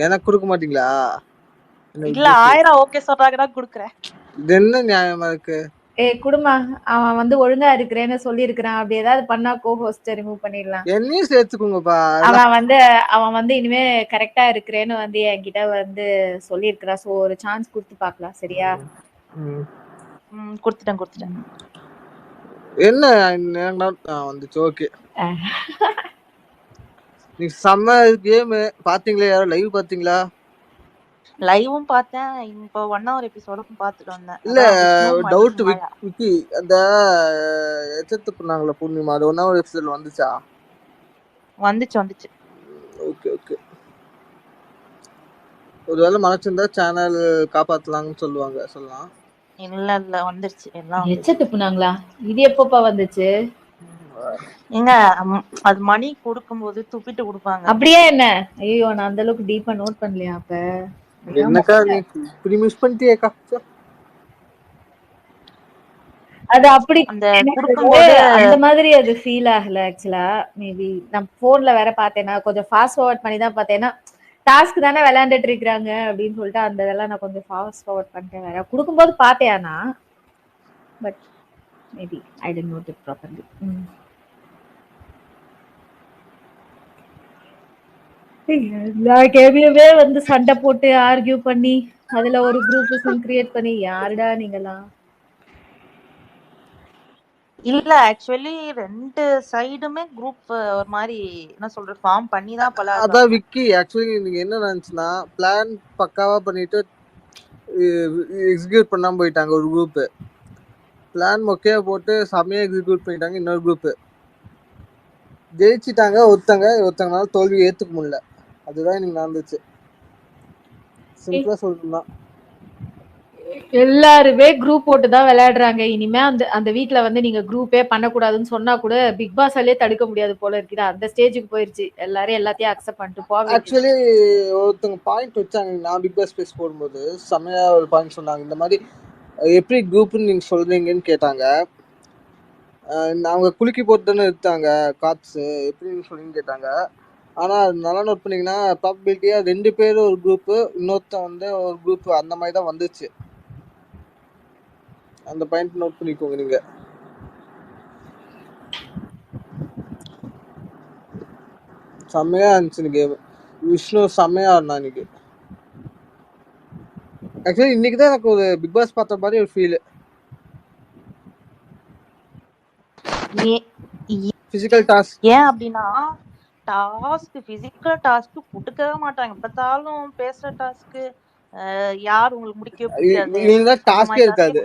எனக்கு கொடுக்க மாட்டீங்களா? இல்ல 1000 ஓகே சொல்றாங்கன்னா குடுக்குறேன். இது என்ன நியாயமா இருக்கு? குடுமா, அவன் வந்து ஒழுங்கா இருக்கிறேன்னு சொல்லியிருக்கிறான். அப்படி ஏதாவது பண்ணா கோ-ஹோஸ்ட ரிமூவ் பண்ணிடலாம். என்னையும் சேர்த்துக்கோங்கப்பா. அவன் வந்து இனிமே கரெக்டா இருக்கிறேன்னு வந்து என்கிட்ட வந்து சொல்லியிருக்கிறான். சோ ஒரு சான்ஸ் கொடுத்து பார்க்கலாம். சரியா? கொடுத்துட்டேன். என்ன வந்துச்சு? ஓகே. நீ செம்ம கேம் பாத்தீங்களா? யாரும் லைவ் பாத்தீங்களா? லைவும் பார்த்தேன். இப்போ 1 hour எபிசோடும் பார்த்துட்டு வந்தேன். இல்ல டவுட் விக்கி, அந்த எச்சத்து பண்ணாங்களா பூர்ணிமா, அது 1 hour எபிசோட்ல வந்துச்சா? வந்துச்சு. ஓகே. ஒருவேளை மனசிருந்தா சேனல் காப்பாத்தலாம்னு சொல்லலாம். இல்ல வந்துருச்சு எல்லாம். எச்சத்து பண்ணாங்களா? இது எப்பப்பா வந்துச்சு? ஏங்க அது மணி கொடுக்கும்போது துப்பிட்டு கொடுப்பாங்க. அப்படியே என்ன? ஐயோ, நான் அந்த அளவுக்கு டீப்பா நோட் பண்ணலையா? அப்ப என்னக்கா நீ இப்படி மிஸ் பண்ணிட்டியேக்கா? அது அப்படி அந்த மாதிரி அது ஃபீல் ஆகல. ஆக்சுவலா மேபி நான் போன்ல வேற பார்த்தேன்னா கொஞ்சம் ஃபாஸ்ட் ஃபார்வர்ட் பண்ணி தான் பார்த்தேன்னா, டாஸ்க் தானே விளையாண்டுட்டு இருக்காங்க அப்படின்னு சொல்லிட்டு அந்த இதெல்லாம் நான் கொஞ்சம் ஃபாஸ்ட் ஃபார்வர்ட் பண்ணிட்டேன். வேற கொடுக்கும்போது பார்த்தேன். ஆனா but maybe I did not it properly. கேபியவே வந்து சண்டை போட்டு ஆர்கியூ பண்ணி அதுல ஒரு குரூப் கிரியேட் பண்ணி யாருடா நீங்கலாம்? இல்ல ஆக்சுவலி 2 சைடுமே குரூப் ஒரு மாதிரி என்ன சொல்ற ஃபார்ம் பண்ணி தான் பழகுறாங்க. அதான் விக்கி, ஆக்சுவலி நீங்க என்ன நினைச்சுனா பிளான் பக்காவா பண்ணிட்டு எக்ஸிக்யூட் பண்ணாம போயிட்டாங்க. ஒரு குரூப் பிளான் மொக்கையா போட்டு செமையா எக்ஸிக்யூட் பண்ணிட்டாங்க. இன்னொரு குரூப் ஜெயிச்சிட்டாங்க. ஒருத்தங்கனால தோல்வி ஏத்துக்க முடியல. அதுதான் எனக்கு நடந்துச்சு. சிம்பிளா சொல்லணும்னா எல்லாருமே குரூப் போட்டு தான் விளையாடுறாங்க. இனிமே அந்த வீட்ல வந்து நீங்க குரூப்பே பண்ணக்கூடாதுன்னு சொன்னா கூட பிக் பாஸாலே தடுக்க முடியாது போல இருக்குது. அந்த ஸ்டேஜுக்கு போயிருச்சு. எல்லாரும் எல்லாத்தையும் அக்செப்ட் பண்ணிட்டு போவாங்க. ஆக்சுவலி ஒருத்தங்க பாயிண்ட் வச்சாங்க. நான் பிக் பாஸ் பேஸ் போடும்போது செமையா ஒரு பாயிண்ட் சொன்னாங்க. இந்த மாதிரி எப்படி குரூப்னு நீங்க சொல்றீங்கன்னு கேட்டாங்க. அவங்க குலுக்கி போட்டு தானே எடுத்தாங்க கார்ட்ஸு, எப்படின்னு சொல்லின்னு கேட்டாங்க. ஆனால் அது நல்லா நோட் பண்ணிங்கன்னா ப்ராபபிலிட்டியாக 2 பேர் ஒரு குரூப்பு, இன்னொருத்தன் வந்து ஒரு குரூப், அந்த மாதிரி தான் வந்துச்சு. அந்த பாயிண்ட் நோட் பண்ணிக்கோங்க நீங்க. செம்மையா இருந்துச்சு கேம். விஷ்ணு செம்மையா இருந்தா இன்னைக்கு. ஆக்சுவலி இன்னைக்கு தான் எனக்கு ஒரு பிக் பாஸ் பார்த்த மாதிரி ஒரு ஃபீல். பிசிக்கல் டாஸ்க் ஏன் அப்படின்னா பிசிக்கல் டாஸ்க் கொடுக்கவே மாட்டாங்க. பார்த்தாலும் பேசுற டாஸ்க் யார் உங்களுக்கு முடிக்கவே பிடிக்காது. டாஸ்கே இருக்காது.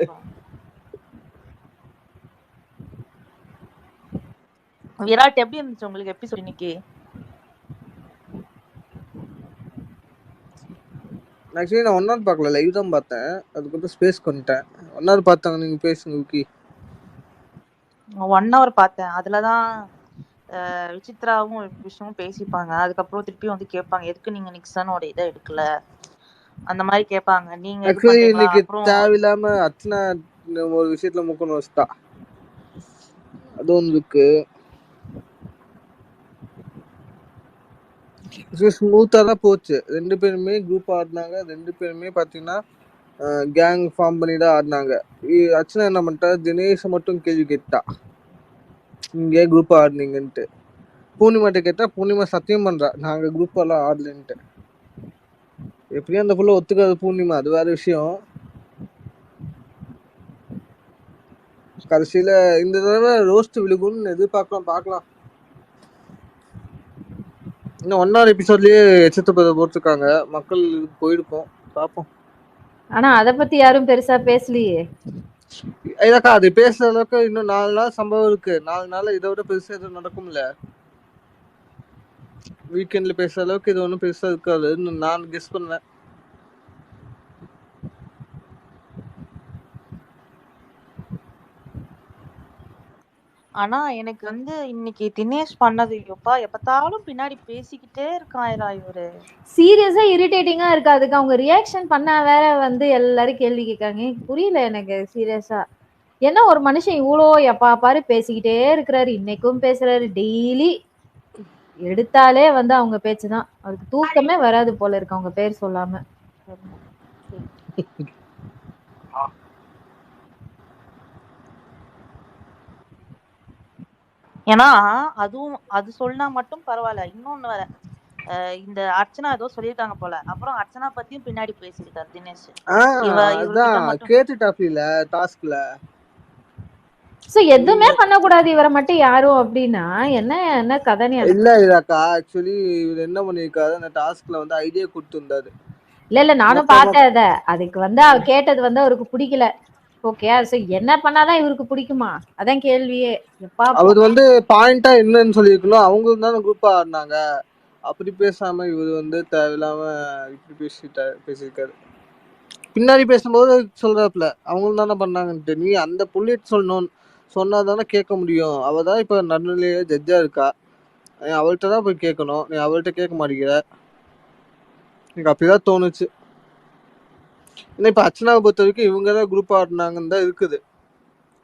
விராட் எப்படி இருந்துச்சு உங்களுக்கு எபிசோட் இன்னைக்கு? ஆக்சுவலி நான் 1 hour பார்க்கல, லைவ் தான் பார்த்தேன். அதுக்கப்புறம் ஸ்பேஸ் பண்ணிட்டேன். 1 hour பார்த்தாங்க. நீங்க பேசுங்க விக்கி. 1 hour பார்த்தேன். அதுலதான் விசித்ராவும் விஷ்ணுவும் பேசிப்பாங்க. அதுக்கப்புறம் திருப்பி வந்து கேட்பாங்க, எதுக்கு நீங்க நிக்சனோட இதை எடுக்கல, அந்த மாதிரி கேட்பாங்க. நீங்க இன்னைக்கு தேவையில்லாம அர்ச்சனா ஒரு விஷயத்துல முக்கணும் வச்சுட்டா. அது ஒன்று இருக்கு. ஸ்மூத்தா தான் போச்சு. 2 பேருமே குரூப் ஆடினாங்க. 2 பேருமே பாத்தீங்கன்னா கேங் ஃபார்ம் பண்ணி தான் ஆடினாங்க. அர்ச்சனா என்ன பண்ணிட்டா, தினேஷை மட்டும் கேள்வி கேட்டா, நீங்க குரூப் ஆடினீங்கன்ட்டு. பூர்ணிமாட்ட கேட்டா பூர்ணிமா சத்தியம் பண்றா, நாங்க குரூப் எல்லாம் ஆடலன்ட்டு. எப்படியும் அந்த புள்ள ஒத்துக்காது பூர்ணிமா, அது வேற விஷயம். கடைசியில இந்த தடவை ரோஸ்ட் விழுகும்னு எதிர்பார்க்கலாம். இன்னும் 1 hour எபிசோட்லயே எச்சத்து போட்டிருக்காங்க. மக்கள் போயிருப்போம், பார்ப்போம். ஆனா அத பத்தி யாரும் பெருசா பேசலையே. ஏதாக்கா அது பேசுற அளவுக்கு இன்னும் 4 நாள் சம்பவம் இருக்கு. 4 நாள் இதை விட பெருசா எதுவும் நடக்கும்ல. வீக்கெண்ட்ல பேசுற அளவுக்கு இது ஒன்றும் பெருசா இருக்காது நான் கெஸ் பண்ணேன். ஆனா எனக்கு வந்து இன்னைக்கு தினேஷ் பண்ணது எப்பத்தாலும் பின்னாடி பேசிக்கிட்டே இருக்கான் இவரு. சீரியஸா இரிட்டேட்டிங்கா இருக்கு. அதுக்கு அவங்க ரியாக்ஷன் பண்ணா வேற வந்து எல்லாரும் கேள்வி கேட்காங்க. புரியல எனக்கு சீரியஸா. என்ன ஒரு மனுஷன் இவ்வளோ எப்பா பாரு பேசிக்கிட்டே இருக்கிறாரு. இன்னைக்கும் பேசுறாரு டெய்லி. எடுத்தாலே வந்து அவங்க பேச்சுதான். அவருக்கு தூக்கமே வராது போல இருக்கு அவங்க பேர் சொல்லாம. ஏன்னா அதுவும் அது சொன்னா மட்டும் பரவாயில்ல. இன்னொன்னு வேற, இந்த அர்ச்சனா ஏதோ சொல்லியிருக்காங்க போல, அப்புறம் அர்ச்சனா பத்தியும் பின்னாடி பேசியிருக்காரு தினேஷ். இவர்கிட்ட மட்டும் கேட்டுட்டாப்ல டாஸ்க்ல. சோ எதுவுமே பண்ணக்கூடாது இவரை மட்டும் யாரும் அப்படின்னா என்ன கதைன்னு இல்ல இல்லக்கா, ஆக்சுவலி இவர் என்ன பண்ணிருக்காரு, அந்த டாஸ்க்ல வந்து ஐடியா கொடுத்திருந்தாரு. இல்ல நானும் பார்த்தேன் அத. அதுக்கு வந்து அவ கேட்டது வந்து அவருக்கு பிடிக்கல. ஓகே, சோ என்ன பண்ணாதான் இவருக்கு பிடிக்குமா? அதான் கேள்வியே. அவர் வந்து பாயிண்டா என்னன்னு சொல்லிருக்கணும், அவங்க தானே குரூப்பா ஆடினாங்க. அப்படி பேசாம இவர் வந்து தேவையில்லாம இப்படி பேசியிருக்காரு. பின்னாடி பேசும்போது சொல்றாப்ல அவங்களும் தானே பண்ணாங்கன்ட்டு. நீ அந்த புள்ளிட்டு சொன்னா தானே கேட்க முடியும். அவ தான் இப்ப நடுநிலையே ஜட்ஜா இருக்கா. நீ அவள்கிட்ட தான் போய் கேட்கணும். நீ அவள்கிட்ட கேட்க மாட்டேங்கிற. எனக்கு அப்படிதான் தோணுச்சு. ஏன்னா இப்ப அர்ச்சனாவை பொறுத்த வரைக்கும் இவங்க தான் குரூப் ஆடினாங்கன்னு தான் இருக்குது.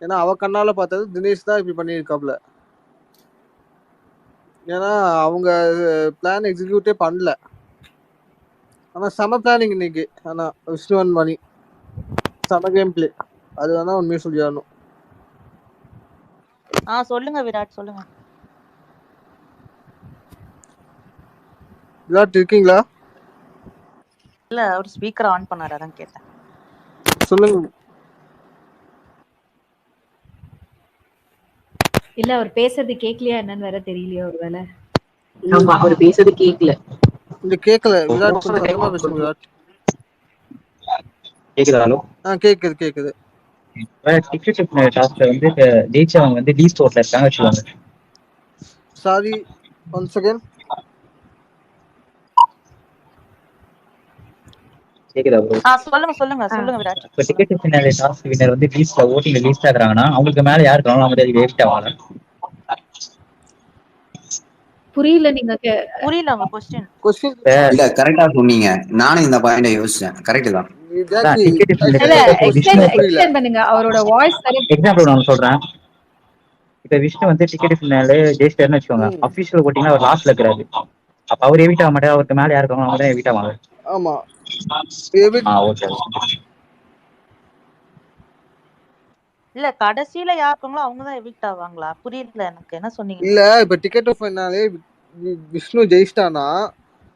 ஏன்னா அவ கண்ணால பார்த்தது தினேஷ் தான் இப்படி பண்ணியிருக்காப்ல. ஏன்னா அவங்க பிளான் எக்ஸிக்யூட்டே பண்ணல. ஆனா செம பிளானிங் இன்னைக்கு. ஆனா விஷ்ணுவன் மணி செம கேம் பிளே. அது வேணா உண்மையை சொல்லிடணும். சொல்லுங்க விராட், சொல்லுங்க. விராட் இருக்கீங்களா? இல்ல, அவர் ஸ்பீக்கர் ஆன் பண்ணாரு, அதான் கேட்டேன். சொல்லுங்க. இல்ல அவர் பேசுறது கேக்கலையா என்னன்னு வேற தெரியலையா ஒருவேளை. ஆமா, அவர் பேசுறது கேக்கல. இந்த கேக்கல. விராட் கொஞ்சம் சத்தமா பேசுங்க விராட். கேக்குதா? ஹலோ. கேக்குது. டிக்கெட் டாஸ்க்ல வந்து ஜெயிச்சவங்க வந்து லீஸ்ட் ஓட்ல இருக்காங்க வச்சுக்கோங்க. Sorry, one second. கேக்குதா ப்ரோ? சொல்லுங்க விராட். இப்போ டிக்கெட் ஃபினாலே டாஸ்க் வின்னர் வந்து லீஸ்ட்ல ஓட்டிங் லீஸ்ட் ஆகுறாங்கன்னா அவங்களுக்கு மேல யார் இருக்காங்களோ அவங்க தான் வேஸ்ட் ஆவாங்க. புரியல நீங்க புரியல உங்க क्वेश्चन. இல்ல கரெக்ட்டா சொன்னீங்க. நானும் இந்த பாயிண்ட யோசிச்சேன். கரெக்ட் தான். டிக்கெட் ஃபினாலே எக்ஸ்பிளைன் பண்ணுங்க அவரோட வாய்ஸ். எக்ஸாம்பிள் நான் சொல்றேன். இப்ப விஷ்ணு வந்து டிக்கெட் ஃபினாலே ஜெயிச்சிட்டாருன்னு வச்சுக்கோங்க. அபிஷியல் ஓட்டிங்னா அவர் லாஸ்ட்ல இருக்காரு. அப்ப அவர் எவிட் ஆக மாட்டாரு. அவருக்கு மேல யார் இருக்காங்களோ அவங்க தான் எவிட் ஆவாங்க. ஆமா. ஓகே. இல்ல கடைசில யார் இருக்காங்களோ அவங்க தான் எவிக்ட் ஆவாங்களா? புரியல எனக்கு என்ன சொன்னீங்க. இல்ல இப்ப டிக்கெட் ஃபைனாலே விஷ்ணு ஜெயிச்சிட்டானா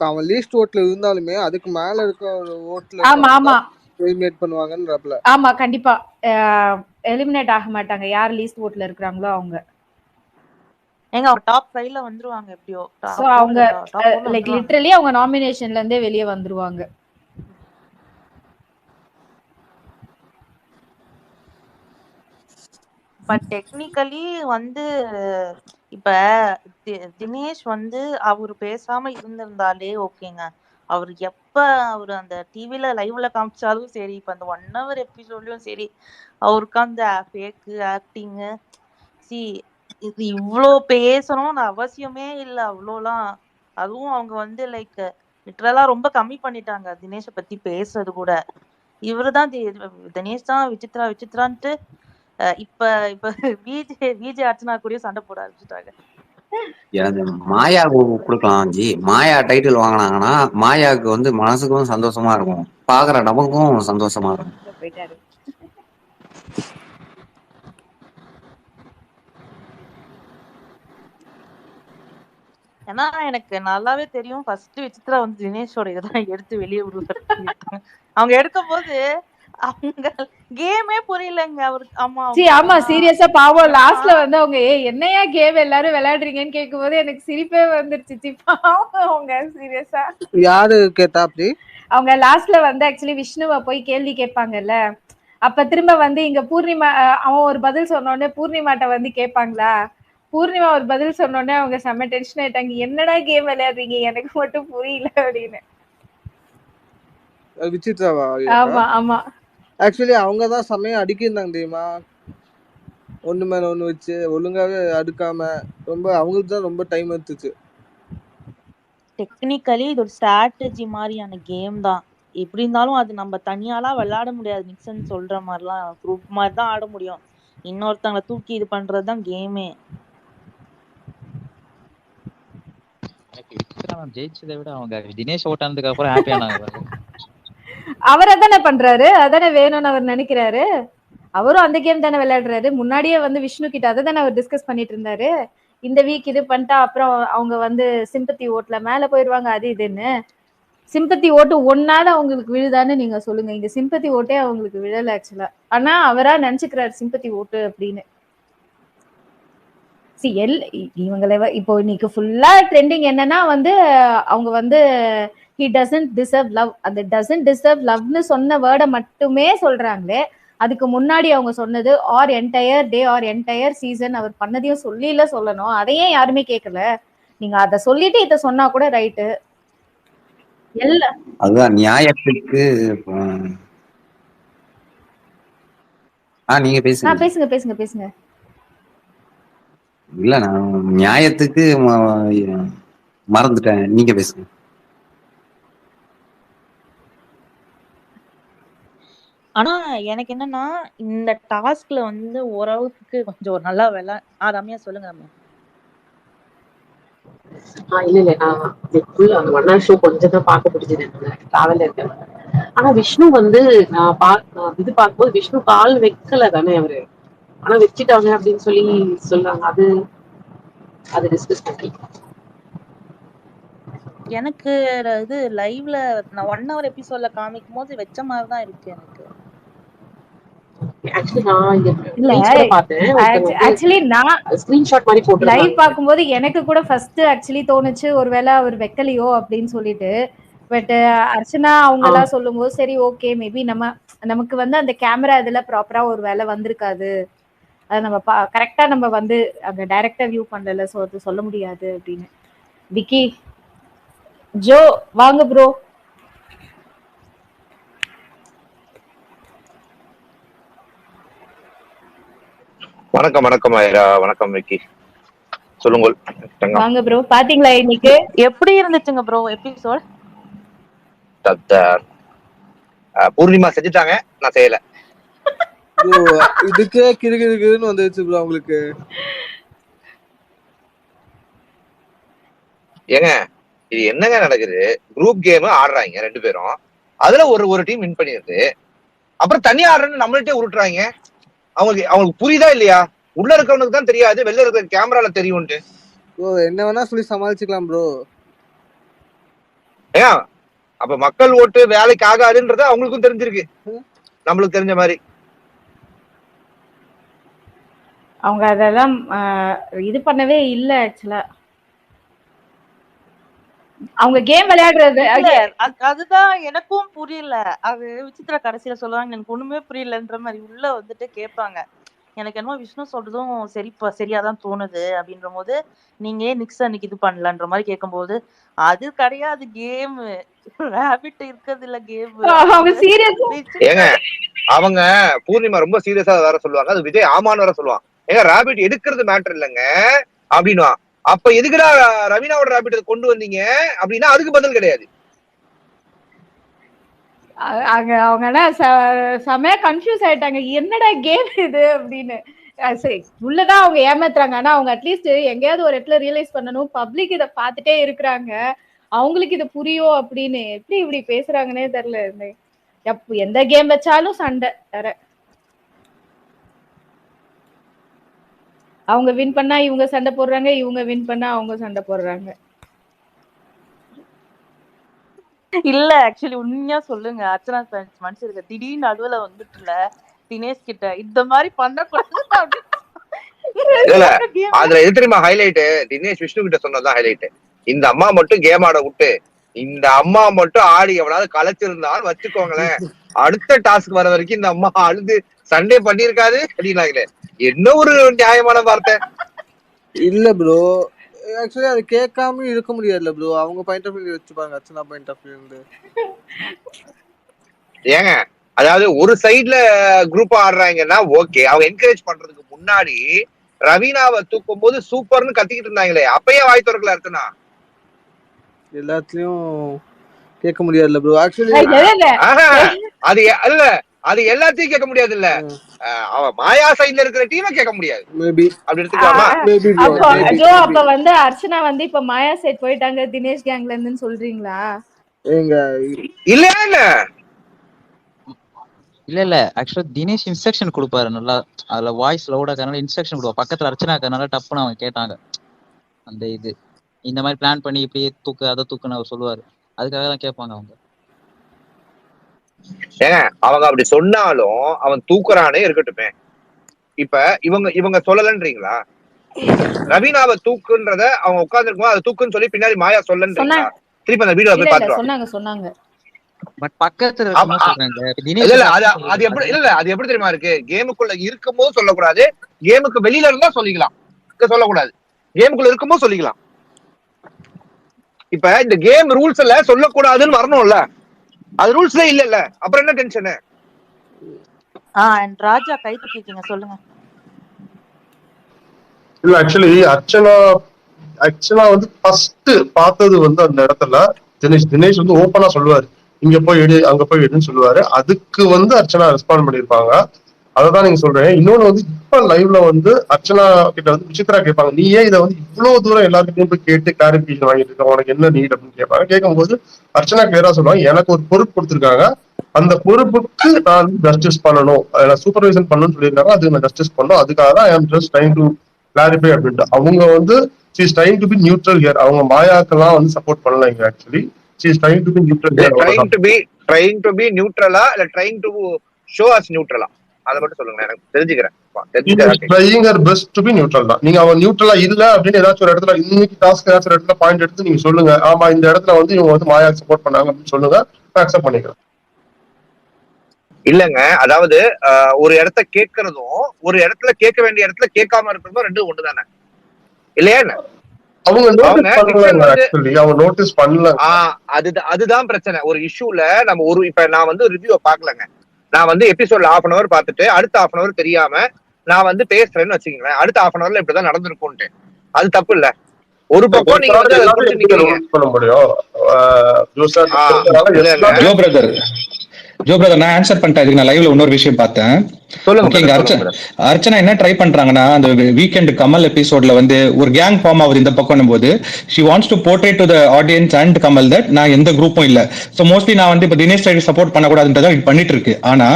அவன் லீஸ்ட் ஓட்ல இருந்தாலுமே அதுக்கு மேல இருக்க ஓட்ல எலிமினேட் பண்ணுவாங்கன்றப்பல. ஆமா கண்டிப்பா எலிமினேட் ஆக மாட்டாங்க யார் லீஸ்ட் ஓட்ல இருக்காங்களோ அவங்க. ஏங்க அவர் டாப் 5ல வந்துருவாங்க எப்படியோ. சோ அவங்க லைக் லிட்டரலி அவங்க நாமினேஷன்ல இருந்தே வெளிய வந்துருவாங்க. பட் டெக்னிக்கலி வந்து இப்ப தினேஷ் வந்து அவர் பேசாம இருந்திருந்தாலே ஓகேங்க. அவர் எப்ப அவர் அந்த டிவில லைவ்ல காமிச்சாலும் சரி, இப்ப அந்த 1 hour எபிசோட்லயும் சரி, அவருக்கு அந்த ஃபேக் ஆக்டிங் இது இவ்ளோ பேசணும்னு அவசியமே இல்ல. அவ்வளோலாம் அதுவும் அவங்க வந்து லைக் லிட்டரலா ரொம்ப கம்மி பண்ணிட்டாங்க தினேஷை பத்தி பேசுறது கூட. இவருதான் தினேஷ் தான் விசித்ரான்ட்டு இப்ப விஜே அர்ச்சனா கூட சண்டை போட ஆரம்பிச்சுட்டாங்க. எனக்கு மாயா கொடுக்கலாம் ஜி. மாயா டைட்டில் வாங்கினாங்கன்னா மாயாவுக்கு வந்து மனசுக்கும் சந்தோஷமா இருக்கும், பாக்குற நமக்கும் சந்தோஷமா இருக்கும். ஏன்னா எனக்கு நல்லாவே தெரியும் ஃபர்ஸ்ட் விசித்ரா வந்து தினேஷோட இதெல்லாம் எடுத்து வெளியே விடுவாங்க. அவங்க எடுக்கும் போது அவங்க கேமே புரியலங்க அவருக்கு. ஆமா சீரியஸா பாவம் லாஸ்ட்ல வந்து அவங்க என்னையா கேம் எல்லாரும் விளையாடுறீங்கன்னு கேட்கும்போது எனக்கு சிரிப்பே வந்துருச்சு. பாவம் அவங்க சீரியஸா. யாரு கேட்டா அப்படி? அவங்க லாஸ்ட்ல வந்து ஆக்சுவலி விஷ்ணுவை போய் கேள்வி கேட்பாங்கல்ல, அப்ப திரும்ப வந்து இங்க பூர்ணிமா அவன் ஒரு பதில் சொன்னோடனே பூர்ணிமாட்ட வந்து கேட்பாங்களா, பூர்ணிமா ஒரு பதில் சொன்னோடனே அவங்க செம்ம டென்ஷன் ஆயிட்டாங்க. என்னடா கேம் விளையாடுறீங்க எனக்கு மட்டும் புரியல அப்படின்னு. விசித்ராவா? ஆமா. ஆக்சுவலி அவங்க தான் செம்மையா அடிக்கிருந்தாங்க தெரியுமா, ஒண்ணு மேல ஒண்ணு வச்சு ஒழுங்காவே அடுக்காம. ரொம்ப அவங்களுக்கு தான் ரொம்ப டைம் எடுத்துச்சு. டெக்னிக்கலி இது ஒரு ஸ்ட்ராட்டஜி மாதிரியான கேம் தான். எப்படி இருந்தாலும் அது நம்ம தனியாலாம் விளையாட முடியாது. நிக்சன் சொல்ற மாதிரிலாம் குரூப் மாதிரி தான் ஆட முடியும். இன்னொருத்தவங்களை தூக்கி இது பண்றதுதான் கேமே. மேம் ஜெயிச்சதை விட அவங்க தினேஷ் அவுட் ஆனதுக்கு அப்புறம் ஹாப்பியானாங்க. அவர் அதானே பண்றாரு, அதானே வேணும்னு அவர் நினைக்கிறாரு. அவரும் அந்த கேம் தானே விளையாடுறாரு. முன்னாடியே வந்து விஷ்ணு கிட்ட அதை தானே அவர் டிஸ்கஸ் பண்ணிட்டு இருந்தாரு. இந்த வீக் இது பண்ணிட்டா அப்புறம் அவங்க வந்து சிம்பத்தி ஓட்டுல மேல போயிருவாங்க அது இதுன்னு. சிம்பத்தி ஓட்டு ஒன்னால அவங்களுக்கு விழுதான்னு நீங்க சொல்லுங்க. இங்க சிம்பத்தி ஓட்டே அவங்களுக்கு விழல ஆக்சுவலா. ஆனா அவரா நினைச்சுக்கிறாரு சிம்பத்தி ஓட்டு அப்படின்னு. இவங்களை இப்போ இன்னைக்கு ஃபுல்லா ட்ரெண்டிங் என்னன்னா வந்து அவங்க வந்து he doesn't deserve love. அந்த doesn't deserve loveன்னு சொன்ன வேர்டை மட்டுமே சொல்றாங்களே. அதுக்கு முன்னாடி அவங்க சொன்னது or entire day or entire season அவர் பண்ணதையும் சொல்லில சொல்லணும். அதையே யாருமே கேட்கல. நீங்க அதை சொல்லிட்டு இதை சொன்னா கூட ரைட்டு. அதுதான் நியாயத்துக்கு. நீங்க பேசுங்க. பேசுங்க பேசுங்க பேசுங்க. இல்ல நான் நியாயத்துக்கு மறந்துட்டேன், நீங்க பேசுங்க. ஆனா எனக்கு என்னன்னா இந்த டாஸ்க்ல வந்து ஓரளவுக்கு கொஞ்சம் நல்லா ரம்யா சொல்லுங்க ரம்யா. இல்ல நான் அந்த 1 hour ஷோ கொஞ்சம் தான் பார்க்க முடிஞ்சது டிராவல்ல இருக்கேன். ஆனா விஷ்ணு வந்து நான் இது பார்க்கும்போது விஷ்ணு கால் வைக்கல தானே அவரு, ஆனா வச்சுட்டாங்க அப்படின்னு சொல்லி சொல்றாங்க. அது டிஸ்கஸ் பண்ணி எனக்கு இது லைவ்ல நான் 1 hour எபிசோட்ல காமிக்கும் போது வச்ச மாதிரி தான் இருக்கு எனக்கு. லைவ் பாக்கும்போது எனக்கு கூட ஃபர்ஸ்ட் ஆக்சுவலி தோணுச்சு ஒருவேளை அவர் வைக்கலையோ அப்படின்னு சொல்லிட்டு. பட் அர்ச்சனா அவங்க எல்லாம் சொல்லும் போது சரி ஓகே மேபி நமக்கு வந்து அந்த கேமரா இதுல ப்ராப்பரா ஒரு வேலை வந்திருக்காது, அதை நம்ம கரெக்டா நம்ம வந்து அங்க டைரக்டா வியூ பண்ணல, சோ அது சொல்ல முடியாது அப்படின்னு. விக்கி ஜோ வாங்க ப்ரோ. வணக்கம். வணக்கம் ஐரா. வணக்கம் விக்கி. சொல்லுங்க. வாங்க ப்ரோ. பாத்தீங்களா இன்னைக்கு எப்படி இருந்துச்சுங்க ப்ரோ எபிசோட்? பூர்ணிமா செஞ்சுட்டாங்க, நான் செய்யல. இதுக்கே கிறுகிறுன்னு வந்துருச்சு ப்ரோ உங்களுக்கு. ஏங்க இது என்னங்க நடக்குது? குரூப் கேம் ஆடுறாங்க 2 பேரும், அதுல ஒரு டீம் வின் பண்ணிருது, அப்புறம் தனியா ஆடுறன்னு நம்மள்ட்டே உருட்டுறாங்க. அவங்களுக்கு புரியுதா இல்லையா? உள்ள இருக்கவனுக்கு தான் தெரியாது, வெளில இருக்கிற கேமரால தெரியும்ட்டு. என்ன வேணா சொல்லி சமாளிச்சுக்கலாம் ப்ரோ. ஏன் அப்ப மக்கள் ஓட்டு வேலைக்கு ஆகாதுன்றது அவங்களுக்கும் தெரிஞ்சிருக்கு, நம்மளுக்கு தெரிஞ்ச மாதிரி. அவங்க அதெல்லாம் இது பண்ணவே இல்ல ஆக்சுவலா. அவங்க கேம் விளையாடுறது அதுதான் எனக்கும் புரியல. அது விசித்ரா கடைசியில சொல்லுவாங்க எனக்கு ஒண்ணுமே புரியலன்ற மாதிரி உள்ள வந்துட்டு கேட்பாங்க. எனக்கு என்னமோ விஷ்ணு சொல்றதும் சரியாதான் தோணுது அப்படின்ற போது நீங்க ஏன் நிக்ஸ் அன்னைக்கு இது பண்ணலன்ற மாதிரி கேட்கும்போது அது கிடையாது கேம், ரேபிட் இருக்கிறது இல்ல கேம். ஏங்க அவங்க பூர்ணிமா ரொம்ப சீரியஸா வேற சொல்லுவாங்க, அது விஜய் ஆமான்னு வேற சொல்லுவான். ஏங்க ரேபிட் எடுக்கிறது மேட்டர் இல்லைங்க அப்படின்னா, அப்ப எதுக்குடா ரவீனாவோட ரேபிட் கொண்டு வந்தீங்க அப்படின்னா அதுக்கு பதில் கிடையாது. அவங்க செமையா கன்ஃபியூஸ் ஆயிட்டாங்க, என்னடா கேம் இது அப்படின்னு. சரி உள்ளதான் அவங்க ஏமாத்துறாங்க, ஆனா அவங்க அட்லீஸ்ட் எங்கேயாவது ஒரு இடத்துல ரியலைஸ் பண்ணணும், பப்ளிக் இதை பார்த்துட்டே இருக்கிறாங்க, அவங்களுக்கு இது புரியும் அப்படின்னு. எப்படி இப்படி பேசுறாங்கன்னே தெரியல. எந்த கேம் வச்சாலும் சண்டை வேற. அவங்க வின் பண்ணா இவங்க சண்டை போடுறாங்க, இவங்க வின் பண்ணா அவங்க சண்டை போடுறாங்க. இல்ல ஆக்சுவலி உண்மையா சொல்லுங்க, அர்ச்சனா மனசு இருக்க திடீர்னு நடுவுல வந்துட்டுல தினேஷ் கிட்ட இந்த மாதிரி பண்ணக்கூடாது. அதுல எது தெரியுமா ஹைலைட்? தினேஷ் விஷ்ணு கிட்ட சொன்னதான் ஹைலைட். இந்த அம்மா மட்டும் கேம் ஆட விட்டு இந்த அம்மா மட்டும் ஆடி எவனாவது கலைச்சிருந்தாலும் வச்சுக்கோங்களேன், அடுத்த டாஸ்க் வர வரைக்கும் இந்த அம்மா அழுது சண்டே பண்ணிருக்காது அப்படின்னாங்களே. என்ன ஒரு நியாயமான வார்த்தை. இல்ல ப்ரோ ஆக்சுவலி அது கேட்காம இருக்க முடியாதுல்ல ப்ரோ, அவங்க பாயிண்ட் ஆஃப் வியூ வச்சுப்பாங்க, அர்ச்சனா பாயிண்ட் ஆஃப் வியூ இருந்து. ஏங்க அதாவது ஒரு சைட்ல குரூப்பா ஆடுறாங்கன்னா ஓகே, அவங்க என்கரேஜ் பண்றதுக்கு முன்னாடி ரவீனாவை தூக்கும் போது சூப்பர்னு கத்திக்கிட்டு இருந்தாங்களே, அப்பயே வாய் திறக்கல அர்ச்சனா. எல்லாத்தையும் கேட்க முடியாதுல்ல ப்ரோ ஆக்சுவலி. அது இல்ல, அது எல்லாத்தையும் கேட்க முடியாது இல்ல. அவ மாயா சைடுல இருக்கிற டீமை கேட்க முடியாது. மேபி அப்படி எடுத்துக்கலாமா? மேபி ப்ரோ அப்போ மேபி ஜோ மேபி அப்ப வந்து அர்ச்சனா வந்து இப்ப மாயா சைட் போயிட்டாங்க தினேஷ் கேங்ல இருந்துன்னு சொல்றீங்களா? எங்க இல்லையா என்ன? இல்ல ஆக்சுவலா தினேஷ் இன்ஸ்ட்ரக்ஷன் கொடுப்பாரு நல்லா, அதுல வாய்ஸ் லவுடா இருக்கனால இன்ஸ்ட்ரக்ஷன் கொடுப்பா. பக்கத்துல அர்ச்சனா இருக்கனால டப்புன்னு அவங்க கேட்டாங்க அந்த இது இந்த மாதிரி பிளான் பண்ணி இப்படி தூக்கு அதை தூக்குன்னு அவர் சொல்லுவாரு. அதுக்காக தான் கேட்பாங்க அவங்க. ஏங்க அவங்க அப்படி சொன்னாலும் அவன் தூக்குறானே இருக்கட்டுமே. இப்ப இவங்க சொல்லலன்றீங்களா? ரவீனாவை தூக்குன்றத அவங்க உட்கார்ந்து இருக்கும் அதை தூக்குன்னு சொல்லி பின்னாடி மாயா சொல்லன்றீங்களா? திருப்பி அந்த வீடியோ போய் பாத்துருவாங்க. சொன்னாங்க பட் பக்கத்துல அது எப்படி தெரியுமா இருக்கு? கேமுக்குள்ள இருக்கும் போது சொல்லக்கூடாது, கேமுக்கு வெளியில இருந்தா சொல்லிக்கலாம். சொல்லக்கூடாது, கேமுக்குள்ள இருக்கும் போது சொல்லிக்கலாம். இப்ப இந்த கேம் ரூல்ஸ் எல்ல சொல்லக்கூடாதுன்னு வரணும்ல, அது ரூல்ஸ்ல இல்ல, அப்புறம் என்ன டென்ஷன்? ராஜா கை தூக்கிங்க, சொல்லுங்க. இல்ல ஆக்சுவலி அர்ச்சனா வந்து ஃபர்ஸ்ட் பார்த்தது வந்து அந்த இடத்துல தினேஷ் வந்து ஓப்பனா சொல்லுவாரு, இங்க போய் எடு அங்க போய் எடுன்னு சொல்லுவாரு. அதுக்கு வந்து அர்ச்சனா ரெஸ்பாண்ட் பண்ணிருப்பாங்க. அததான் நீங்க சொல்றேன். இன்னொன்னு வந்து இப்ப லைவ்ல வந்து அர்ச்சனா கிட்ட வந்து விசித்ரா கேட்பாங்க, நீ ஏன் இதை வந்து இவ்வளவு தூரம் எல்லாருக்கிட்டையும் போய் கேட்டு கிளாரிபிகேஷன் வாங்கிட்டு இருக்க, உனக்கு என்ன நீட் அப்படின்னு கேட்பாங்க. கேட்கும்போது அர்ச்சனா கிளியரா சொல்லுவாங்க, எனக்கு ஒரு பொறுப்பு கொடுத்துருக்காங்க, அந்த பொறுப்புக்கு நான் ஜஸ்டிஸ் பண்ணணும், சூப்பர்வைசன் பண்ணணும்னு சொல்லியிருக்காங்க, அதுக்கு நான் ஜஸ்டிஸ் பண்ணணும், அதுக்காக தான் ஐ ஆம் ஜஸ்ட் ட்ரைங் டு கிளாரிஃபை அப்படின்ட்டு. அவங்க வந்து she is trying to be neutral here. அவங்க மாயாக்கெல்லாம் வந்து சப்போர்ட் பண்ணல இங்க. Actually she is trying to be neutral here. trying to be neutral இல்ல trying to show us neutral? அத மட்டும் சொல்லுங்க, எனக்கு தெரிஞ்சுக்கிறேன். trying her best to be neutral தான். நீங்க அவ நியூட்ரலா இல்ல அப்படின்னு ஏதாச்சும் ஒரு இடத்துல இன்னைக்கு டாஸ்க் ஏதாச்சும் ஒரு இடத்துல பாயிண்ட் எடுத்து நீங்க சொல்லுங்க, ஆமா இந்த இடத்துல வந்து இவங்க வந்து மாயா சப்போர்ட் பண்ணாங்க அப்படின்னு சொல்லுங்க, நான் அக்செப்ட் பண்ணிக்கிறேன். இல்லங்க, அதாவது ஒரு இடத்த கேட்கறதும் ஒரு இடத்துல கேட்க வேண்டிய இடத்துல கேட்காம இருக்கிறதும் ரெண்டும் ஒண்ணுதானே இல்லையா? அதுதான் பிரச்சனை. ஒரு இஷ்யூல நம்ம இப்ப நான் வந்து ரிவ்யூ பாக்கலங்க, நான் வந்து எபிசோட்ல 1/2 hour பாத்துட்டு அடுத்த 1/2 hour தெரியாம நான் வந்து பேசுறேன்னு வச்சுக்கீங்களேன், அடுத்த 1/2 hourல இப்படிதான் நடந்திருக்கும்ட்டு. அது தப்பு இல்ல. ஒரு பக்கம் நீங்க வந்து ஜோ பிரதர், நான் ஆன்சர் பண்ணிட்டேன். இதுக்கு நான் லைவ்ல இன்னொரு விஷயம் பார்த்தேன். அர்ச்சனா என்ன ட்ரை பண்றாங்கன்னா, அந்த வீக்கெண்ட் கமல் எபிசோட்ல வந்து ஒரு கேங் ஃபார்ம் ஆகுது இந்த பக்கம் போது, she wants to portray to the audience and Kamal that நான் எந்த குரூப்பும் இல்ல, சோ மோஸ்ட்லி நான் வந்து இப்ப தினேஷ் சைடு சப்போர்ட் பண்ணக்கூடாதுன்றதா இது பண்ணிட்டு இருக்கு. ஆனா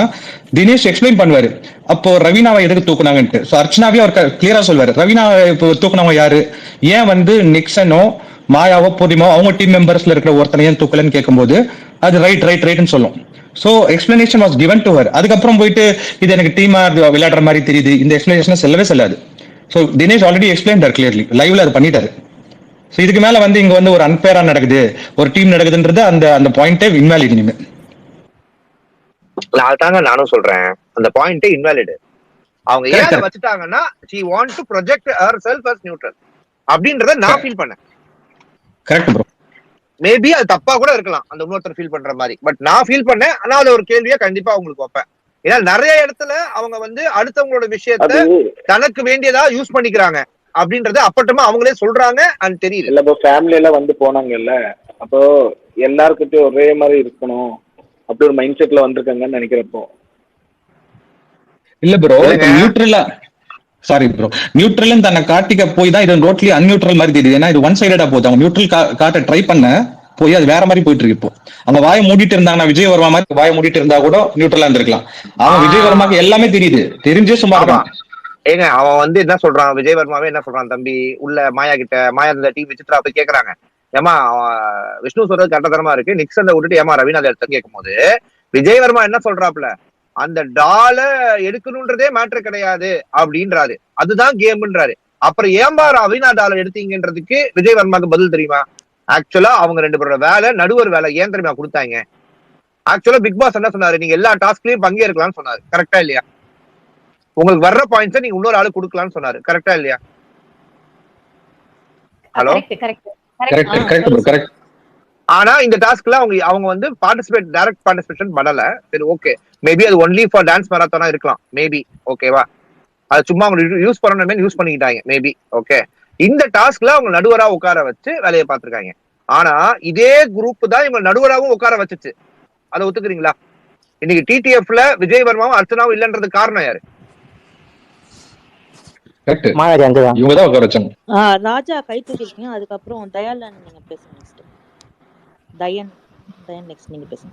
தினேஷ் எக்ஸ்பிளைன் பண்ணுவாரு, அப்போ ரவீனாவை எதுக்கு தூக்குனாங்கன்ட்டு. சோ அர்ச்சனாவே அவர் கிளியரா சொல்வாரு, ரவீனாவை இப்போ தூக்குனவங்க யாரு, ஏன் வந்து நிக்சனோ மாயாவோ பூர்ணிமாவோ அவங்க டீம் மெம்பர்ஸ்ல இருக்கிற ஒருத்தனை ஏன் தூக்கலன்னு கேட்கும்போது அது ரைட்னு சொல்லும். So explanation was given to her. அதுக்கப்புறம் போயிட்டு இது எனக்கு டீமா விளையாடுற மாதிரி தெரியுது, இந்த எக்ஸ்பிளனேஷன் செல்லவே செல்லாது. So Dinesh already explain clearly, லைவ்ல அது பண்ணிட்டாரு. சோ இதுக்கு மேல வந்து இங்க வந்து ஒரு அன்பேரா நடக்குது, ஒரு டீம் நடக்குதுன்றது அந்த பாயிண்டே இன்வாலிட். இனிமே அதாங்க நானும் சொல்றேன், அந்த பாயிண்டே இன்வாலிட். அவங்க ஏன் வச்சுட்டாங்கன்னா she want to project herself as neutral அப்படின்றத நான் ஃபீல் பண்ணேன். Correct bro. மேபி அது தப்பா கூட இருக்கலாம், அந்த இன்னொருத்தர் ஃபீல் பண்ற மாதிரி. பட் நான் ஃபீல் பண்ணேன். ஆனா அது ஒரு கேள்வியா கண்டிப்பா உங்களுக்கு வைப்பேன். ஏன்னா நிறைய இடத்துல அவங்க வந்து அடுத்தவங்களோட விஷயத்த தனக்கு வேண்டியதா யூஸ் பண்ணிக்கிறாங்க அப்படின்றத அப்பட்டமா அவங்களே சொல்றாங்க. அது தெரியுது இல்ல, இப்போ ஃபேமிலி எல்லாம் வந்து போனாங்கல்ல, அப்போ எல்லாருக்கிட்டையும் ஒரே மாதிரி இருக்கணும் அப்படி ஒரு மைண்ட் செட்ல வந்திருக்காங்கன்னு நினைக்கிறப்போ. இல்ல ப்ரோ, நியூட்ரலா சாரி ப்ரோ, நியூட்ரல் தன்னை காட்டிக்க போய் தான் இது டோட்டலி அன்நியூட்ரல் மாதிரி தெரியுது. ஏன்னா இது ஒன் சைடடா போகுது. அவங்க நியூட்ரல் காட்ட ட்ரை பண்ண போய் அது வேற மாதிரி போயிட்டு இருக்கு. இப்போ அவங்க வாயை மூடிட்டு இருந்தாங்கன்னா விஜய் வர்மா மாதிரி வாயை மூடிட்டு இருந்தா கூட நியூட்ரலா இருந்திருக்கலாம். அவன் விஜய் வர்மாக்கு எல்லாமே தெரியுது, தெரிஞ்சே சும்மா இருக்கான். ஏங்க அவன் வந்து என்ன சொல்றான், விஜய் வர்மாவே என்ன சொல்றான், தம்பி உள்ள மாயா கிட்ட, மாயா இந்த டீம் விசித்ரா போய் கேக்குறாங்க, ஏமா விஷ்ணு சொல்றது கட்டத்தரமா இருக்கு, நிக்சனை விட்டுட்டு ஏமா ரவீனா எடுத்து கேட்கும் போது விஜய் வர்மா என்ன சொல்றாப்ல, அந்த டால எடுக்கணும்ன்றதே மேட்ரு கிடையாது அப்படின்றாரு, அதுதான் கேம்ன்றாரு. அப்புறம் ஏம்பா ரவீனா டால எடுத்தீங்கன்றதுக்கு விஜய் வர்மாக்கு பதில் தெரியுமா? ஆக்சுவலா அவங்க 2 பேரோட வேலை நடுவர் வேலை ஏன் தெரியுமா கொடுத்தாங்க? ஆக்சுவலா பிக் பாஸ் என்ன சொன்னாரு, நீங்க எல்லா டாஸ்க்லயும் பங்கேற்கலாம்னு சொன்னாரு. கரெக்டா இல்லையா? உங்களுக்கு வர்ற பாயிண்ட்ஸ் நீங்க இன்னொரு ஆளு கொடுக்கலாம்னு சொன்னாரு. கரெக்டா இல்லையா? ஹலோ, ஆனா இந்த டாஸ்க்ல அவங்க வந்து டைரக்ட் பார்ட்டிசிபேஷன் பண்ணல. சரி, ஓகே, மேபி அது ஒன்லி ஃபார் டான்ஸ் மராத்தானா இருக்கலாம், மேபி. ஓகேவா? அது சும்மா அவங்க யூஸ் பண்ணணுமே யூஸ் பண்ணிக்கிட்டாங்க, மேபி. ஓகே, இந்த டாஸ்க்ல அவங்க நடுவரா உட்கார வச்சு வேலையை பார்த்திருக்காங்க. ஆனா இதே குரூப் தான் இவங்க நடுவராகவும் உட்கார வச்சுச்சு. அதை ஒத்துக்கிறீங்களா? இன்னைக்கு டிடிஎஃப்ல விஜய் வர்மாவும் அர்ச்சனாவும் இல்லன்றது காரணம் யாரு? இவங்கதான் உட்கார வச்சாங்க. ராஜா கை தூக்கிருக்கீங்க. அதுக்கப்புறம் தயாளன் நீங்க பேசுங்க. நெக்ஸ்ட் தயன் நெக்ஸ்ட் நீங்க பேசுங்க.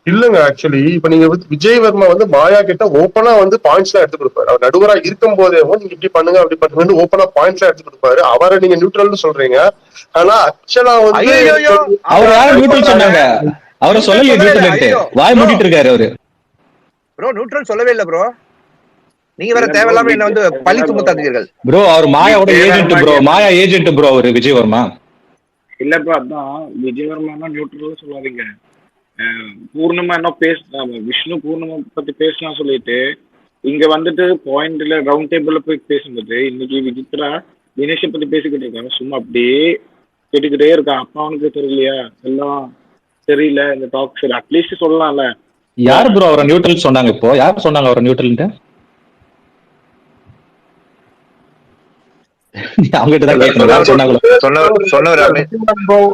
இல்லங்க, ஆக்சுவலி இப்ப நீங்க விஜய் வர்மா வந்து மாயா கிட்ட ஓப்பனா வந்து பாயிண்ட்ஸ் எல்லாம் எடுத்து கொடுப்பாரு. அவர் நடுவரா இருக்கும் போதே நீங்க இப்படி பண்ணுங்க அப்படி பண்ணுங்க ஓப்பனா பாயிண்ட்ஸ் எல்லாம் எடுத்து கொடுப்பாரு. அவரை நீங்க நியூட்ரல்னு சொல்றீங்க. ஆனா அர்ச்சனா வந்து அவர் யாரும் நியூட்ரல் சொன்னாங்க? அவரை சொல்லலையே நியூட்ரல், வாய் மூடிட்டு இருக்காரு அவரு. ப்ரோ நியூட்ரல் சொல்லவே இல்ல ப்ரோ. நீங்க வேற தேவையில்லாம என்ன வந்து பழி சுமத்தாதீர்கள் ப்ரோ. அவர் மாயாவோட ஏஜென்ட் ப்ரோ. மாயா ஏஜென்ட் ப்ரோ அவரு விஜய் வர்மா. இல்ல ப்ரோ, அதான் விஜய் வர்மா நியூட்ரல் சொல்லாதீங்க. பூர்ணமா என்ன விஷ்ணு பூர்ணமா பத்தி பேசலாம் சொல்லிட்டு இங்க வந்துட்டு பாயிண்ட்ல ரவுண்ட் டேபிள்ல போய் பேசும்போது இன்னைக்கு விசித்ரா தினேஷை பத்தி பேசிக்கிட்டு இருக்காங்க. சும்மா அப்படியே கேட்டுக்கிட்டே இருக்கான். அப்பா அவனுக்கு தெரியலையா எல்லாம் தெரியல இந்த டாக் சரி அட்லீஸ்ட் சொல்லலாம்ல. யார் ப்ரோ அவரை நியூட்ரல் சொன்னாங்க? இப்போ யார் சொன்னாங்க அவரை நியூட்ரல்?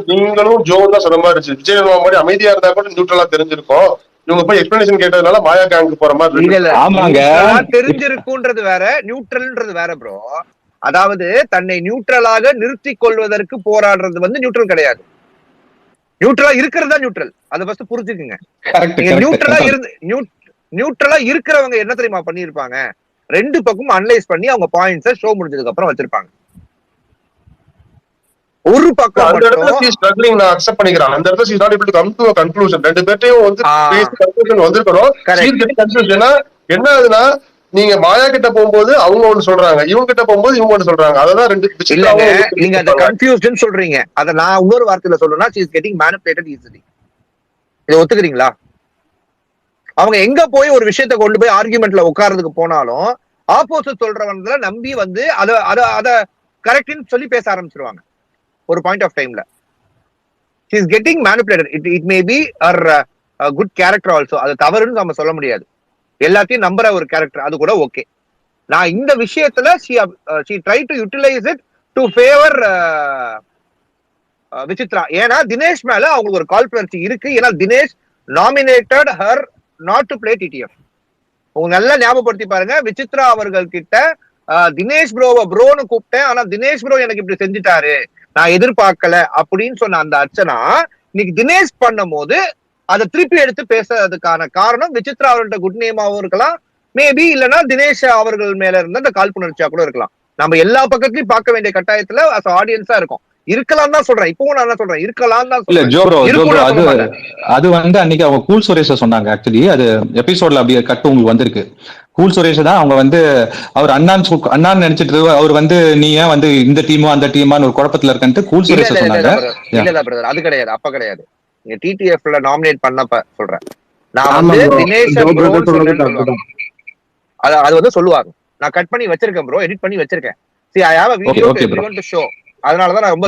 நீங்களும் ஜோ தான் சொன்ன மாதிரி இருந்துச்சு. விஜய் வர்மா மாதிரி அமைதியா இருந்தா கூட நியூட்ரலா தெரிஞ்சிருக்கும். இவங்க போய் எக்ஸ்பிளனேஷன் கேட்டதுனால மாயா கேங்க்கு போற மாதிரி தெரிஞ்சிருக்கும்ன்றது வேற, நியூட்ரல்ன்றது வேற ப்ரோ. அதாவது தன்னை நியூட்ரலாக நிறுத்திக் கொள்வதற்கு போராடுறது வந்து நியூட்ரல் கிடையாது. நியூட்ரலா இருக்கிறது தான் நியூட்ரல். அதை ஃபர்ஸ்ட் புரிஞ்சுக்குங்க. நியூட்ரலா இருக்கிறவங்க என்ன தெரியுமா பண்ணிருப்பாங்க? ரெண்டு பக்கம் அனலைஸ் பண்ணி அவங்க பாயிண்ட்ஸை ஷோ முடிஞ்சதுக்கு அப்புறம் வச்சிருப்பாங்க. ஒரு பக்கம் அந்த இடத்துல she is struggling, நான் அக்செப்ட் பண்ணிக்கிறேன். அந்த இடத்துல she is not able to come to a conclusion. ரெண்டு பேர்ட்டையும் வந்து பேசி கன்க்ளூஷன் வந்திருக்கணும். she is getting confused. என்ன ஆகுதுன்னா நீங்க மாயா கிட்ட போகும்போது அவங்க ஒண்ணு சொல்றாங்க, இவங்க கிட்ட போகும்போது இவங்க ஒண்ணு சொல்றாங்க. அதான் ரெண்டு நீங்க அந்த கன்ஃபியூஷன் சொல்றீங்க. அத நான் இன்னொரு வார்த்தையில சொல்லணும்னா she is getting manipulated easily. இதை ஒத்துக்கிறீங்களா? அவங்க எங்க போய் ஒரு விஷயத்த கொண்டு போய் ஆர்குமெண்ட்ல உட்கார்றதுக்கு போனாலும் ஆப்போசிட் சொல்றவங்களை நம்பி வந்து அத கரெக்ட்னு சொல்லி பேச ஆரம்பிச்சிருவாங்க ஒரு பாயிண்ட் ஆஃப் டைம்ல. she is getting manipulated. it may be her good character also. அது தவறுன்னு நம்ம சொல்ல முடியாது. எல்லாத்தையும் நம்புற ஒரு கேரக்டர், அது கூட ஓகே. நான் இந்த விஷயத்துல she tried to utilize it to favor Vichitra. ஏன்னா தினேஷ் மேல அவங்களுக்கு ஒரு கால்புணர்ச்சி இருக்கு. ஏன்னா Dinesh nominated her not to play TTF. உங்க நல்லா ஞாபகப்படுத்தி பாருங்க. விசித்ரா அவர்கள் கிட்ட தினேஷ் ப்ரோவை ப்ரோன்னு கூப்பிட்டேன், ஆனா தினேஷ் ப்ரோ எனக்கு இப்படி செஞ்சுட்டாரு, நான் எதிர்பார்க்கல அப்படின்னு சொன்ன அந்த அர்ச்சனா இன்னைக்கு தினேஷ் பண்ணும் போது அதை திருப்பி எடுத்து பேசுறதுக்கான காரணம் விசித்ரா அவர்கள்ட்ட குட் நேமாவும் இருக்கலாம், மேபி இல்லைன்னா தினேஷ் அவர்கள் மேல இருந்த அந்த காழ்ப்புணர்ச்சியா கூட இருக்கலாம். நம்ம எல்லா பக்கத்துலயும் பார்க்க வேண்டிய கட்டாயத்துல ஆடியன்ஸா இருக்கும். இருக்கலாம் தான் சொல்றேன். இப்பவும் நான் என்ன சொல்றேன், இருக்கலாம் தான் சொல்றேன். அது வந்து அன்னைக்கு அவங்க கூல் சுரேஷ சொன்னாங்க. ஆக்சுவலி அது எபிசோட்ல அப்படியே கட்டு உங்களுக்கு வந்திருக்கு. கூல் சுரேஷ் தான் அவங்க வந்து அவர் அண்ணான்னு நினைச்சிட்டு அவர் வந்து நீ ஏன் வந்து இந்த டீமோ அந்த டீமான்னு ஒரு குழப்பத்துல இருக்கன்ட்டு கூல் சுரேஷ சொன்னாங்க. இல்ல பிரதர், அது கிடையாது, அப்ப கிடையாது. நீங்க டிடிஎஃப்ல நாமினேட் பண்ணப்ப சொல்றேன். நான் வந்து தினேஷ் அது வந்து சொல்லுவாங்க, நான் கட் பண்ணி வச்சிருக்கேன் ப்ரோ, எடிட் பண்ணி வச்சிருக்கேன். See, I have a video to everyone to show. அதனாலதான் நான் ரொம்ப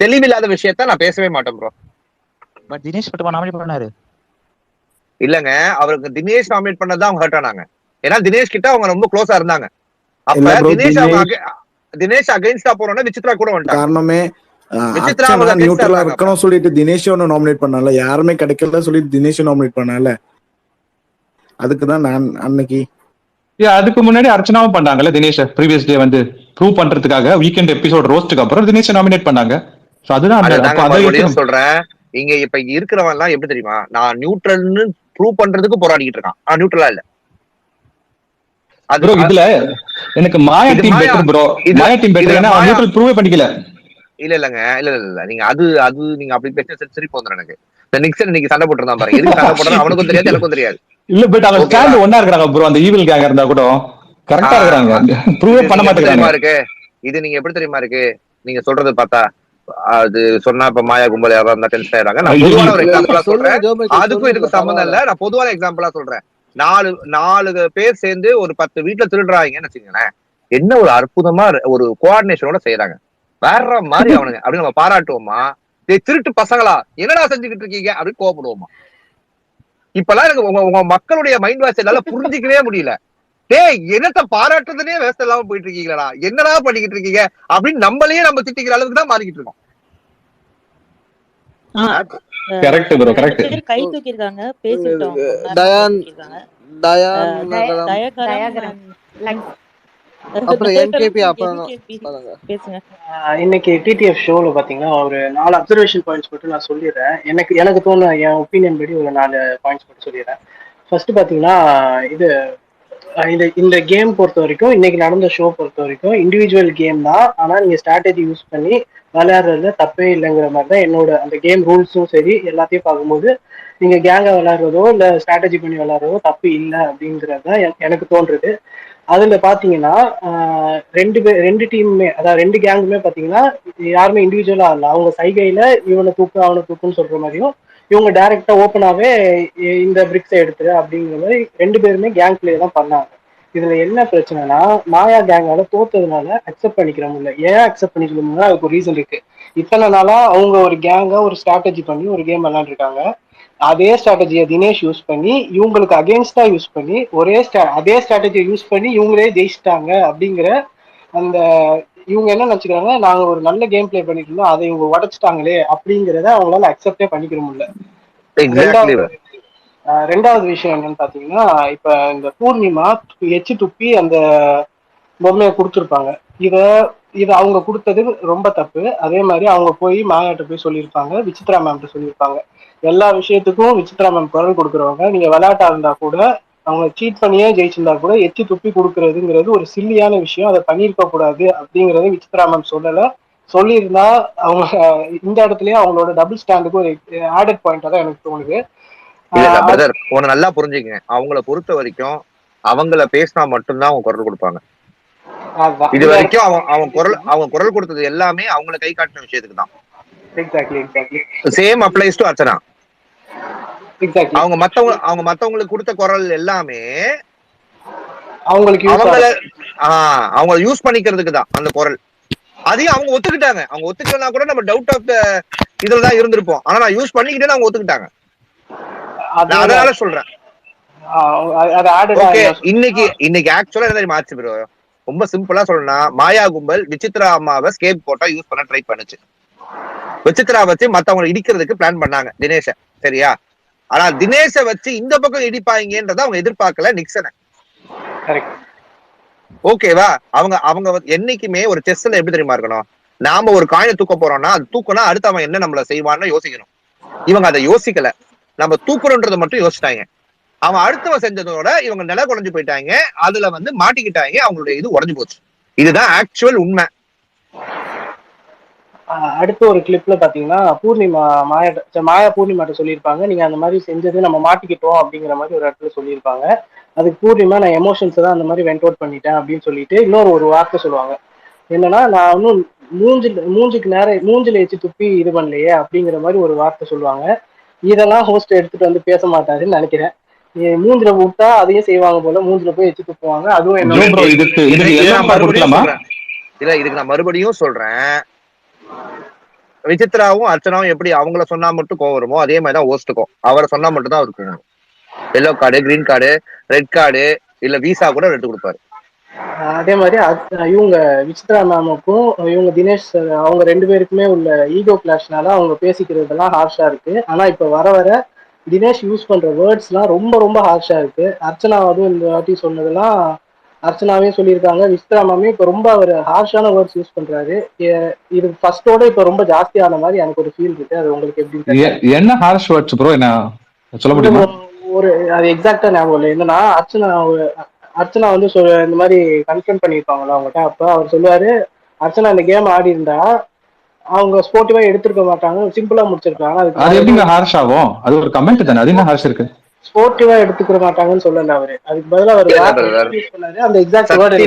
தெளிவில்லாத விஷயத்த நான் பேசவே மாட்டேன் ப்ரோ. பட் தினேஷ் மட்டும் நாமினேட் பண்ணாரு இல்லங்க, அவருக்கு தினேஷ் நாமினேட் பண்ணதான் அவங்க ஹர்ட் ஆனாங்க. ஏன்னா தினேஷ் கிட்ட அவங்க ரொம்ப க்ளோஸா இருந்தாங்க. அப்ப தினேஷ் அகைன்ஸ்டா போறோம்னா விசித்ரா கூட வந்துட்டாங்க. காரணமே விசித்ரா நியூட்ரலா இருக்கணும் சொல்லிட்டு தினேஷ் ஒன்னு நாமினேட் பண்ணால, யாருமே கிடைக்கல சொல்லிட்டு தினேஷ் நாமினேட் பண்ணால, அதுக்குதான் நான் அன்னைக்கு அதுக்கு முன்னாடி அர்ச்சனாவும் பண்ணாங்கல்ல தினேஷ். ப்ரீவியஸ் டே வந்து ப்ரூவ் பண்றதுக்காக வீக்கெண்ட் எபிசோட் ரோஸ்ட்க்கு அப்புறம் தினேஷ் நாமினேட் பண்ணாங்க. அதுதான் சொல்றேன். இங்க இப்ப இருக்கிறவன் எல்லாம் எப்படி தெரியுமா, நான் நியூட்ரல்னு ப்ரூவ் பண்றதுக்கு போராடிட்டு இருக்கான். நியூட்ரலா இல்ல. அது இதுல எனக்கு மாயா டீம் பெட்டர் ப்ரோ. மாயா டீம் பெட்டர். ஏன்னா நியூட்ரல் ப்ரூவ் பண்ணிக்கல. இல்லங்க, இல்ல நீங்க அது நீங்க அப்படி பேச சரி போந்துற. எனக்கு இந்த நிக்சன் இன்னைக்கு சண்டை போட்டுருந்தான் பாருங்க. எதுக்கு சண்டை போடுறாங்க அவனுக்கும் தெரியாது, எனக்கும் தெரியாது. இல்ல பட் அவங்க ஸ்டாண்ட் ஒண்ணா இருக்காங்க ப்ரோ. அந்த ஈவில் கேங் இருந்தா கூட கரெக்ட்டா இருக்காங்க. ப்ரூவ் பண்ண மாட்டேங்கிறாங்க. இது நீங்க எப்படி தெரியுமா இருக்கு, நீங்க சொல்றது பார்த்தா அது சொன்னா இப்ப மாயா கும்பல் யாரா இருந்தா டென்ஷன் ஆயிடுறாங்க. நான் பொதுவான ஒரு எக்ஸாம்பிளா சொல்றேன், அதுக்கும் இதுக்கும் சம்பந்தம் இல்ல. நான் பொதுவான எக்ஸாம்பிளா சொல்றேன். 4 பேர் சேர்ந்து ஒரு 10 வீட்டுல திருடுறாங்கன்னு வச்சுக்கோங்களேன், என்ன ஒரு அற்புதமா ஒரு கோஆர்டினேஷனோட செய்யறாங்க, வேற மாதிரி அவனுங்க அப்படின்னு நம்ம பாராட்டுவோமா? திருட்டு பசங்களா என்னடா செஞ்சுக்கிட்டு இருக்கீங்க அப்படின்னு கோவப்படுவோமா? இப்பெல்லாம் எனக்கு உங்க மக்களுடைய மைண்ட் வாஷ் என்னால புரிஞ்சிக்கவே முடியல. டேய் என்னத்த பாராட்டுறதுனே வேஸ்ட் இல்லாம போயிட்டு இருக்கீங்களா, என்னடா பண்ணிக்கிட்டு இருக்கீங்க அப்படின்னு நம்மளையே நம்ம திட்டிக்கிற அளவுக்கு தான் மாறிக்கிட்டு இருக்கோம். Correct bro, 2 correct. பேர் கை தூக்கியிருக்காங்க, பேசிட்டோம். ரொம்ப நேரமா கை டயான் தூக்கியிருக்காங்க. டயான் டய- நகரம் தயகரம் டயாகிராம் and அப்புறம் தயகரம் என்கேபி and அப்புறம் NKP. பாருங்க. பேசுங்க. இன்னைக்கு டிடிஎஃப் ஷோல பாத்தீங்கன்னா ஒரு 4 அப்சர்வேஷன் பாயிண்ட்ஸ் மட்டும் நான் சொல்லிடுறேன். எனக்கு தோணு என் ஒப்பீனியன் படி ஒரு 4 பாயிண்ட்ஸ் மட்டும் சொல்லிடுறேன். ஃபர்ஸ்ட் பாத்தீங்கன்னா இது இந்த கேம் பொறுத்த வரைக்கும், இன்னைக்கு நடந்த ஷோ பொறுத்த வரைக்கும் இண்டிவிஜுவல் கேம் தான். ஆனா நீங்க ஸ்ட்ராட்டஜி யூஸ் பண்ணி விளையாடுறதுல தப்பே இல்லைங்கிற மாதிரி தான் என்னோட அந்த கேம் ரூல்ஸும் சரி. எல்லாத்தையும் பார்க்கும்போது நீங்க கேங்கா விளையாடுறதோ இல்ல ஸ்ட்ராட்டஜி பண்ணி விளையாடுறதோ தப்பு இல்லை அப்படிங்கிறது தான் எனக்கு தோன்றுது. அதுல பாத்தீங்கன்னா ரெண்டு டீமுமே, அதாவது 2 கேங்குமே பாத்தீங்கன்னா யாருமே இண்டிவிஜுவலா இல்ல. அவங்க சைகையில இவனை தூக்கு அவனை தூக்குன்னு சொல்ற மாதிரியும், இவங்க டைரக்டா ஓப்பனாவே இந்த பிரிக்ஸை எடுத்துரு அப்படிங்கிற மாதிரி 2 பேருமே கேங் பிளே தான் பண்ணாங்க. இதுல என்ன பிரச்சனைனா, மாயா கேங்கால தோத்ததுனால அக்செப்ட் பண்ணிக்கிற முடியல. ஏன் அக்செப்ட் பண்ணிக்க முடியல, அதுக்கு ஒரு ரீசன் இருக்கு. இத்தனை நாளா அவங்க ஒரு கேங்கா ஒரு ஸ்ட்ராட்டஜி பண்ணி ஒரு கேம் விளையாண்டுருக்காங்க. அதே ஸ்ட்ராட்டஜியை தினேஷ் யூஸ் பண்ணி இவங்களுக்கு அகேன்ஸ்டா யூஸ் பண்ணி அதே ஸ்ட்ராட்டஜியை யூஸ் பண்ணி இவங்களே ஜெயிச்சிட்டாங்க அப்படிங்கிற அந்த இவங்க என்ன நினைச்சுக்கிறாங்க, நாங்க ஒரு நல்ல கேம் பிளே பண்ணிட்டு இருந்தோம், அதை இவங்க உடைச்சிட்டாங்களே அப்படிங்கிறத அவங்களால அக்செப்டே பண்ணிக்கிற முடியல. ரெண்டாவது விஷயம் என்னன்னு பாத்தீங்கன்னா, இப்ப இந்த பூர்ணிமா எச்சு துப்பி அந்த பொம்மையை கொடுத்துருப்பாங்க. இத அவங்க கொடுத்தது ரொம்ப தப்பு. அதே மாதிரி அவங்க போய் மாயாட்ட போய் சொல்லியிருப்பாங்க, விசித்ரா மேம்கிட்ட சொல்லியிருப்பாங்க. எல்லா விஷயத்துக்கும் விசித்ரா மேம் குரல் கொடுக்குறவங்க. நீங்க விளையாட்டா இருந்தா கூட, அவங்க சீட் பண்ணியே ஜெயிச்சிருந்தா கூட எச்சு துப்பி கொடுக்கறதுங்கிறது ஒரு சில்லியான விஷயம். அதை பண்ணியிருக்க கூடாது அப்படிங்கறத விசித்ரா மேம் சொல்லல. சொல்லியிருந்தா அவங்க இந்த இடத்துலயே அவங்களோட டபுள் ஸ்டாண்டுக்கு ஒரு ஆடட் பாயிண்டா தான் எனக்கு தோணுது. பிரதர், உன்னை நல்லா புரிஞ்சுக்கங்க. அவங்கள பொறுத்த வரைக்கும் அவங்கள பேசினா மட்டும்தான் அவங்க குரல் கொடுப்பாங்க. இது வரைக்கும் அவங்க குரல் கொடுத்தது எல்லாமே அவங்கள கை காட்டின விஷயத்துக்கு தான். Same applies to Archana. அவங்க மத்தவங்களுக்கு கொடுத்த குரல் எல்லாமே அவங்க யூஸ் பண்ணிக்கிறதுக்கு தான் அந்த குரல். அதையும் அவங்க ஒத்துக்கிட்டாங்க. அவங்க ஒத்துக்கலனா கூட நம்ம டவுட் ஆஃப் த இதுலதான் இருந்திருப்போம். ஆனா நான் யூஸ் பண்ணிக்கிட்டேன்னு அவங்க ஒத்துக்கிட்டாங்க. அதனால சொல்றேன். இன்னைக்கு ஆக்சுவலா என்ன தெரியுமா ஆச்சு ப்ரோ? ரொம்ப சிம்பிளா சொல்லணும்னா, மாயா கும்பல் விசித்ரா அம்மாவை ஸ்கேப் போட்டா யூஸ் பண்ண ட்ரை பண்ணுச்சு. விசித்ரா வச்சு மத்தவங்களை இடிக்கிறதுக்கு பிளான் பண்ணாங்க தினேஷ, சரியா? ஆனா தினேஷ வச்சு இந்த பக்கம் இடிப்பாங்கன்றத அவங்க எதிர்பார்க்கல நிக்சனை. ஓகேவா? அவங்க என்னைக்குமே ஒரு செஸ்ல எப்படி தெரியுமா இருக்கணும், நாம ஒரு காயினை தூக்க போறோம்னா அது தூக்கணும், அடுத்து அவன் என்ன நம்மள செய்வான்னு யோசிக்கணும். இவங்க அதை யோசிக்கல, நம்ம தூக்குறோன்றதை மட்டும் யோசிச்சிட்டாங்க. அவன் அடுத்தவன் செஞ்சதோட இவங்க நில குறைஞ்சு போயிட்டாங்க. அதுல மாட்டிக்கிட்டாங்க, அவங்களுடைய இது உடஞ்சு போச்சு. இதுதான் ஆக்சுவல் உண்மை. அடுத்த ஒரு கிளிப்ல பாத்தீங்கன்னா மாயா பூர்ணிமாட்ட சொல்லியிருப்பாங்க, நீங்க அந்த மாதிரி செஞ்சது நம்ம மாட்டிக்கிட்டோம் அப்படிங்கிற மாதிரி ஒரு இடத்துல சொல்லியிருப்பாங்க. அதுக்கு பூர்ணிமா நான் எமோஷன்ஸ் தான் அந்த மாதிரி வெண்ட் அவுட் பண்ணிட்டேன் அப்படின்னு சொல்லிட்டு ஒரு வார்த்தை சொல்லுவாங்க. என்னன்னா, நான் இன்னும் மூஞ்சில வச்சு துப்பி இது பண்ணலையே அப்படிங்கிற மாதிரி ஒரு வார்த்தை சொல்லுவாங்க. இதெல்லாம் ஹோஸ்ட் எடுத்துட்டு பேச மாட்டாருன்னு நினைக்கிறேன். மூஞ்சில விட்டா அதையும் செய்வாங்க போல, மூஞ்சில போய் வச்சு துப்புவாங்க. அதுவும் இதுக்கு நான் மறுபடியும் சொல்றேன், விசித்ராவும் அர்ச்சனாவும் எப்படி அவங்கள சொன்னா மட்டும் கோவம் வருமோ, அதே மாதிரிதான் ஹோஸ்டுக்கும் அவரை சொன்னா மட்டும் தான் அவருக்கு yellow card, green card, red card, இல்ல விசா கூட எடுத்து கொடுப்பாரு. அதே மாதிரி இவங்க விசித்ரா மேமுக்கும் இவங்க தினேஷ் அவங்க 2 பேருக்குமே உள்ள ஈகோ கிளாஷ்னால அவங்க பேசிக்கிறதெல்லாம் ஹார்ஷா இருக்கு. ஆனா இப்ப வர தினேஷ் யூஸ் பண்ற வேர்ட்ஸ் எல்லாம் ரொம்ப ரொம்ப ஹார்ஷா இருக்கு. அர்ச்சனாவும் இந்த வாட்டி சொன்னதெல்லாம் அர்ச்சனாவே சொல்லியிருக்காங்க, விசித்ரா மேமே இப்ப ரொம்ப அவர் ஹார்ஷான வேர்ட்ஸ் யூஸ் பண்றாரு. இது ஃபர்ஸ்டோட இப்ப ரொம்ப ஜாஸ்தியான மாதிரி எனக்கு ஒரு ஃபீல் இருக்கு. அது உங்களுக்கு எப்படி? என்ன ஹார்ஷ் வேர்ட்ஸ் ப்ரோ, என்ன சொல்ல முடியுமா? அது எக்ஸாக்டா ஞாபகம் இல்லை. என்னன்னா, அர்ச்சனா இந்த மாதிரி கன்ஃபர்ம் பண்ணிருப்பாங்களா அவங்ககிட்ட. அப்ப அவர் சொல்லுவாரு, அர்ச்சனா இந்த கேம் ஆடி இருந்தா அவங்க ஸ்போர்ட்டிவா எடுத்திருக்க மாட்டாங்க, சிம்பிளா முடிச்சிருக்காங்க. அது எப்படிங்க ஹார்ஷ் ஆகும்? அது ஒரு கமெண்ட் தானே, அது என்ன ஹார்ஷ் இருக்கு? ஸ்போர்ட்டிவா எடுத்துக்க மாட்டாங்கன்னு சொல்லல அவரு. அதுக்கு பதிலா அவர் சொன்னாரு, அந்த எக்ஸாக்ட் வேர்ட்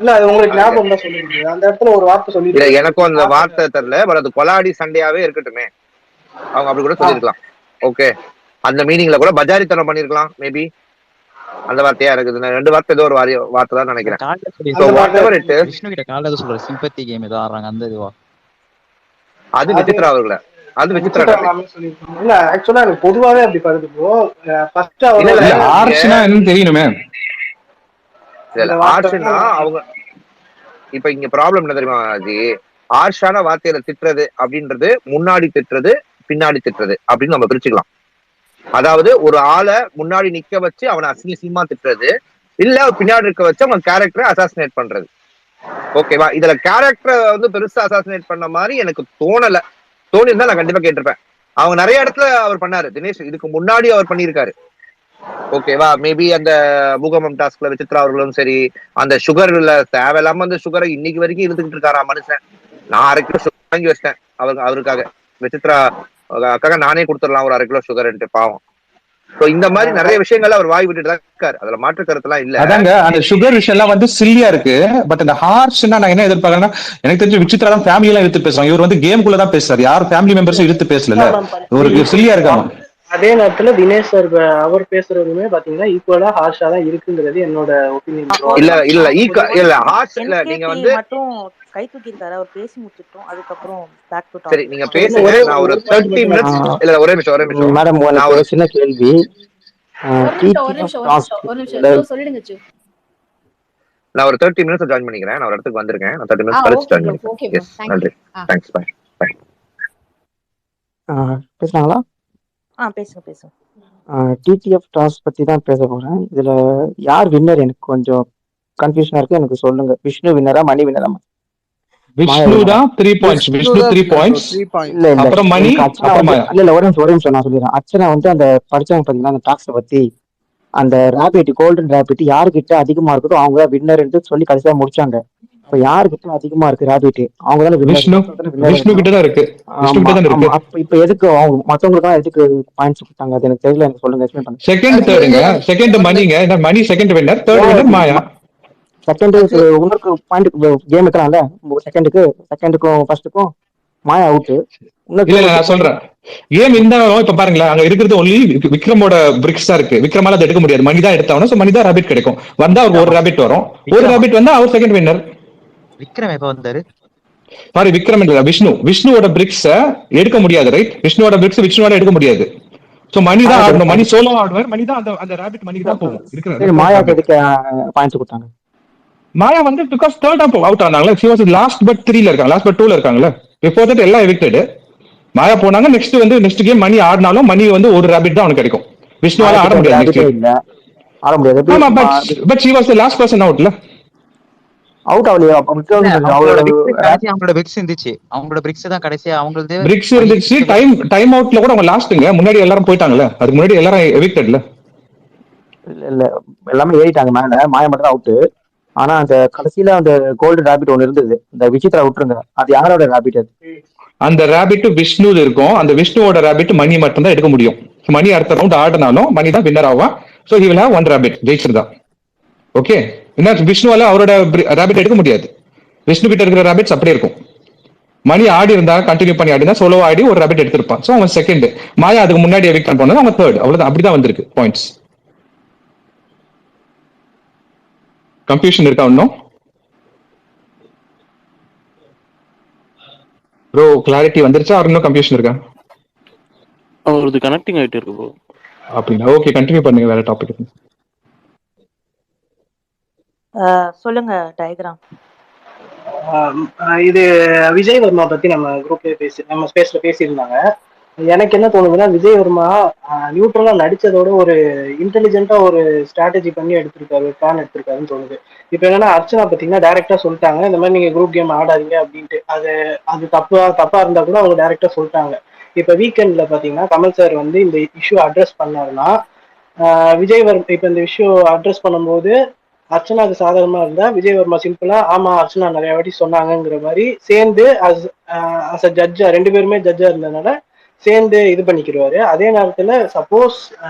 இல்ல, அது உங்களுக்கு ஞாபகம் தான் சொல்லிருக்கு. அந்த இடத்துல ஒரு வார்த்தை சொல்லி எனக்கும் அந்த வார்த்தை தெரியல, பட் அது கொலாடி சண்டையாவே இருக்கட்டுமே, அவங்க அப்படி கூட சொல்லிருக்கலாம். ஓகே, அந்த மீனிங்ல கூட பஜாரித்தனம் பண்ணிருக்கலாம் மேபி. அந்த வார்த்தையா இருக்குது, 2 வார்த்தை ஏதோ ஒரு வார்த்தை தான் நினைக்கிறேன். விஷ்ணு கிட்ட காலையில சொல்ற சிம்பத்தி கேம் ஏதோ ஆடுறாங்க, அந்த இதுவா? அது விசித்ரா அவர்கள, அது விசித்ரா இல்ல. ஆக்சுவலா எனக்கு பொதுவாவே அப்படி படுது ப்ரோ. ஃபர்ஸ்ட் ஆர்ச்சனா என்ன தெரியணுமே. ஆர்ச்சனா அவங்க இப்ப இங்க ப்ராப்ளம் என்ன தெரியுமா ஜி, ஆர்ஷான வார்த்தையில திட்டுறது அப்படின்றது முன்னாடி திட்டுறது பின்னாடி திட்டுறது அப்படின்னு நம்ம பிரிச்சுக்கலாம். அதாவது ஒரு ஆளை முன்னாடி நிக்க வச்சு அவனை அசிங்கமா திட்டுறது, இல்ல பின்னாடி இருக்க வச்சு அவன் கேரக்டரை அசாசினேட் பண்றது. ஓகேவா? இதுல கேரக்டரை வந்து பெருசா அசாசினேட் பண்ண மாதிரி எனக்கு தோணல. தோணிருந்தா நான் கண்டிப்பா கேட்டிருப்பேன். அவங்க நிறைய இடத்துல அவர் பண்ணாரு. தினேஷ் இதுக்கு முன்னாடி அவர் பண்ணியிருக்காரு. ஓகேவா? மேபி அந்த பூகம்பம் டாஸ்க்ல விசித்ரா அவர்களும் சரி, அந்த சுகர்ல தேவையில்லாம அந்த சுகரை இன்னைக்கு வரைக்கும் இருந்துகிட்டு இருக்காரா மனுஷன். நான் 1/2 கிலோ சுகர் வாங்கி வச்சிட்டேன் அவருக்காக. விசித்ரா அக்காக நானே கொடுத்துடலாம் ஒரு 1/2 கிலோ சுகர்ன்ட்டு, பாவம். இந்த மாதிரி நிறைய விஷயங்கள் அவர் வாய் விட்டுட்டு தான் இருக்காரு. அதுல மாற்று கருத்துலாம் இல்ல. அதாங்க அந்த சுகர் விஷயம் எல்லாம் வந்து சில்லியா இருக்கு. பட் அந்த ஹார்ஷ்னா நான் என்ன எதிர்பார்க்கறேன்னா, எனக்கு தெரிஞ்சு விசித்ரா தான் ஃபேமிலி எல்லாம் இழுத்து பேசுவாங்க. இவர் வந்து கேம்குள்ள தான் பேசுறாரு. யாரும் ஃபேமிலி மெம்பர்ஸும் இழுத்து பேசல. ஒரு சில்லியா இருக்காங்க. அதே நேரத்துல தினேஷ் சார் அவர் பேசுறதுமே பாத்தீங்கன்னா ஈக்குவலா ஹார்ஷா தான் இருக்குங்கிறது என்னோட ஒப்பீனியன். இல்ல ஹார்ஷ் இல்ல. நீங்க வந்து மட்டும் கை தூக்கிட்டாரு. அவர் பேசி முடிச்சிட்டோம். அதுக்கப்புறம் பேக் டு டாபிக். சரி நீங்க பேசுங்க. நான் ஒரு 30 மினிட்ஸ் இல்ல ஒரே நிமிஷம் மேடம், நான் ஒரு சின்ன கேள்வி. நான் ஒரு 30 மினிட்ஸ் ஜாயின் பண்ணிக்கிறேன். நான் ஒரு இடத்துக்கு வந்திருக்கேன். நான் 30 மினிட்ஸ் கழிச்சு ஜாயின் பண்ணிக்கிறேன். எஸ், நன்றி. தேங்க்ஸ். Bye bye. பேசுறாங்களா? பேசுங்க. டிடிஎஃப் டாஸ்க் பத்தி தான் பேச போறேன். இதுல யார் வின்னர் எனக்கு கொஞ்சம் கன்ஃபியூஷனா இருக்கு. எனக்கு சொல்லுங்க. விஷ்ணு வின்னரா, மணி வின்னரா? விஷ்ணு தான் 3 பாயிண்ட்ஸ். விஷ்ணு 3 பாயிண்ட்ஸ். இல்ல அப்புறம் மணி இல்ல ஒரு நிமிஷம் நான் சொல்லிடுறேன். அர்ச்சனா வந்து அந்த படிச்சவங்க பாத்தீங்கன்னா அந்த டாக்ஸ பத்தி அந்த ராபிட், கோல்டன் ராபிட் யாருக்கிட்ட அதிகமா இருக்குதோ அவங்க தான் வின்னர் சொல்லி கடைசியா முடிச்சாங்க. இப்ப யாருக்கிட்ட அதிகமா இருக்கு ராபிட் அவங்க தான் விஷ்ணு கிட்ட தான் இருக்கு. இப்ப எதுக்கு அவங்க மத்தவங்களுக்கு எதுக்கு பாயிண்ட்ஸ் கொடுத்தாங்க அது எனக்கு தெரியல. எனக்கு சொல்லுங்க. எக்ஸ்பிளைன் பண்ணுங்க. செகண்ட் தேர்டுங்க. செகண்ட் மணிங்க. மணி செகண்ட் வின்னர், தேர்ட் வின்னர் மாயா. செகண்ட் உங்களுக்கு பாயிண்ட் கேம் வைக்கலாம்ல. செகண்டுக்கும் ஃபர்ஸ்ட்டுக்கும் மாயா அவுட். இல்ல நான் சொல்றேன் கேம் இருந்தாலும் இப்ப பாருங்களேன், அங்க இருக்கிறது ஒன்லி விக்ரமோட பிரிக்ஸ் தான் இருக்கு. விக்ரமால அதை எடுக்க முடியாது. மணி தான் எடுத்தாலும். சோ மணி தான் ராபிட் கிடைக்கும். வந்தா அவருக்கு ஒரு ராபிட் வரும். ஒரு ராபிட் வந்தா அவர் செகண்ட் வின்னர். விக்ரம் எப்ப வந்தாரு பாரு. விக்ரம் இல்ல, விஷ்ணுவோட பிரிக்ஸ் எடுக்க முடியாது. ரைட்? விஷ்ணுவோட பிரிக்ஸ் விஷ்ணுவோட எடுக்க முடியாது. சோ மணி தான் ஆடணும். மணி சோலோ ஆடுவார். மணி தான் அந்த ராபிட் மணிக்கு தான் போகும். இருக்கிற மாயாக்கு எதுக்கு பாயிண்ட்ஸ் கொடுத்தாங்க? மாயா வந்து பிகாஸ் தேர்ட் அவுட் ஆனாங்களே. ஷி வாஸ் லாஸ்ட் பட் 3ல இருக்காங்க. லாஸ்ட் பட் 2ல இருக்காங்கல. பிஃபோர் தட் எல்லாம் எவிக்டட். மாயா போனாங்க. நெக்ஸ்ட் கேம் மணி ஆடினாலும் மணி வந்து ஒரு ராபிட் தான் அவனுக்கு கிடைக்கும். விஷ்ணுவால ஆட முடியாது. ஆட முடியாது. ஆமா, but she was the last person அவுட்ல. அவுட் ஆவலையா? அவங்களோட பிரிக்ஸ் இருந்துச்சு. அவங்களோட பிரிக்ஸ் தான் கடைசியா அவங்களது பிரிக்ஸ் இருந்துச்சு. டைம் அவுட்ல கூட அவங்க லாஸ்ட்ங்க. முன்னாடி எல்லாரும் போயிட்டாங்கல. அதுக்கு முன்னாடி எல்லாரும் எவிக்டட்ல. இல்ல எல்லாமே ஏறிட்டாங்க மேல. மாயா மட்டும் தான் அவுட். ஆனா அந்த கடைசியில அந்த கோல்டு ராபிட் ஒன்னு இருந்தது. இந்த விசித்ரா விட்டுருங்க. அது யாரோட ராபிட்? அது அந்த ராபிட் விஷ்ணு இருக்கும். அந்த விஷ்ணுவோட ராபிட் மணி மட்டும் தான் எடுக்க முடியும். மணி அடுத்த ரவுண்ட் ஆடினாலும் மணி தான் வின்னர் ஆவான். So he will have 1 rabbit. ஜெயிச்சிருதான். ஓகே. என்ன விஷ்ணுவால அவரோட ராபிட் எடுக்க முடியாது. விஷ்ணு கிட்ட இருக்கிற ராபிட்ஸ் அப்படியே இருக்கும். மணி ஆடி இருந்தா கண்டினியூ பண்ணி ஆடினா சோலோ ஆடி ஒரு ராபிட் எடுத்திருப்பான். சோ அவன் செகண்ட். மாயா அதுக்கு முன்னாடி எவிக்ட் பண்ணது அவங்க தேர்ட். அவ்வளவுதான். அப்படிதான் வந்திருக்கு பாயிண்ட்ஸ். கன்ஃபியூஷன் இருக்கா இன்னும்? ப்ரோ கிளாரிட்டி வந்துருச்சா? அவர் இன்னும் கன்ஃபியூஷன் இருக்கா? அவரது கனெக்டிங் ஆயிட்டு இருக்கு ப்ரோ. அப்படின்னா ஓகே, கண்டினியூ பண்ணுங்க. வேற டாபிக் சொல்லுங்க. டயக்ராம் இது விஜய் வர்மா பத்தி நம்ம குரூப்ல நம்ம ஸ்பேஸ்ல பேசியிருந்தாங்க. எனக்கு என்ன தோணுதுன்னா, விஜய் வர்மா நியூட்ரலா நடிச்சதோட ஒரு இன்டெலிஜென்ட்டா ஒரு ஸ்ட்ராட்டஜி பண்ணி எடுத்திருக்காரு, பிளான் எடுத்திருக்காருன்னு தோணுது. இப்ப என்னன்னா, அர்ச்சனா பாத்தீங்கன்னா டைரக்டா சொல்லிட்டாங்க இந்த மாதிரி நீங்க குரூப் கேம் ஆடாதீங்க அப்படின்ட்டு. அது தப்பா இருந்தா கூட அவங்க டைரக்டா சொல்லிட்டாங்க. இப்ப வீக்கெண்ட்ல பாத்தீங்கன்னா கமல் சார் வந்து இந்த இஷ்யூ அட்ரஸ் பண்ணாருன்னா, விஜய் வர்மா இப்ப இந்த இஷ்யூ அட்ரஸ் பண்ணும்போது அர்ச்சனாக்கு சாதகமா இருந்தா விஜய் வர்மா சிம்பிளா ஆமா அர்ச்சனா நிறைய வாட்டி சொன்னாங்கிற மாதிரி சேர்ந்து அஸ் அ ஜட்ஜா 2 பேருமே ஜட்ஜா இருந்ததுனால சேர்ந்து இது பண்ணிக்கிடுவாரு. அதே நேரத்துல சப்போஸ்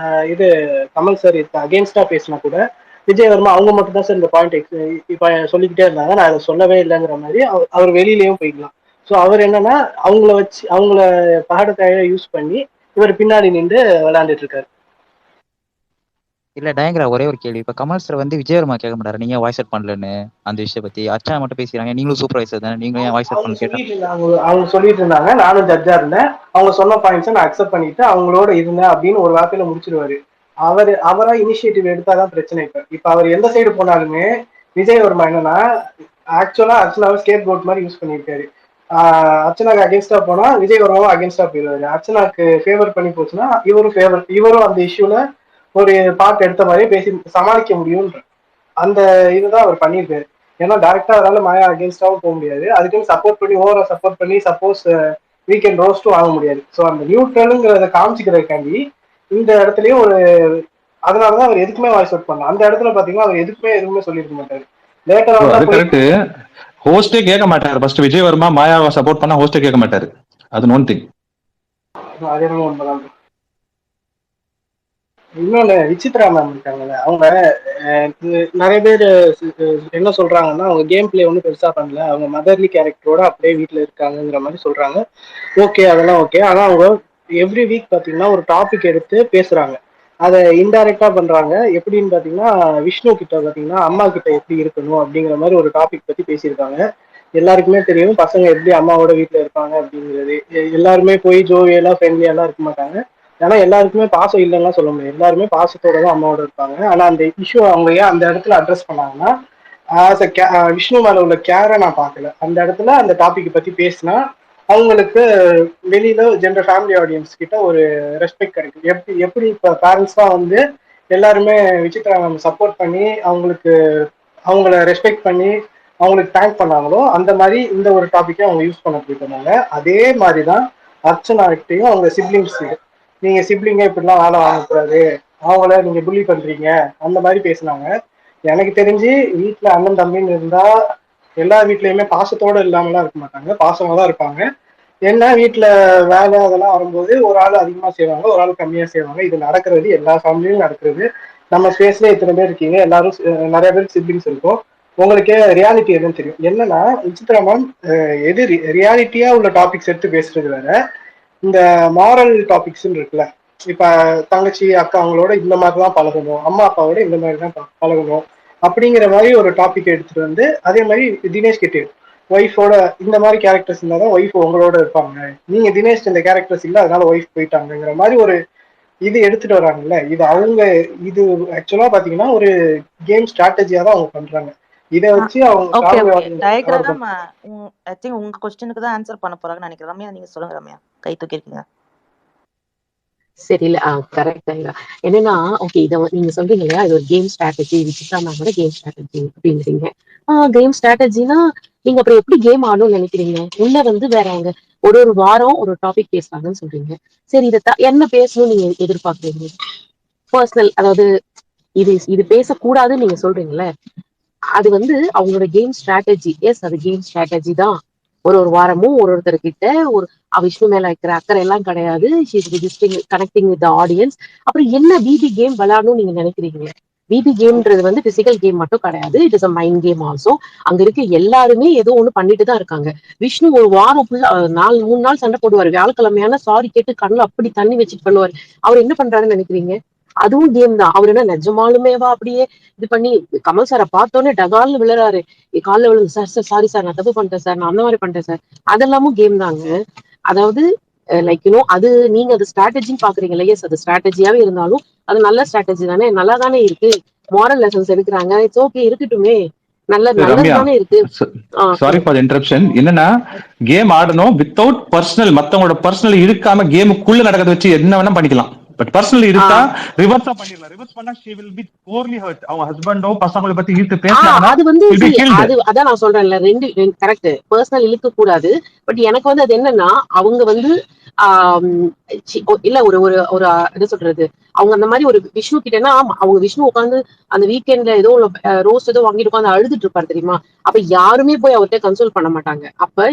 இது கமல் சார் அகேன்ஸ்டா பேசினா கூட விஜய் வர்மா அவங்க மட்டும் தான் சார் இந்த பாயிண்ட் இப்ப சொல்லிக்கிட்டே இருந்தாங்க, நான் அதை சொல்லவே இல்லைங்கிற மாதிரி அவர் வெளியிலயும் போய்க்கலாம். ஸோ அவர் என்னன்னா அவங்கள பகடக்காய யூஸ் பண்ணி இவர் பின்னாடி நின்று விளையாண்டுட்டு இருக்காரு. இல்ல டயங்கரா ஒரே ஒரு கேள்வி. இப்ப கமல் சார் வந்து விஜயவர்மா கேட்க மாட்டாரு நீங்க வாய்ஸ் அவுட் பண்ணலன்னு அந்த விஷயம் பத்தி? அர்ச்சனா மட்டும் பேசுறாங்க. நீங்களும் சூப்பர்வைசர் தானே, நீங்களும் ஏன் வாய்ஸ் அவுட் பண்ண கேட்டாங்க? அவங்க சொல்லிட்டு இருந்தாங்க, நானும் ஜட்ஜா இருந்தேன், அவங்க சொன்ன பாயிண்ட்ஸை நான் அக்செப்ட் பண்ணிட்டு அவங்களோட இருந்தேன் அப்படின்னு ஒரு வார்த்தையில முடிச்சிருவாரு. அவரா இனிஷியேட்டிவ் எடுத்தாதான் பிரச்சனை. இப்ப அவர் எந்த சைடு போனாலுமே விஜய் வர்மா என்னன்னா ஆக்சுவலா அர்ச்சனாவை ஸ்கேப் போர்ட் மாதிரி யூஸ் பண்ணியிருக்காரு. அர்ச்சனாக்கு அகேன்ஸ்டா போனா விஜய் வர்மாவும் அகேன்ஸ்டா போயிடுவாரு. அர்ச்சனாக்கு ஃபேவர் பண்ணி போச்சுன்னா இவரும் அந்த இஷ்யூல ஒரு பார்ட் எடுத்த மாதிரியே பேசி சமாளிக்க முடியும்ன்ற அந்த இதுதான் அவர் பண்ணியிருக்காரு. ஏன்னா டைரக்டா அதனால மாயா அகேன்ஸ்டாவும் போக முடியாது, அதுக்குன்னு சப்போர்ட் பண்ணி ஓவரா சப்போர்ட் பண்ணி சப்போஸ் வீக்கெண்ட் ரோஸ்ட்டும் வாங்க முடியாது. ஸோ அந்த நியூட்ரலுங்கிறத காமிச்சிக்கிறதுக்காண்டி இந்த இடத்துலயும் ஒரு அதனாலதான் அவர் எதுக்குமே வாய்ஸ் அவுட் பண்ணலாம். அந்த இடத்துல பாத்தீங்கன்னா அவர் எதுவுமே சொல்லியிருக்க மாட்டாரு. அது கரெக்ட். ஹோஸ்டே கேட்க மாட்டாரு. ஃபர்ஸ்ட் விஜய் வர்மா மாயாவை சப்போர்ட் பண்ணா ஹோஸ்டே கேட்க மாட்டாரு. அது நோன் திங். அது என்னமோ உண்மைதான். இன்னொன்னு விசித்ரா மேம் இருக்காங்கல்ல, அவங்க நிறைய பேர் என்ன சொல்றாங்கன்னா அவங்க கேம் பிளே ஒன்றும் பெருசா பண்ணல, அவங்க மதர்லி கேரக்டரோட அப்படியே வீட்டுல இருக்காங்கிற மாதிரி சொல்றாங்க. ஓகே, அதெல்லாம் ஓகே. ஆனா அவங்க எவ்ரி வீக் பாத்தீங்கன்னா ஒரு டாபிக் எடுத்து பேசுறாங்க. அதை இன்டைரக்டா பண்றாங்க. எப்படின்னு பாத்தீங்கன்னா விஷ்ணு கிட்ட பாத்தீங்கன்னா அம்மா கிட்ட எப்படி இருக்கணும் அப்படிங்கிற மாதிரி ஒரு டாபிக் பத்தி பேசியிருக்காங்க. எல்லாருக்குமே தெரியும் பசங்க எப்படி அம்மாவோட வீட்டுல இருப்பாங்க அப்படிங்கிறது. எல்லாருமே போய் ஜோவியெல்லாம் ஃப்ரெண்ட்லியெல்லாம் இருக்க மாட்டாங்க. ஏன்னா எல்லாருக்குமே பாசம் இல்லைன்னா சொல்ல முடியாது, எல்லாருமே பாசத்தோட தான் அம்மாவோட இருப்பாங்க. ஆனா அந்த இஷ்யூ அவங்க ஏன் அந்த இடத்துல அட்ரஸ் பண்ணாங்கன்னா விஷ்ணு மேல உள்ள கேரை நான் பார்க்கல. அந்த இடத்துல அந்த டாபிக் பத்தி பேசினா அவங்களுக்கு வெளியில ஜென்ரல் ஃபேமிலி ஆடியன்ஸ் கிட்ட ஒரு ரெஸ்பெக்ட் கிடைக்கும். எப்படி இப்ப பேரண்ட்ஸ் தான் வந்து எல்லாருமே விசித்ரா மேம் சப்போர்ட் பண்ணி அவங்கள ரெஸ்பெக்ட் பண்ணி அவங்களுக்கு தேங்க் பண்ணாங்களோ அந்த மாதிரி இந்த ஒரு டாபிக்கை அவங்க யூஸ் பண்ண போயிட்டாங்க. அதே மாதிரிதான் அர்ச்சனாகிட்டையும் அவங்க சிப்ளிங்ஸ், நீங்க சிப்ளிங்க இப்படிலாம் வேலை வாங்கக்கூடாது, அவங்கள நீங்க புள்ளி பண்றீங்க அந்த மாதிரி பேசினாங்க. எனக்கு தெரிஞ்சு வீட்டுல அண்ணன் தம்பின்னு இருந்தா எல்லா வீட்லயுமே பாசத்தோட இல்லாமலாம் இருக்க மாட்டாங்க, பாசமா தான் இருப்பாங்க. என்ன வீட்டுல வேலை அதெல்லாம் வரும்போது ஒரு ஆள் அதிகமா செய்வாங்க, ஒரு ஆள் கம்மியா செய்வாங்க. இது நடக்கிறது எல்லா ஃபேமிலியும் நடக்கிறது. நம்ம ஸ்பேஸ்ல இத்தனை பேர் இருக்கீங்க, எல்லாரும் நிறைய பேருக்கு சிப்ளிங்ஸ் இருக்கும். உங்களுக்கே ரியாலிட்டி எதுன்னு தெரியும். என்னன்னா விசித்ரா மேம் எது ரியாலிட்டியா உள்ள டாபிக்ஸ் எடுத்து பேசுறது வேற, இந்த மாரல் டாபிக்ஸ்ன்னு இருக்குல்ல, இப்ப தங்கச்சி அக்கா அவங்களோட இந்த மாதிரிதான் பழகணும், அம்மா அப்பாவோட இந்த மாதிரிதான் பழகணும் அப்படிங்கிற மாதிரி ஒரு டாபிக் எடுத்துட்டு வந்து அதே மாதிரி தினேஷ் கிட்டே ஒய்ஃபோட இந்த மாதிரி கேரக்டர்ஸ் இருந்தாதான் ஒய்ஃப் உங்களோட இருப்பாங்க, நீங்க தினேஷ் இந்த கேரக்டர்ஸ் இல்லை அதனால ஒய்ஃப் போயிட்டாங்கிற மாதிரி ஒரு இது எடுத்துட்டு வராங்கல்ல. இது ஆக்சுவலா பாத்தீங்கன்னா ஒரு கேம் ஸ்ட்ராட்டஜியா தான் அவங்க பண்றாங்க. இதை வச்சு அவங்க டயக்ராம் ஐ திங்க் உங்க क्वेश्चनக்கு தான் ஆன்சர் பண்ண போறாங்கன்னு நினைக்கிறேன். ரம்யா நீங்க சொல்லுங்க. ரம்யா கை தூக்கி இருக்கீங்க. சரி, இல்ல கரெக்ட். என்னன்னா ஓகே, இதை நீங்க சொல்றீங்க இல்லையா, இது ஒரு கேம் ஸ்ட்ராட்டஜி, விசித்ரா மேமோட கேம் ஸ்ட்ராட்டஜி அப்படிங்கிறீங்க. கேம் ஸ்ட்ராட்டஜினா நீங்க அப்புறம் எப்படி கேம் ஆடணும்னு நினைக்கிறீங்க? உள்ள வந்து வேற அவங்க ஒரு வாரம் ஒரு டாபிக் பேசுறாங்கன்னு சொல்றீங்க. சரி, இதை என்ன பேசணும்னு நீங்க எதிர்பார்க்குறீங்க? பர்சனல், அதாவது இது பேசக்கூடாதுன்னு நீங்க சொல்றீங்கல்ல, அது வந்து அவங்களோட கேம் ஸ்ட்ராட்டஜி. எஸ், அது கேம் ஸ்ட்ராட்டஜி தான். ஒரு வாரமும் ஒருத்தர்கிட்ட ஒரு விஷ்ணு மேல வைக்கிற அக்கறை எல்லாம் கிடையாது. Connecting with audience. அப்புறம் என்ன பிபி கேம் விளையாடணும்னு நீங்க நினைக்கிறீங்க? பிபி கேம்ன்றது வந்து பிசிக்கல் கேம் மட்டும் கிடையாது, it is a mind game also. அங்க இருக்க எல்லாருமே ஏதோ ஒண்ணு பண்ணிட்டு தான் இருக்காங்க. விஷ்ணு ஒரு வாரம் ஃபுல்லா 3 நாள் சண்டை போடுவாரு. வியாழக்கிழமையான சாரி கேட்டு கண்ணுல அப்படி தண்ணி வச்சுட்டு பண்ணுவாரு. அவர் என்ன பண்றாருன்னு நினைக்கிறீங்க? அதுவும் கேம் தான். அவர் என்ன நிஜமாலுமேவா அப்படியே இது பண்ணி கமல் சாரை பார்த்தோன்னே டகால்னு விழுறாரு, காலில் விழுந்து சார் சாரி சார் நான் தப்பு பண்ணிட்டேன் சார், நான் அந்த மாதிரி பண்ணிட்டேன் சார், அதெல்லாமும் கேம் தாங்க. அதாவது லைக் அது நீங்க அது ஸ்ட்ராட்டஜின்னு பாக்குறீங்க. எஸ், அது ஸ்ட்ராட்டஜியாவே இருந்தாலும் அது நல்ல ஸ்ட்ராட்டஜி தானே, நல்லா தானே இருக்கு. மாரல் லெசன்ஸ் எடுக்கிறாங்க, இட்ஸ் ஓகே, இருக்கட்டுமே, நல்லது தானே இருக்கு. Sorry for interruption. என்னன்னா கேம் ஆடணும் வித்தவுட் பர்சனல், மத்தவங்களோட பர்சனல் இருக்காம கேமுக்குள்ள நடக்கிறத வச்சு என்ன வேணா பண்ணிக்கலாம். பட் பர்சனலி இருக்கா ரிவர்ஸா பண்ணிடலாம். ரிவர்ஸ் பண்ணா she will be poorly hurt. அவங்க ஹஸ்பண்டோ பசங்களை பத்தி இழுத்து பேசினாங்கன்னா அது வந்து அதான் நான் சொல்றேன்ல, ரெண்டு கரெக்ட். பர்சனல் இழுக்க கூடாது. பட் எனக்கு வந்து அது என்னன்னா அவங்க வந்து இல்ல ஒரு ஒரு ஒரு என்ன சொல்றது, அவங்க அந்த மாதிரி ஒரு விஷ்ணு கிட்டனா அவங்க விஷ்ணு உட்காந்து அந்த வீக்கெண்ட்ல ஏதோ ரோஸ்ட் ஏதோ வாங்கிட்டு உட்காந்து அழுதுட்டு இருப்பாரு தெரியுமா. அப்ப யாருமே போய் அவர்கிட்ட கன்சோல் பண்ண மாட்டாங்க. அப்ப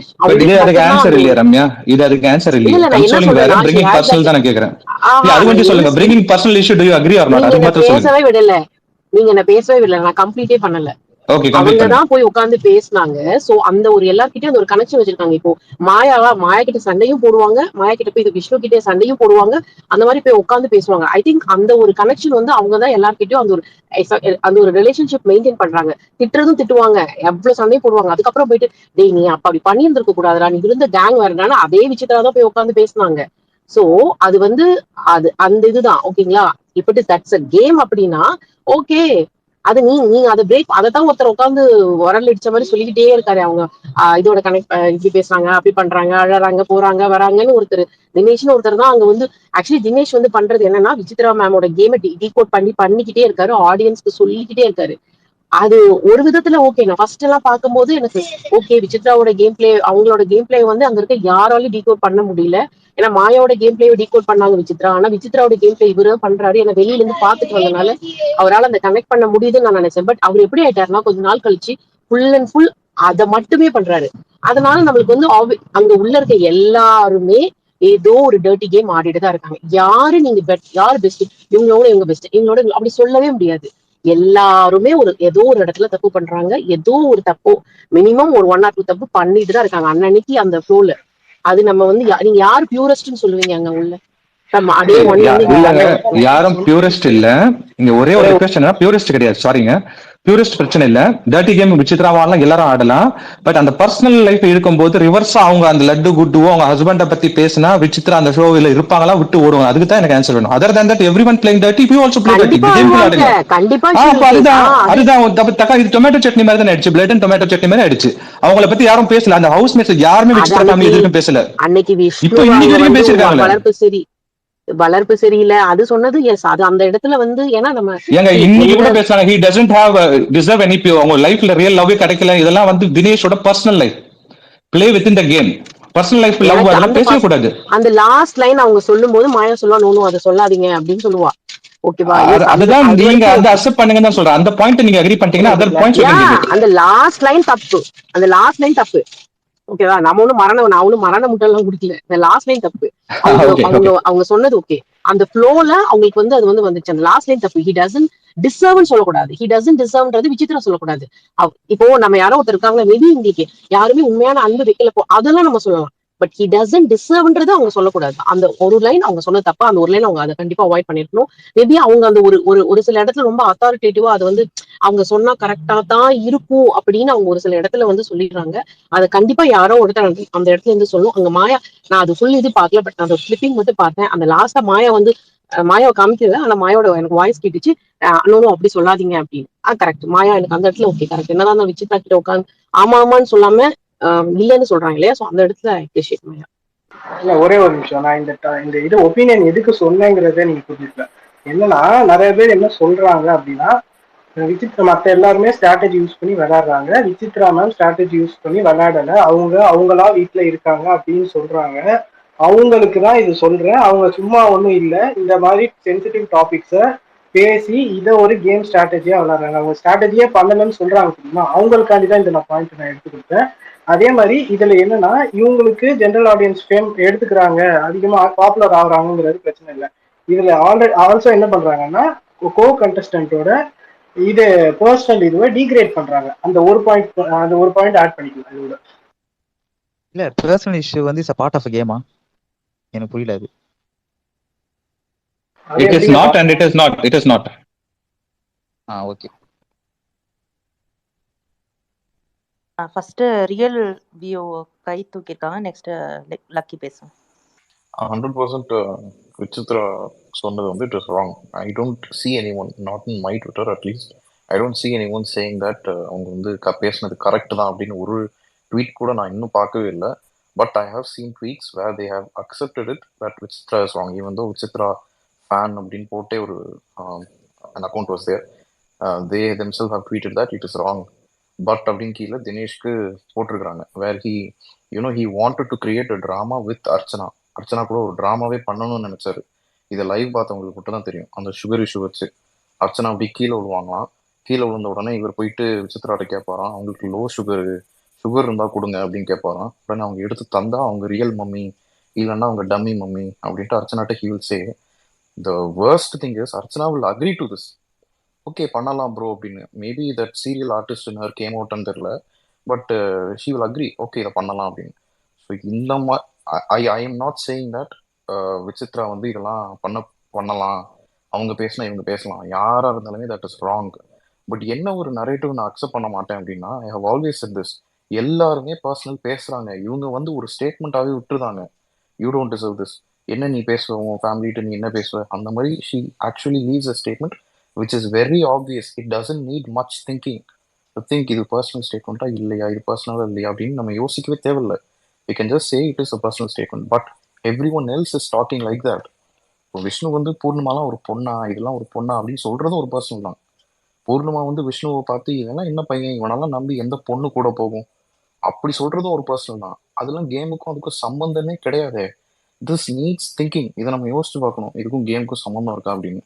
ஆன்சர் இல்லையா ரம்யா? இது அதுக்கு ஆன்சர் இல்லையா? கன்சோலிங் வேற, பிரிங்கிங் பர்சனல் தான் கேக்குறேன். அது கொஞ்சம் சொல்லுங்க. Bringing personal issue, do you agree or not? அது மட்டும் சொல்லுங்க. பேசவே விடல, நீங்க என்ன பேசவே விடல, நான் கம்ப்ளீட்டே பண்ணல. அவங்கதான் போய் உட்காந்து பேசினாங்க. சோ அந்த ஒரு எல்லார்கிட்டயும் அந்த ஒரு கனெக்ஷன் வச்சிருக்காங்க. இப்போ மாயா கிட்ட சண்டையும் போடுவாங்க, மாயா கிட்ட போய் விஷ்ணு கிட்டே சண்டையும் போடுவாங்க, அந்த மாதிரி போய் உட்காந்து பேசுவாங்க. ஐ திங்க் அந்த ஒரு கனெக்ஷன் வந்து அவங்கதான் எல்லார்கிட்டயும் அந்த ஒரு ரிலேஷன்ஷிப் மெயின்டைன் பண்றாங்க. திட்டுவாங்க, எவ்வளவு சண்டையும் போடுவாங்க. அதுக்கப்புறம் போயிட்டு டேய் நீ அப்படி பண்ணி இருந்திருக்க கூடாதுடா, நீ இருந்த கேங் வேறனால அதே விஷயத்தான் போய் உட்காந்து பேசினாங்க. சோ அது வந்து அது அந்த இதுதான் ஓகேங்களா. இப்படி தட்ஸ் அ கேம் அப்படின்னா ஓகே, அது நீங்க அதை பிரேக் அதைத்தான் ஒருத்தர் உட்காந்து உரல் அடிச்ச மாதிரி சொல்லிக்கிட்டே இருக்காரு. அவங்க இதோட கனெக்ட் இப்படி பேசுறாங்க, அப்படி பண்றாங்க, அழறாங்க, போறாங்க, வராங்கன்னு ஒருத்தர் தினேஷ்னு ஒருத்தர் தான் அங்க வந்து. ஆக்சுவலி தினேஷ் வந்து பண்றது என்னன்னா, விசித்ரா மேமோட கேமை டீகோட் பண்ணிக்கிட்டே இருக்காரு, ஆடியன்ஸ்க்கு சொல்லிக்கிட்டே இருக்காரு. அது ஒரு விதத்துல ஓகே. நான் ஃபர்ஸ்ட் எல்லாம் பார்க்கும்போது எனக்கு ஓகே, விசித்ராவோட கேம் பிளே, அவங்களோட கேம் பிளே வந்து அங்க இருக்க யாராலையும் டீகோட் பண்ண முடியல. ஏன்னா மாயாவோட கேம் பிளே டீகோட் பண்ணாங்க விசித்ரா, ஆனா விசித்ராவோட கேம் பிளே இவரு பண்றாரு. ஏன்னா வெளியில இருந்து பாத்துட்டு வந்தனால அவரால் அந்த கனெக்ட் பண்ண முடியுதுன்னு நான் நினைச்சேன். பட் அவர் எப்படி ஆயிட்டாருன்னா, கொஞ்ச நாள் கழிச்சு ஃபுல் அண்ட் ஃபுல் அதை மட்டுமே பண்றாரு. அதனால நம்மளுக்கு வந்து அங்க உள்ள இருக்க எல்லாருமே ஏதோ ஒரு டர்ட்டி கேம் ஆடிட்டு தான் இருக்காங்க. யாரு நீங்க யாரு பெஸ்ட், இவங்களோட இவங்க பெஸ்ட், இவங்களோட அப்படி சொல்லவே முடியாது. எல்லாருமே ஏதோ ஒரு இடத்துல தப்பு பண்றாங்க. ஏதோ ஒரு தப்போ மினிமம் ஒரு 1 or 2 தப்பு பண்ணிட்டு தான் இருக்காங்க அன்னைக்கு அந்த ஃப்ளோல. அது நம்ம வந்து நீங்க யாரு பியூரஸ்ட்னு சொல்லுவீங்க அங்க உள்ள? அதே இல்லங்க, யாரும் பியூரிஸ்ட் இல்ல. இங்க ஒரே ஒரு ரிக்வெஸ்ட் என்ன, பியூரிஸ்ட் கிடையாது, சாரிங்க. பியூரிஸ்ட் பிரச்சனை இல்ல. டர்ட்டி கேம் விசித்ராவாலாம் எல்லாரும் ஆடலாம். பட் அந்த பர்சனல் லைஃப் இருக்கும்போது ரிவர்ஸா அவங்க அந்த லட்டு குட்டுவோ அவங்க ஹஸ்பண்ட பத்தி பேசினா விசித்ரா அந்த ஷோவில் இருப்பாங்களா, விட்டு ஓடுவாங்க. அதுக்கு தான் எனக்கு ஆன்சர் வேணும். Other than that everyone playing dirty, you also play dirty. Game ஆடுங்க. அதுதான் தக்காளி டொமேட்டோ சட்னி மாதிரி தான் ஆயிடுச்சு. பிளட் அண்ட் டொமேட்டோ சட்னி மாதிரி ஆயிடுச்சு. அவங்கள பத்தி யாரும் பேசல. அந்த ஹவுஸ் மேட்ஸ் யாருமே விசித்ரா ஃபேமிலி எதுவும் பேசல. அன்னைக்கு இப்போ இன்னைக்கு வரைக்கும் பேசிருக்காங்க. வளர்ப்பு சரியில்லை அது சொன்னது. எஸ், அது அந்த இடத்துல வந்து ஏன்னா நம்ம ஏங்க இன்னைக்கு கூட பேசுறாங்க, he doesn't have deserve any அவங்க லைஃப்ல ரியல் லவ்வே கிடைக்கல. இதெல்லாம் வந்து தினேஷோட personal life, play with in the game. Personal life love அதெல்லாம் பேசவே கூடாது. அந்த லாஸ்ட் லைன் அவங்க சொல்லும்போது மாயா சொல்லுவா, நோ அதை சொல்லாதீங்க அப்படின்னு சொல்லுவா. ஓகேவா, அதுதான் நீங்க அந்த அக்செப்ட் பண்ணுங்க தான் சொல்றேன். அந்த பாயிண்ட் நீங்க அக்ரி பண்ணிட்டீங்கன்னா அதர் பாயிண்ட் சொல்லுங்க. அந்த லாஸ்ட் லைன் தப்பு, அந்த லாஸ்ட் லைன் தப்பு. ஓகேவா, நம்ம ஒண்ணும் நான் ஒண்ணும் மரண முட்டெல்லாம் குடிக்கல. இந்த லாஸ்ட் லைன் தப்பு. அவங்க சொன்னது ஓகே. அந்த ஃப்ளோல அவங்களுக்கு வந்து அது வந்து வந்துச்சு. அந்த லாஸ்ட் லைன் தப்பு. ஹி டசன்ட் டிசர்வ்னு சொல்லக்கூடாது. ஹி டசன்ட் டிசர்வ்ன்றது விசித்ரா சொல்லக்கூடாது. இப்போ நம்ம யாரோ ஒருத்தர் இருக்காங்க, மேபி உங்களுக்கு யாருமே உண்மையான அன்பு வைக்கல போ, அதெல்லாம் நம்ம சொல்லலாம். பட் ஹி டசன்ட் டிசர்வ்ன்றது அவங்க சொல்லக்கூடாது. அந்த ஒரு லைன் அவங்க சொன்ன தப்பா, அந்த ஒரு லைன் அவங்க அதை கண்டிப்பா அவாய்ட் பண்ணிருக்கணும். மேபி அவங்க அந்த ஒரு சில இடத்துல ரொம்ப அத்தாரிட்டேட்டிவா அதை வந்து அவங்க சொன்னா கரெக்டா தான் இருக்கும் அப்படின்னு அவங்க ஒரு சில இடத்துல வந்து சொல்லிடுறாங்க. அதை கண்டிப்பா யாரோ ஒருத்தர் அந்த இடத்துல இருந்து சொல்லும். அங்க மாயா, நான் அது ஃபுல் இது பார்க்கல, பட் நான் அந்த கிளிப்பிங் மட்டும் பார்த்தேன். அந்த லாஸ்டா மாயா வந்து மாயாவை காமிக்கல, ஆனா மாயாவோட எனக்கு வாய்ஸ் கேட்டுச்சு, அண்ணனும் அப்படி சொல்லாதீங்க அப்படின்னு. கரெக்ட் மாயா, எனக்கு அந்த இடத்துல ஓகே கரெக்ட். என்னதான் நான் விசித்ரா கிட்ட உட்காந்து ஆமா ஆமான்னு சொல்லாம இல்லன்னு சொல்றாங்க இல்லையா, சோ அந்த இடத்துல அப்ரிஷியேட் மாயா. இல்ல ஒரே ஒரு நிமிஷம், நான் இந்த இது ஒப்பீனியன் எதுக்கு சொன்னேங்கிறத நீங்க புரிஞ்சுக்கல. என்னன்னா நிறைய பேர் என்ன சொல்றாங்க அப்படின்னா, விசித்ரா மற்ற எல்லாருமே ஸ்ட்ராட்டஜி யூஸ் பண்ணி விளையாடுறாங்க, விசித்ரா மேம் ஸ்ட்ராட்டஜி யூஸ் பண்ணி விளையாடல, அவங்களா வீட்டுல இருக்காங்க அப்படின்னு சொல்றாங்க. அவங்களுக்கு தான் இது சொல்றேன். அவங்க சும்மா ஒன்றும் இல்லை, இந்த மாதிரி சென்சிட்டிவ் டாபிக்ஸை பேசி இதை ஒரு கேம் ஸ்ட்ராட்டஜியா விளையாடுறாங்க. அவங்க ஸ்ட்ராட்டஜியே பண்ணலன்னு சொல்றாங்க தெரியுமா, அவங்களுக்காண்டி தான் இந்த பாயிண்ட் நான் எடுத்து கொடுத்தேன். அதே மாதிரி இதுல என்னன்னா, இவங்களுக்கு ஜென்ரல் ஆடியன்ஸ் ஃபேம் எடுத்துக்கிறாங்க, அதிகமா பாப்புலர் ஆகுறாங்கிறது பிரச்சனை இல்லை. இதுல ஆல்சோ என்ன பண்றாங்கன்னா, கோ கண்டஸ்டன்டோட இது பர்சனல் இதுவை டீக்ரேட் பண்றாங்க. அந்த ஒரு பாயிண்ட் ஆட் பண்ணிக்கலாம் இதோட. இல்ல பர்சனல் இஷ்யூ வந்து is a part of a game. எனக்கு புரியல அது. It is not and it is not. It is not. Okay. First real view கை தூக்கிருக்காங்க. நெக்ஸ்ட் லக்கி பேசும். 100% விசித்ரா சொன்னது வந்து it is wrong. I don't see anyone, not in my Twitter at least, I don't see anyone saying that அவங்க வந்து பேசினது correct தான் அப்படின்னு ஒரு ட்வீட் கூட நான் இன்னும் பார்க்கவே இல்லை. But I have seen tweets where they have accepted it that Vichitra is wrong. Even though Vichitra fan அப்படின்னு போட்டே ஒரு an account was there, they themselves have tweeted that it is wrong. But அப்படின்னு கீழே தினேஷ்க்கு போட்டிருக்கிறாங்க வேர் he wanted to create a drama with Archana கூட ஒரு ட்ராமாவே பண்ணணும்னு நினைச்சாரு. இதை லைவ் பார்த்தவங்களுக்கு மட்டும் தான் தெரியும். அந்த சுகர் இஷ்யூ வச்சு அர்ச்சனா அப்படி கீழே விழுவாங்களாம். கீழே விழுந்த உடனே இவர் போயிட்டு விசித்ராட்ட கேட்பாராம், அவங்களுக்கு லோ சுகர் இருந்தா கொடுங்க அப்படின்னு கேட்பாராம். உடனே அவங்க எடுத்து தந்தா அவங்க ரியல் மம்மி, இல்லைன்னா அவங்க டம்மி மம்மி அப்படின்ட்டு அர்ச்சனாட்ட he will say. The worst thing is Archana will agree to this. Okay, பண்ணலாம் ப்ரோ அப்படின்னு. Maybe that serial artist in her game அவுட்னு தெரியல, but she will agree, okay இதை பண்ணலாம் அப்படின்னு. ஸோ இந்த மாதிரி I am not saying that Vichitra வந்து இதெல்லாம் பண்ணலாம், அவங்க பேசினா இவங்க பேசலாம், யாராக இருந்தாலுமே தட் இஸ் ராங். பட் என்ன ஒரு நரேட்டிவ் நான் அக்செப்ட் பண்ண மாட்டேன் அப்படின்னா, I have always said this, எல்லாருமே பர்சனல் பேசுறாங்க, இவங்க வந்து ஒரு ஸ்டேட்மெண்ட்டாகவே விட்டுருதாங்க, யூ டோன்ட் டிசர்வ் திஸ், என்ன நீ பேசுவ, உன் ஃபேமிலிட்டு நீ என்ன பேசுவ, அந்த மாதிரி she actually leaves a statement which is very obvious. It doesn't need much thinking to think இது பர்சனல் ஸ்டேட்மெண்ட்டா இல்லையா, இது பர்சனலா இல்லையா அப்படின்னு நம்ம யோசிக்கவே தேவையில்லை. We can just say it is a personal statement, but everyone else is talking like that. இப்போ விஷ்ணு வந்து பூர்ணிமாலாம் ஒரு பொண்ணா, இதெல்லாம் ஒரு பொண்ணா அப்படின்னு சொல்றதும் ஒரு பர்சனல் தான். பூர்ணிமா வந்து விஷ்ணுவை பார்த்து இதெல்லாம் என்ன பையன், இவனெல்லாம் நம்பி எந்த பொண்ணு கூட போகும் அப்படி சொல்றதும் ஒரு பர்சனல் தான். அதெல்லாம் கேமுக்கும் அதுக்கும் சம்பந்தமே கிடையாது. This needs thinking. இதை நம்ம யோசிச்சு பார்க்கணும், இதுக்கும் கேமுக்கும் சம்பந்தம் இருக்கா அப்படின்னு.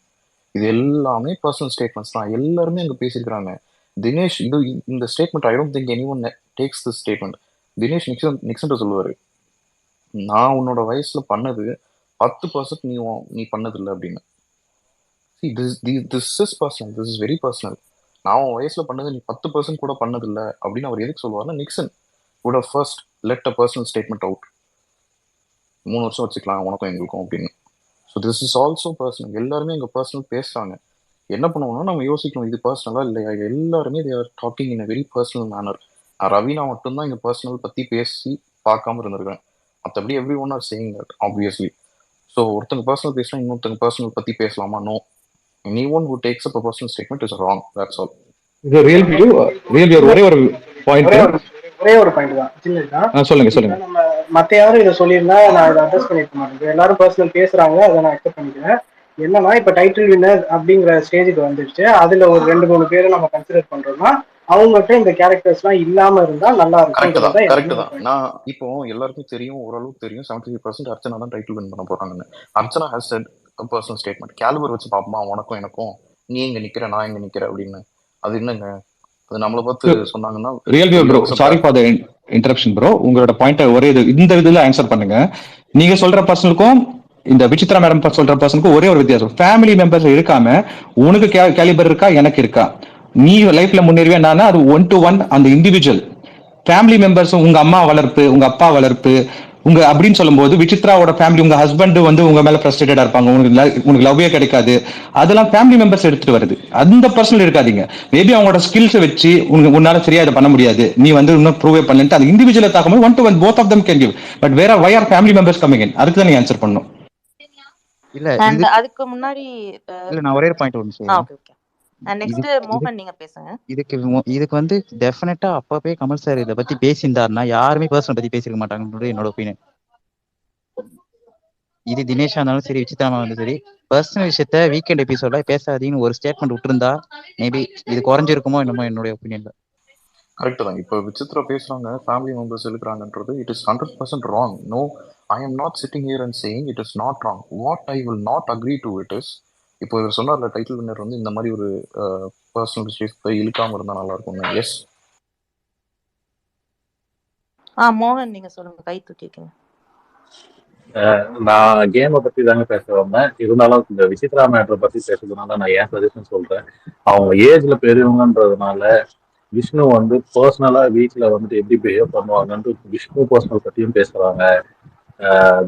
இது எல்லாமே பர்சனல் ஸ்டேட்மெண்ட்ஸ் தான். எல்லாருமே அங்கே பேசியிருக்கிறாங்க. தினேஷ் இது இந்த statement I don't think anyone takes this statement. Dinesh Nixon சொல்லுவாரு, நான் உன்னோட வயசுல பண்ணது 10% நீ பண்ணதில்லை அப்படின்னு. This is personal. This is very personal. நான் உன் வயசுல பண்ணது நீ 10% கூட பண்ணதில்லை அப்படின்னு அவர் எதுக்கு சொல்லுவாருன்னா, Nixon would have first let a personal statement out. 3 வருஷம் வச்சுக்கலாம் உனக்கும் எங்களுக்கும் அப்படின்னு. So this is also personal. எல்லாருமே இங்கே பர்சனல் பேசுறாங்க. என்ன பண்ணுவோம்னா நம்ம யோசிக்கணும், இது பர்சனலா இல்லையா. எல்லாருமே they are talking in a very personal manner. Raveena மட்டும்தான் இங்கே பர்சனல் பற்றி பேசி பார்க்காம இருந்திருக்கேன். மற்றபடி every one are saying that obviously. So ஒருத்தங்க பர்சனல் பேசினா இன்னொருத்தங்க பர்சனல் பற்றி பேசலாமா? No. Anyone who takes up a personal statement is wrong. That's all. இது ரியல் ஒரே ஒரு பாயிண்ட் தான் சின்னதுதான். சொல்லுங்க. நம்ம மத்த யாரும் இதை சொல்லியிருந்தா நான் இதை அட்ரஸ் பண்ணிருக்க மாட்டேன். எல்லாரும் பர்சனல் பேசுறாங்க, அதை நான் அக்செப்ட் பண்ணிக்கிறேன். என்னன்னா இப்ப டைட்டில் வின்னர் அப்படிங்கிற ஸ்டேஜுக்கு வந்துருச்சு. அதுல ஒரு 2-3 பேரை நம்ம கன்சிடர் பண்றோம்னா அவங்ககிட்ட இந்த கேரக்டர்ஸ் எல்லாம் இல்லாம இருந்தா நல்லா இருக்கும். கரெக்ட் தான். நான் இப்போ எல்லாருக்கும் தெரியும், ஓரளவுக்கு தெரியும் 75% அர்ச்சனா தான் டைட்டில் வின் பண்ண போறாங்கன்னு. Archana has set a personal statement. Calibre வச்சு பாப்போமா, உனக்கும் எனக்கும், நீ எங்க நிக்கிற நான் எங்க நிக்கிற அப்படின்னு. அது என்னங்க, அது நம்மளை பார்த்து சொன்னாங்கன்னா. Real view bro, sorry for the interruption bro. உங்களோட பாயிண்ட் ஒரே இந்த இதுல ஆன்சர் பண்ணுங்க. நீங்க சொல்ற பர்சனுக்கும் இந்த விசித்ரா மேடம் சொல்ற பர்சனுக்கும் ஒரே ஒரு வித்தியாசம். ஃபேமிலி மெம்பர்ஸ் இருக்காம உனக்கு கேலிபர் இருக்கா எனக்கு இருக்கா, நீ லைஃப்ல முன்னேறிவே நானா, அது 1-to-1 அந்த இண்டிவிஜுவல். ஃபேமிலி மெம்பர்ஸ் உங்க அம்மா வளர்ப்பு, உங்க அப்பா வளர்ப்பு, உங்க அப்படின்னு சொல்லும் போது விசித்ராவோட ஃபேமிலி, உங்க ஹஸ்பண்ட் வந்து உங்க மேல ஃப்ரஸ்ட்ரேட்டடா இருப்பாங்க, உங்களுக்கு லவ்வே கிடைக்காது, அதெல்லாம் ஃபேமிலி மெம்பர்ஸ் எடுத்துட்டு வருது. அந்த பர்சனல் இருக்காதீங்க. மேபி அவங்களோட ஸ்கில்ஸை வச்சு உன்னால சரியா இதை பண்ண முடியாது, நீ வந்து இன்னும் ப்ரூவே பண்ணலன்ட்டு அது இண்டிவிஜுவலை தாக்கும்போது 1-to-1 both of them can give. But வேற why are family members coming in? அதுக்கு தான் நீங்க ஆன்சர் பண்ணணும். இல்ல அதுக்கு முன்னாடி நான் ஒரே பாயிண்ட் ஒன்று சொல்றேன். ஓகே நெக்ஸ்ட் மோகன் நீங்க பேசுங்க. இதுக்கு வந்து டெஃபினட்டா அப்பவே கமல் சார் இதை பத்தி பேசியிருந்தாருன்னா யாருமே பர்சனல் பத்தி பேசிருக்க மாட்டாங்கன்றது என்னோட ஒப்பீனியன். இது தினேஷா இருந்தாலும் சரி, விசித்ராமா இருந்தாலும் சரி, பர்சனல் விஷயத்த வீக்கெண்ட் எபிசோட்ல பேசாதீங்கன்னு ஒரு ஸ்டேட்மெண்ட் விட்டுருந்தா மேபி இது குறைஞ்சிருக்குமோ என்னமோ என்னுடைய ஒப்பீனியன்ல. கரெக்ட் தான். இப்போ விசித்ரா பேசுறாங்க, ஃபேமிலி மெம்பர்ஸ் இருக்கிறாங்கன்றது it is 100% wrong. No, I am not sitting here and saying it is not wrong. What I will not agree to it is, இப்போ இவர் சொன்னார்ல டைட்டில் வின்னர் வந்து இந்த மாதிரி ஒரு பர்சனல் விஷயத்தை இழுக்காம இருந்தா நல்லா இருக்கும். எஸ் மோகன் நீங்க சொல்லுங்க, கை தூக்கிக்கங்க. நான் கேமை பத்தி தாங்க பேச வந்தேன். இருந்தாலும் இந்த விசித்ரா மேட்டரை பத்தி பேசுறதுனால நான் ஏன் சஜஷன் சொல்றேன். அவங்க ஏஜ்ல பெரியவங்கன்றதுனால விஷ்ணு வந்து பர்சனலா வீட்டுல வந்துட்டு எப்படி பிஹேவ் பண்ணுவாங்கன்ட்டு விஷ்ணு பர்சனல் பத்தியும் பேசுறாங்க,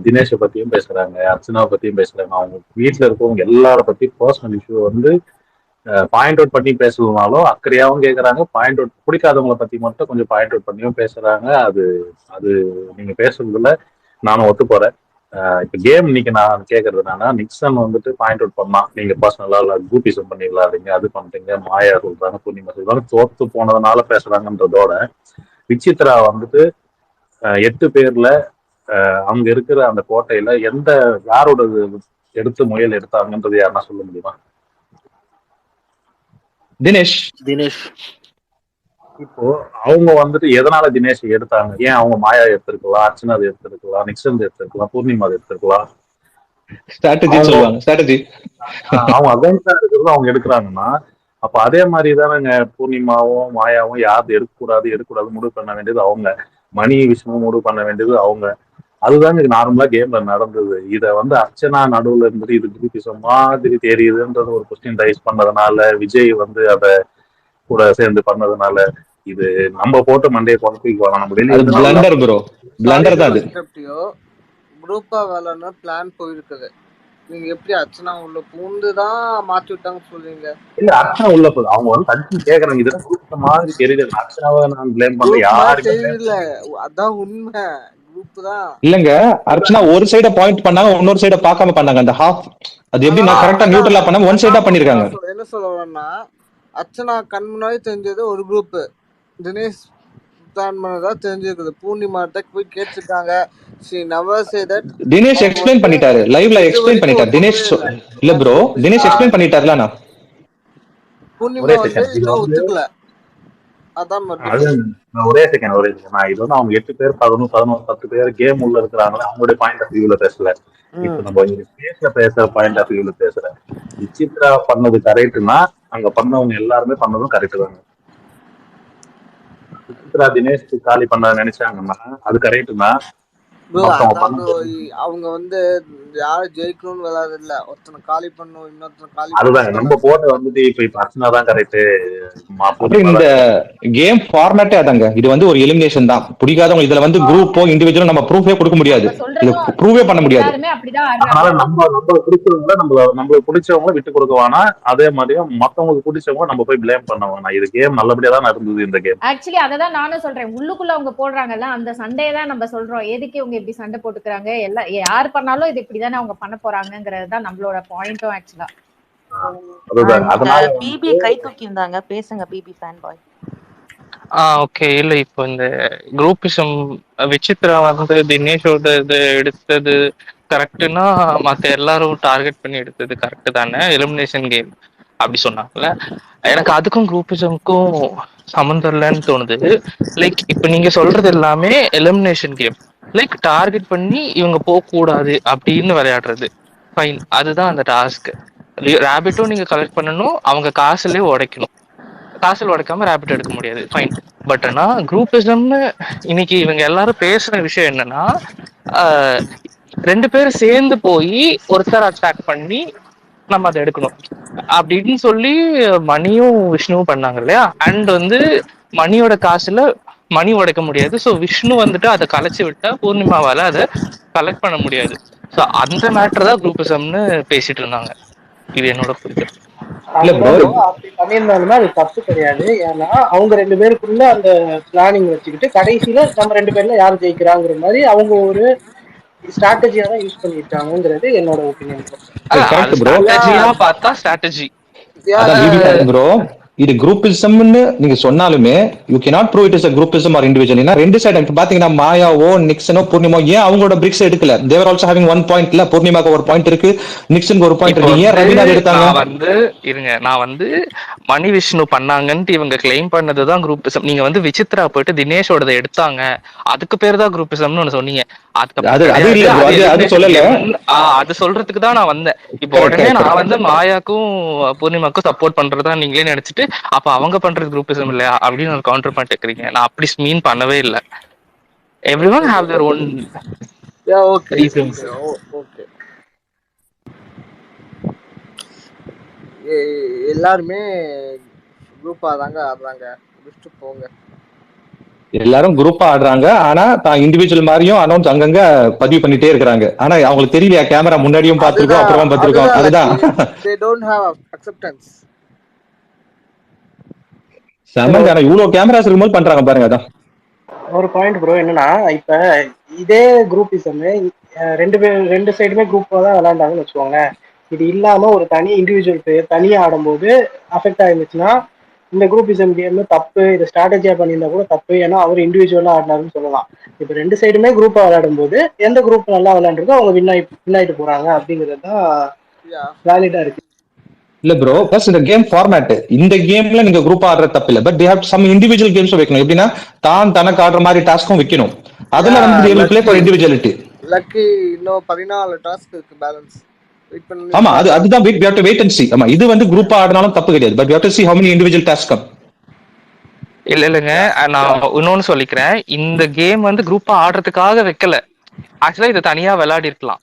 தினேஷை பத்தியும் பேசுறாங்க, அர்ச்சனாவை பத்தியும் பேசுறாங்க. அவங்க வீட்டுல இருக்கவங்க எல்லார பத்தி பர்சனல் இஷ்யூ வந்து பாயிண்ட் அவுட் பண்ணி பேசலனாலும் அக்கறையாவும் கேட்கறாங்க. பாயிண்ட் அவுட் பிடிக்காதவங்களை பத்தி மட்டும் கொஞ்சம் பாயிண்ட் அவுட் பண்ணியும் பேசுறாங்க. அது நீங்க பேசுறதுல நானும் ஒத்து போறேன். இப்ப கேம் இன்னைக்கு நான் கேட்கறது என்னன்னா, நிக்சன் வந்துட்டு பாயிண்ட் அவுட் பண்ணா நீங்க பர்சனலா இல்ல கூட்டிசம் பண்ணி விளையாடுறீங்க, அது பண்றீங்க, மாயா சொல்றாங்க, பூர்ணிமா சொல்றாங்க, தோத்து போனதுனால பேசுறாங்கன்றதோட விசித்ரா வந்துட்டு 8 பேர்ல அங்க இருக்கிற அந்த கோட்டையில யாரோட எடுத்து முயல் எடுத்தாங்கன்றது யாருன்னா சொல்ல முடியுமா? தினேஷ். இப்போ அவங்க வந்துட்டு எதனால தினேஷ் எடுத்தாங்க? ஏன் அவங்க மாயா எடுத்திருக்கலாம், அர்ச்சனா எடுத்திருக்கலாம், நிக்சன் எடுத்திருக்கலாம், பூர்ணிமா எடுத்திருக்கலாம். அவங்க அகைன்ஸ்டா இருக்கிறது அவங்க எடுக்கிறாங்கன்னா அப்ப அதே மாதிரி தானேங்க பூர்ணிமாவும் மாயாவும் யாரு எடுக்கக்கூடாது முடிவு பண்ண வேண்டியது அவங்க. மணி விஷ்ணு முடிவு பண்ண வேண்டியது அவங்க. அதுதான் நார்மலா கேம்ல நடந்தது. இதை வந்து அர்ச்சனா நடுவுல இருந்துட்டு இது குரூப்பிசம் மாதிரி தெரியுதுன்றது ஒரு கொஸ்டின் ரைஸ் பண்ணதுனால, விஜய் வந்து அதை கூட சேர்ந்து பண்ணதுனால இது நம்ம போட்டு மண்டையை குழப்பிக்கு வரணும். குரூப்பா வேலைன்னா பிளான் போயிருக்குது. நீங்க எப்படி அர்ச்சனா உள்ள பூந்துதான் மாத்தி விட்டாங்கன்னு சொல்றீங்க? இல்ல அர்ச்சனா உள்ள போகுது, அவங்க வந்து தடுத்து கேக்குறாங்க. இதுதான் குரூப் மாதிரி தெரியல. அர்ச்சனாவை நான் பிளேம் பண்ணல, யாரும் தெரியல. அதான் உண்மை. இல்லங்க, அர்ச்சனா ஒரு சைட பாயிண்ட் பண்ணாங்க, இன்னொரு சைட பார்க்காம பண்ணாங்க. அந்த ஹாஃப் அது எப்படி நான் அதான் கரெக்டா அதான் நியூட்ரலா பண்ண ஒன் சைடா அதான் பண்ணிருக்காங்க. என்ன சொல்ல வரேன்னா, அர்ச்சனா கண் முன்னாடி தெரிஞ்சது ஒரு குரூப், தினேஷ் பிளான் பண்ணதா தெரிஞ்சிருக்குது. பூர்ணிமாட்ட போய் கேட்டிருக்காங்க. she never say that Dinesh அவங்க எக்ஸ்பிளைன் வந்து பண்ணிட்டாரு, லைவ்ல இது எக்ஸ்பிளைன் வரைக்கும் பண்ணிட்டாரு. தினேஷ் ஒத்துக்கவே இல்லை. இல்ல ப்ரோ, தினேஷ் எக்ஸ்பிளைன் பண்ணிட்டாருல. நான் பூர்ணிமா ஒரே வந்து செகண்ட் இது இன்னும் வந்து ஒத்துக்கல. அதான் அது டிஃபரன்ஸ். ஒரே செகண்ட் நான் இது வந்து அவங்க 8 பேர் 11 11 10 பேர் கேம் உள்ள இருக்கிறாங்களே அவங்களுடைய பாயிண்ட் ஆஃப் வியூல பேசல. இப்ப நம்ம இங்க பேசுற பாயிண்ட் ஆஃப் வியூல பேசுறேன். விசித்ரா பண்ணது கரெக்ட்னா அங்க பண்ணவங்க எல்லாருமே பண்ணதும் கரெக்ட் தாங்க. விசித்ரா தினேஷ் காலி பண்ண நினைச்சாங்கன்னா அது கரெக்ட்னா அவங்க வந்து யாரும் ஜெயிக்கணும்னு விளையாடல, ஒருத்தனை காலி பண்ணும் இன்னொருத்தனை காலி அதுதாங்க நம்ம போட்ட வந்துட்டு இப்ப அர்ச்சனா தான் கரெக்ட். இந்த கேம் ஃபார்மேட்டே அதாங்க. இது வந்து ஒரு எலிமினேஷன் தான். பிடிக்காதவங்க இதுல வந்து குரூப்போ இண்டிவிஜுவலோ நம்ம ப்ரூஃபே கொடுக்க முடியாது, இது ப்ரூவே பண்ண முடியாது. அதனால நம்ம பிடிச்சவங்கள நம்மளுக்கு பிடிச்சவங்கள விட்டு கொடுக்க வேணாம். அதே மாதிரி மத்தவங்களுக்கு பிடிச்சவங்க நம்ம போய் பிளேம் பண்ண வேணாம். இது கேம் நல்லபடியா தான் நடந்தது. இந்த கேம் ஆக்சுவலி அததான் நானும் சொல்றேன். உள்ளுக்குள்ள அவங்க போடுறாங்கல்ல அந்த சண்டையை தான் நம்ம சொல்றோம். எதுக்கு இவங்க இப்படி சண்டை போட்டுக்கிறாங்க, எல்லாம் யார் பண்ணாலும் இது இப்படிதானே அவங்க பண்ண போறாங்கிறது தான் நம்மளோட பாயிண்டும். ஆக்சுவலா பிபி கை தூக்கி இருந்தாங்க, பேசுங்க பிபி ஃபேன் பாய். ஓகே. இல்ல இப்போ இந்த குரூப்பிசம் விசித்ரா வந்து தினேஷோட இது எடுத்தது கரெக்டுன்னா மத்த எல்லாரும் டார்கெட் பண்ணி எடுத்தது கரெக்ட் தானே, எலிமினேஷன் கேம் அப்படி சொன்னாங்கல்ல. எனக்கு அதுக்கும் குரூப்பிசம்க்கும் சம்மந்தம் இல்லைன்னு தோணுது. லைக் இப்ப நீங்க சொல்றது எல்லாமே எலிமினேஷன் கேம், லைக் டார்கெட் பண்ணி இவங்க போக கூடாது அப்படின்னு விளையாடுறது ஃபைன். அதுதான் அந்த டாஸ்க். ரேபிட்டும் நீங்க கலெக்ட் பண்ணணும், அவங்க காசுலயே உடைக்கணும். காசில் உடைக்காம ரேபிட் எடுக்க முடியாது, ஃபைன். பட் ஆனா குரூப்பிசம்னு இன்னைக்கு இவங்க எல்லாரும் பேசுற விஷயம் என்னன்னா, 2 பேரும் சேர்ந்து போய் ஒருத்தர் அட்டாக் பண்ணி நம்ம அதை எடுக்கணும் அப்படின்னு சொல்லி மணியும் விஷ்ணுவும் பண்ணாங்க இல்லையா. அண்ட் வந்து மணியோட காசுல மணி உடைக்க முடியாது. ஸோ விஷ்ணு வந்துட்டு அதை கலைச்சு விட்டா பூர்ணிமாவால அதை கலெக்ட் பண்ண முடியாது. ஸோ அந்த மேட்டர் தான் குரூப்பிசம்னு பேசிட்டு இருந்தாங்க. இது என்னோட புரிதல். அப்படி பண்ணியிருந்தாலுமே அது தப்பு கிடையாது. ஏன்னா அவங்க 2 பேருக்குள்ள அந்த பிளானிங் வச்சுக்கிட்டு கடைசியில நம்ம 2 பேர்ல யார் ஜெயிக்கிறாங்கிற மாதிரி அவங்க ஒரு ஸ்ட்ராட்டஜியா தான் யூஸ் பண்ணிருக்காங்கிறது என்னோட ஒப்பீனியன். பார்த்தா ஸ்ட்ராட்டஜி ப்ரோ. இது குரூப்பிசம்னு நீங்க சொன்னாலுமே you cannot prove it is a groupism or individual. ஏன்னா ரெண்டு சைடு இப்ப பாத்தீங்கன்னா மாயாவோ நிக்சனோ பூர்ணிமா ஏன் அவங்களோட பிரிக்ஸ் எடுக்கல? they were also having 1 point. இல்ல பூர்ணிமாக்கு ஒரு பாயிண்ட் இருக்கு, நிக்சனுக்கு ஒரு பாயிண்ட் இருக்கு. ஏன் ரவினா எடுத்தாங்க? நான் வந்து மணி விஷ்ணு பண்ணாங்கன்னு இவங்க கிளைம் பண்ணதுதான் குரூப்பிசம். நீங்க வந்து விசித்ரா போயிட்டு தினேஷோட எடுத்தாங்க, அதுக்கு பேர் தான் குரூப்பிசம்னு ஒண்ணு சொன்னீங்க. அது சொல்றதுக்கு தான் நான் வந்தேன். இப்போ உடனே நான் வந்து மாயாக்கும் பூர்ணிமாக்கும் சப்போர்ட் பண்றதா நீங்களே நினைச்சிட்டு அப்ப அவங்க பண்றது குரூப்பிசம் இல்லையா அப்படின்னு ஒரு கவுண்டர் பாயிண்ட் எடுக்கிறீங்க. நான் அப்படி மீன் பண்ணவே இல்லை. Everyone have their own reasons. எல்லாருமே குரூப்பா தாங்க ஆடுறாங்க. போங்க, எல்லாரும் குரூப்பா ஆடுறாங்க. ஆனா தான் இண்டிவிஜுவல் மாதிரியும் அனௌன்ஸ் அங்கங்க பதிவு பண்ணிட்டே இருக்காங்க. ஆனா அவங்களுக்கு தெரியலையா கேமரா முன்னாடியும் பார்த்திருக்கோம் அப்புறமா பார்த்திருக்கோம். அதுதான் they don't have acceptance. சமங்க இவ்வளவு கேமராஸ் இருக்கும்போது பண்றாங்க பாருங்க. அதான் ஒரு பாயிண்ட் ப்ரோ. என்னன்னா இப்ப இதே குரூப்பிசம் 2 சைடுமே குரூப்பா தான் விளையாண்டாங்கன்னு வச்சுக்கோங்க. இது இல்லாம ஒரு தனி இண்டிவிஜுவல் பிளேயர் தனியா ஆடும்போது அஃபெக்ட் ஆயிருந்துச்சுன்னா இந்த குரூப்பிசம் கேம் தப்பு, இது ஸ்ட்ராட்டஜியா பண்ணியிருந்தா கூட தப்பு. ஏன்னா அவர் இண்டிவிஜுவலா ஆடினாருன்னு சொல்லலாம். இப்ப 2 சைடுமே குரூப்பா விளையாடும் போது எந்த குரூப் நல்லா விளையாண்டுருக்கோ அவங்க வின் ஆயிட்டு போறாங்க அப்படிங்கிறது தான் வேலிடா இருக்கு. இல்ல ப்ரோ, பிளஸ் இந்த கேம் ஃபார்மேட், இந்த கேம்ல நீங்க குரூப்பா ஆடுற தப்பு இல்ல. But they have some individual games வைக்கணும். எப்படின்னா தான் தனக்கு ஆடுற மாதிரி டாஸ்க்கும் வைக்கணும். அதுல வந்து they will play for individuality. Lucky இன்னும் 14 டாஸ்க் இருக்கு பேலன்ஸ். ஆமா, அதுதான் we have to wait and see. ஆமா, இது வந்து குரூப்பா ஆடினாலும் தப்பு கிடையாது. But we have to see how many individual tasks come. இல்லங்க, நான் இன்னொன்னு சொல்லிக்கிறேன். இந்த கேம் வந்து குரூப்பா ஆடுறதுக்காக வைக்கல. ஆக்சுவலா இது தனியா விளையாடி இருக்கலாம்.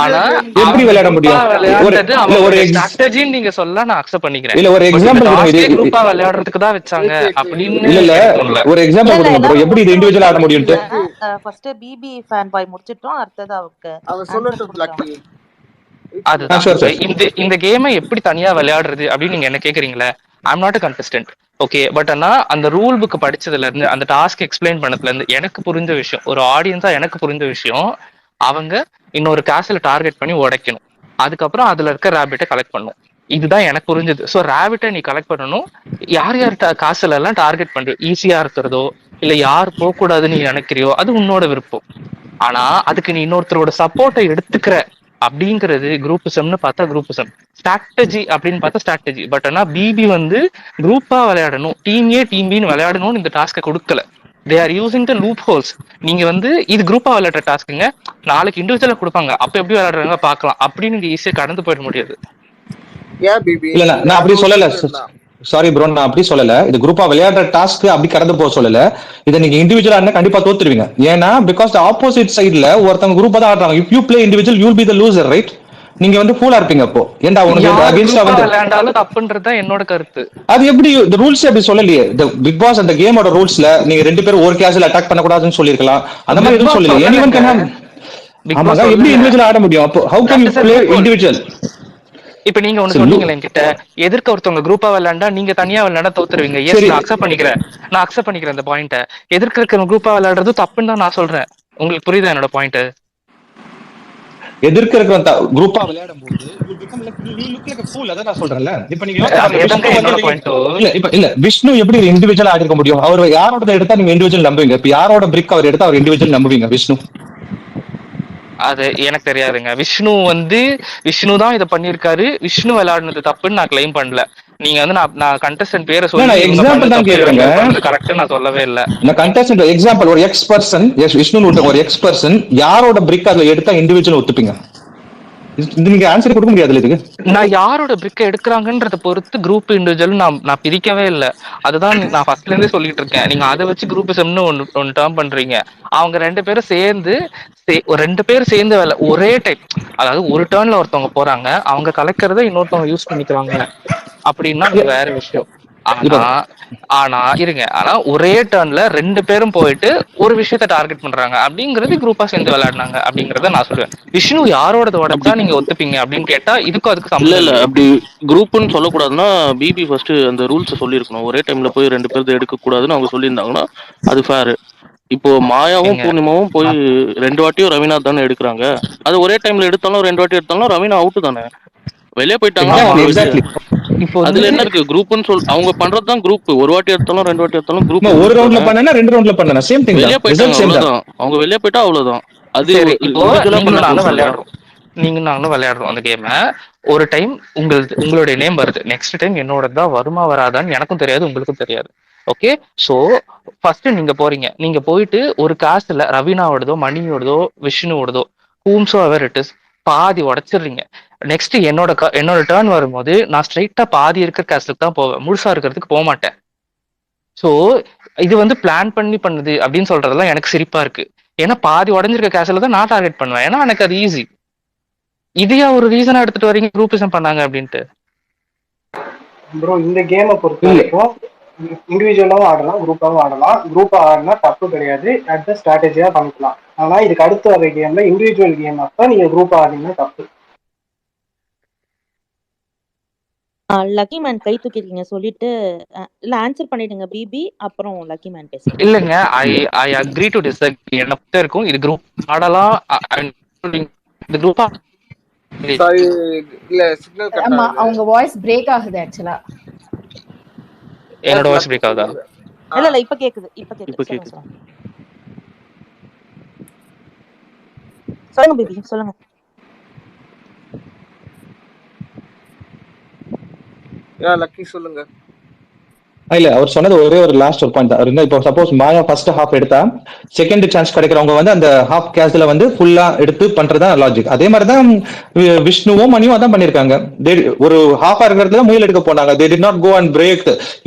ஆனா எப்படி விளையாட முடியும்? ஒரு ஸ்ட்ராட்டஜின்னு நீங்க சொல்ல நான் அக்செப்ட் பண்ணிக்கிறேன். இல்ல ஒரு எக்ஸாம்பிள் குரூப்பா விளையாடுறதுக்கு தான் வச்சாங்க அப்படின்னு. இல்ல ஒரு எக்ஸாம்பிள் கொடுங்க ப்ரோ, எப்படி இது இண்டிவிஜுவலா ஆட முடியும்ட்டு. ஃபர்ஸ்ட் பிபி ஃபேன் பாய் முடிச்சிட்டோம், அடுத்தது அவ சொல்லட்டும் லக்கி. அதுதான் இந்த கேமை எப்படி தனியா விளையாடுறது அப்படின்னு நீங்க என்ன கேக்குறீங்களா? I'm not a contestant, okay. But ஆனா அந்த ரூல் புக் படிச்சதுல இருந்து அந்த டாஸ்க் எக்ஸ்பிளைன் பண்ணதுல இருந்து எனக்கு புரிஞ்ச விஷயம், ஒரு ஆடியன்ஸா எனக்கு புரிஞ்ச விஷயம், அவங்க இன்னொரு காசுல டார்கெட் பண்ணி உடைக்கணும். அதுக்கப்புறம் அதுல இருக்க ரேபிட்டை கலெக்ட் பண்ணும். இதுதான் எனக்கு புரிஞ்சது. ஸோ ரேபிட்டை நீ கலெக்ட் பண்ணணும். யார் யார் காசுல எல்லாம் டார்கெட் பண்ற ஈஸியா இருக்கிறதோ இல்ல யார் போக கூடாதுன்னு நீ நினைக்கிறியோ அது உன்னோட விருப்பம். ஆனா அதுக்கு நீ இன்னொருத்தரோட சப்போர்ட்டை எடுத்துக்கிற அப்படிங்கிறது குரூப்பிசம்னு பார்த்தா குரூப்பிசம், ஸ்ட்ராட்டஜி அப்படின்னு பார்த்தா ஸ்ட்ராட்டஜி. பட் ஆனா பிபி வந்து குரூப்பா விளையாடணும், டீம் ஏ டீம் பின்னு விளையாடணும்னு இந்த டாஸ்க்கை கொடுக்கல. They are using the loop holes. நீங்க வந்து இது குரூப்பா விளையாடுற டாஸ்க்குங்க, நாளைக்கு இண்டிவிஜுவலா கொடுப்பாங்க, அப்ப எப்படி விளையாடுறாங்க பார்க்கலாம் அப்படின்னு நீங்க ஈஸியா கடந்து போயிட முடியாது. இல்ல நான் அப்படி சொல்லல, சாரி ப்ரோ, நான் அப்படி சொல்லல. இது குரூப்பா விளையாடுற டாஸ்க் அப்படி கடந்து போக சொல்லல. இதை நீங்க இண்டிவிஜுவலா இருந்தா கண்டிப்பா தோத்துருவீங்க. ஏன்னா பிகாஸ் ஆப்போசிட் சைடுல ஒருத்தவங்க குரூப்பா தான் ஆடுறாங்க. If you play individual you will be the loser, right? நீங்க வந்து ஃபூலா இருப்பீங்க. அப்போ ஏன்டா உனக்கு அகைன்ஸ்டா வந்து விளையாண்டாலும் தப்புன்றது தான் என்னோட கருத்து. அது எப்படி இந்த ரூல்ஸ் அப்படி சொல்லலையே. பிக் பாஸ் அந்த கேமோட ரூல்ஸ்ல நீங்க 2 பேரும் ஒரு கேஸ்ல அட்டாக் பண்ண கூடாதுன்னு சொல்லிருக்கலாம். அந்த மாதிரி எதுவும் சொல்லல. Anyone can. ஆமாங்க, எப்படி இண்டிவிஜுவலா ஆட முடியும்? அப்போ how can you play individual? இப்ப நீங்க ஒண்ணு சொன்னீங்களே என்கிட்ட, எதிர்க்க ஒருத்தவங்க குரூப்பா விளையாண்டா நீங்க தனியா விளையாண்டா தோத்துருவீங்க. எஸ், நான் அக்செப்ட் பண்ணிக்கிறேன் இந்த பாயிண்ட. எதிர்க்க இருக்கிற குரூப்பா விளையாடுறது தப்புன்னு தான் நான் சொல்றேன். உங்களுக்கு புரியுதா என்னோட பாயிண்ட்? எதிர்க்க இருக்கிற குரூப்பா விளையாடும் போது you become like you look like a fool. அத நான் சொல்றேன்ல. இப்போ நீங்க இல்ல விஷ்ணு எப்படி இண்டிவிஜுவலா ஆடிக்க முடியும்? அவர் யாரோட எடுத்தா நீங்க இண்டிவிஜுவல் நம்புவீங்க? இப்ப யாரோட பிரிக் அவர் எடுத்தா அவர் இண்டிவிஜுவல் நம்புவீங்க? விஷ்ணு அது எனக்கு தெரியாதுங்க. விஷ்ணு தான் இதை பண்ணிருக்காரு. விஷ்ணு விளையாடுனது தப்புன்னு நான் கிளைம் பண்ணல. நீங்க வந்து நான் கண்டஸ்டன்ட் பேரை சொல்லி எக்ஸாம்பிள் தான் கேக்குறேங்க. கரெக்ட், நான் சொல்லவே இல்ல. நான் கண்டஸ்டன்ட் எக்ஸாம்பிள் ஒரு எக்ஸ் பர்சன், விஷ்ணு ஒரு எக்ஸ் பர்சன் யாரோட பிரிக் அதுல எடுத்தா இண்டிவிஜுவல் ஒத்துப்பீங்க? நீங்க ஆன்சர் கொடுக்க முடியாது. இதுக்கு நான் யாரோட பிரிக்க எடுக்கிறாங்கன்றத பொறுத்து குரூப் இண்டிவிஜுவல் நான் பிரிக்கவே இல்லை. அதுதான் நான் ஃபர்ஸ்ட்ல இருந்தே சொல்லிட்டு இருக்கேன். நீங்க அதை வச்சு குரூப்பிசம்னு ஒன்னு டேர்ம் பண்றீங்க. அவங்க 2 பேரும் சேர்ந்து ஒரே டைம், அதாவது ஒரு டர்ன்ல ஒருத்தவங்க போறாங்க, அவங்க கலக்கிறத இன்னொருத்தவங்க யூஸ் பண்ணிக்கிறாங்க அப்படின்னா அது வேற விஷயம். ஆனா ஒரே டர்ன்ல 2 பேரும் போயிட்டு ஒரு விஷயத்த டார்கெட் பண்றாங்க அப்படிங்கறது குரூப்பா சேர்ந்து விளையாடுனாங்க அப்படிங்கறத நான் சொல்லுவேன். விஷ்ணு யாரோட உடச்சா நீங்க ஒத்துப்பீங்க அப்படின்னு கேட்டா இதுக்கும் அதுக்கு சம்பந்தம் இல்ல. அப்படி குரூப்னு சொல்லக்கூடாதுன்னா பிபி ஃபர்ஸ்ட் அந்த ரூல்ஸ் சொல்லியிருக்கணும். ஒரே டைம்ல போய் 2 பேர் எடுக்க கூடாதுன்னு அவங்க சொல்லியிருந்தாங்கன்னா அது ஃபேர். இப்போ மாயாவும் பூர்ணிமாவும் போய் 2 வாட்டியும் ரவீனா தானே எடுக்கிறாங்க. அது ஒரே டைம்ல எடுத்தாலும் 2 வாட்டி எடுத்தாலும் ரவீனா அவுட் தானே, வெளியே போயிட்டாங்க. அதுல என்ன இருக்கு? குரூப்னு அவங்க பண்றதுதான் குரூப். ஒரு வாட்டி எடுத்தாலும் 2 வாட்டி எடுத்தாலும் குரூப். ஒரு ரவுண்ட்ல பண்ணனா 2 ரவுண்ட்ல பண்ணனா சேம் திங். வெளியே போயிட்டாங்க, அவ்வளவுதான். அவங்க வெளியே போயிட்டா அவ்வளவுதான். அது நீங்க நானும் விளையாடுறோம் அந்த கேம. ஒரு டைம் உங்களுடைய நேம் வருது, நெக்ஸ்ட் டைம் என்னோட தான் வருமா வராதான்னு எனக்கும் தெரியாது, உங்களுக்கும் தெரியாது. ஓகே, சோ ஃபர்ஸ்ட் நீங்க போறீங்க. நீங்க போயிட்டு ஒரு காசுல ரவீனாவோடதோ மணியோடதோ விஷ்ணுவோடதோ ஹூம்ஸோ எவர் இட் இஸ் பாதி உடைச்சிடுறீங்க. நெக்ஸ்ட் என்னோட டர்ன் வரும்போது நான் ஸ்ட்ரைட்டா பாதி இருக்கிற காசுக்கு தான் போவேன், முழுசா இருக்கிறதுக்கு போக மாட்டேன். ஸோ இது வந்து பிளான் பண்ணி பண்ணுது அப்படின்னு சொல்றதெல்லாம் எனக்கு சிரிப்பா இருக்கு. ஏன்னா பாதி உடஞ்சிருக்க கேஸ்ல தான் நான் டார்கெட் பண்ணுவேன், ஏன்னா எனக்கு அது ஈஸி. இதையா ஒரு ரீசனா எடுத்துட்டு வரீங்க குரூப்பிசம் பண்ணாங்க அப்படின்ட்டு? ப்ரோ, இந்த கேமை பொறுத்த வரைக்கும் இண்டிவிஜுவலாவும் ஆடலாம், குரூப்பாவும் ஆடலாம். குரூப்பா ஆடினா தப்பு கிடையாது, அடுத்த ஸ்ட்ராட்டஜியா பண்ணிக்கலாம். ஆனா இதுக்கு அடுத்து வர கேம்ல இண்டிவிஜுவல் கேம் அப்ப நீங்க குரூப்பா ஆடிங்கன்னா தப்பு. லக்கி மேன் கை தூக்கிருக்கீங்க சொல்லிட்டு இல்ல ஆன்சர் பண்ணிடுங்க பிபி, அப்புறம் லக்கி மேன் பேசுங்க. இல்லங்க, ஐ அக்ரி டு டிஸ்அக்ரி. என்ன பொறுத்த இருக்கும் இது குரூப் ஆடலாம். இந்த குரூப்பா இல்ல சிக்னல் கட் ஆகுது. அவங்க வாய்ஸ் பிரேக் ஆகுது ஆக்சுவலா. என்னோட வாய்ஸ் பிரேக் ஆகுதா? இல்ல இப்ப கேக்குது. சொல்லுங்க பிபி, சொல்லுங்க. லக்கி சொல்லுங்க. இல்ல அவர் சொன்னது ஒரே ஒரு லாஸ்ட் ஒரு பாயிண்ட் தான். இப்போ சப்போஸ் மாயா ஃபர்ஸ்ட் ஹாஃப் எடுத்தா செகண்ட் சான்ஸ் கிடைக்கிறவங்க வந்து அந்த ஹாஃப் கேஸ்ல வந்து ஃபுல்லா எடுத்து பண்றதா லாஜிக். அதே மாதிரிதான் விஷ்ணுவும் மணியும் அதான் பண்ணிருக்காங்க. ஒரு ஹாஃபா இருக்கிறதுல முயல் எடுக்க போனாங்க. they did not go and break.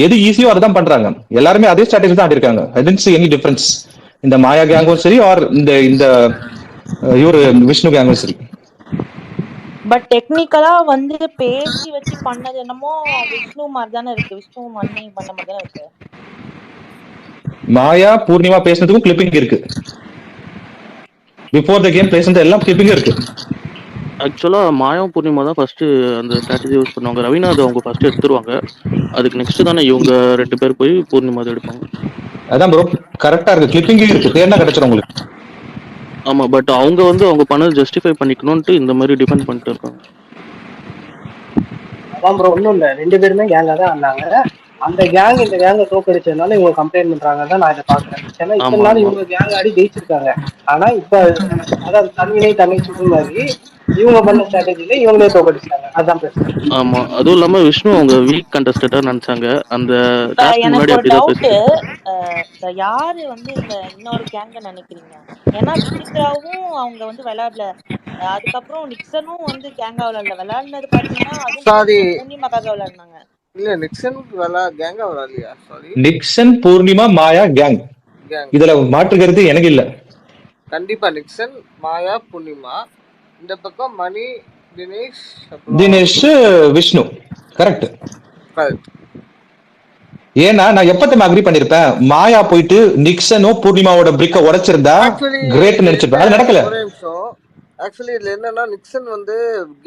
எது ஈஸியோ அதை தான் பண்றாங்க. எல்லாருமே அதே ஸ்ட்ராட்டஜி தான் ஆடிருக்காங்க. I didn't see any difference. இந்த மாயா கேங்கும் சரி ஆர் இந்த இவரு விஷ்ணு கேங்கும் சரி. பட் டெக்னிக்கலா வந்து பேசி வச்சு பண்ணது என்னமோ விஷ்ணு மாதிரி தானே இருக்கு. விஷ்ணு மணி பண்ண மாதிரி தானே இருக்கு. மாயா பூர்ணிமா பேசினதுக்கும் கிளிப்பிங் இருக்கு. பிஃபோர் த கேம் பேசினது எல்லாம் கிளிப்பிங் இருக்கு. ஆக்சுவலா மாயாவும் பூர்ணிமா தான் ஃபர்ஸ்ட் அந்த ஸ்ட்ராட்டஜி யூஸ் பண்ணுவாங்க. ரவீனா அதை அவங்க ஃபர்ஸ்ட் எடுத்துருவாங்க. அதுக்கு நெக்ஸ்ட் தானே இவங்க 2 பேர் போய் பூர்ணிமா அதை எடுப்பாங்க. அதான் ப்ரோ கரெக்டா இருக்கு. கிளிப்பிங் இருக்கு, தேர்னா கிடைச்சிடும் உங்களுக்கு. ஆமா, பட் அவங்க வந்து அவங்க பண்ணது ஜஸ்டிஃபை பண்ணிக்கணும்ட்டு இந்த மாதிரி டிபெண்ட் பண்ணிட்டு இருக்காங்க. ப்ரோ ஒன்றும் இல்லை, 2 பேருமே கேங்கா தான் ஆனாங்க. அந்த கேங் இந்த கேங்கை தோக்கடிச்சதுனால இவங்க கம்ப்ளைண்ட் பண்றாங்கன்னு நான் இதை பாக்குறேன். ஏன்னா இத்தனை ஆமா நாள் ஆமா இவங்க கேங் ஆடி ஜெயிச்சிருக்காங்க. ஆனா இப்ப அதாவது தன்வினை தன்னை சுடும் மாதிரி இவங்க பண்ண ஸ்ட்ராட்டஜில இவங்களே தோக்கடிச்சிட்டாங்க. அதுதான் பிரச்சனை. ஆமா. அதுவும் இல்லாம விஷ்ணு அவங்க வீக் கண்டஸ்டன்டா நினைச்சாங்க. அந்த இப்ப டாஸ்க்கு எனக்கு முன்னாடி ஒரு அப்படிதான் டவுட்டு. பேசிட்டு இந்த யாரு வந்து இந்த இன்னொரு கேங்க நினைக்கிறீங்க? ஏன்னா விசித்ராவும் அவங்க வந்து விளையாடல. அதுக்கப்புறம் நிக்சனும் வந்து கேங்கா விளையாடல. விளையாடினது பாத்தீங்கன்னா அதுவும் சாரி, பூர்ணிமாக்காக விளையாடினாங்க. இல்ல நிக்சனுக்கு கேங்கா விளையாடலையா? சாரி, நிக்சன், பூர்ணிமா, மாயா கேங். கேங். இதுல மாற்றுக்கிறது எனக்கு இல்ல. கண்டிப்பா நிக்சன், மாயா, பூர்ணிமா. இந்த பக்கம் மணி, தினேஷ், அப்புறம் தினேஷ், விஷ்ணு. கரெக்ட். கரெக்ட். ஏன்னா நான் எப்ப அக்ரி பண்ணிருப்பேன், மாயா போயிட்டு நிக்சனோ பூர்ணிமாவோட பிரிக்க உடைச்சிருந்தா ஆக்சுவலி கிரேட் நினைச்சிருப்பேன். அது நடக்கல. ஒரே நிமிஷம். ஆக்சுவலி இதுல என்னன்னா நிக்சன் வந்து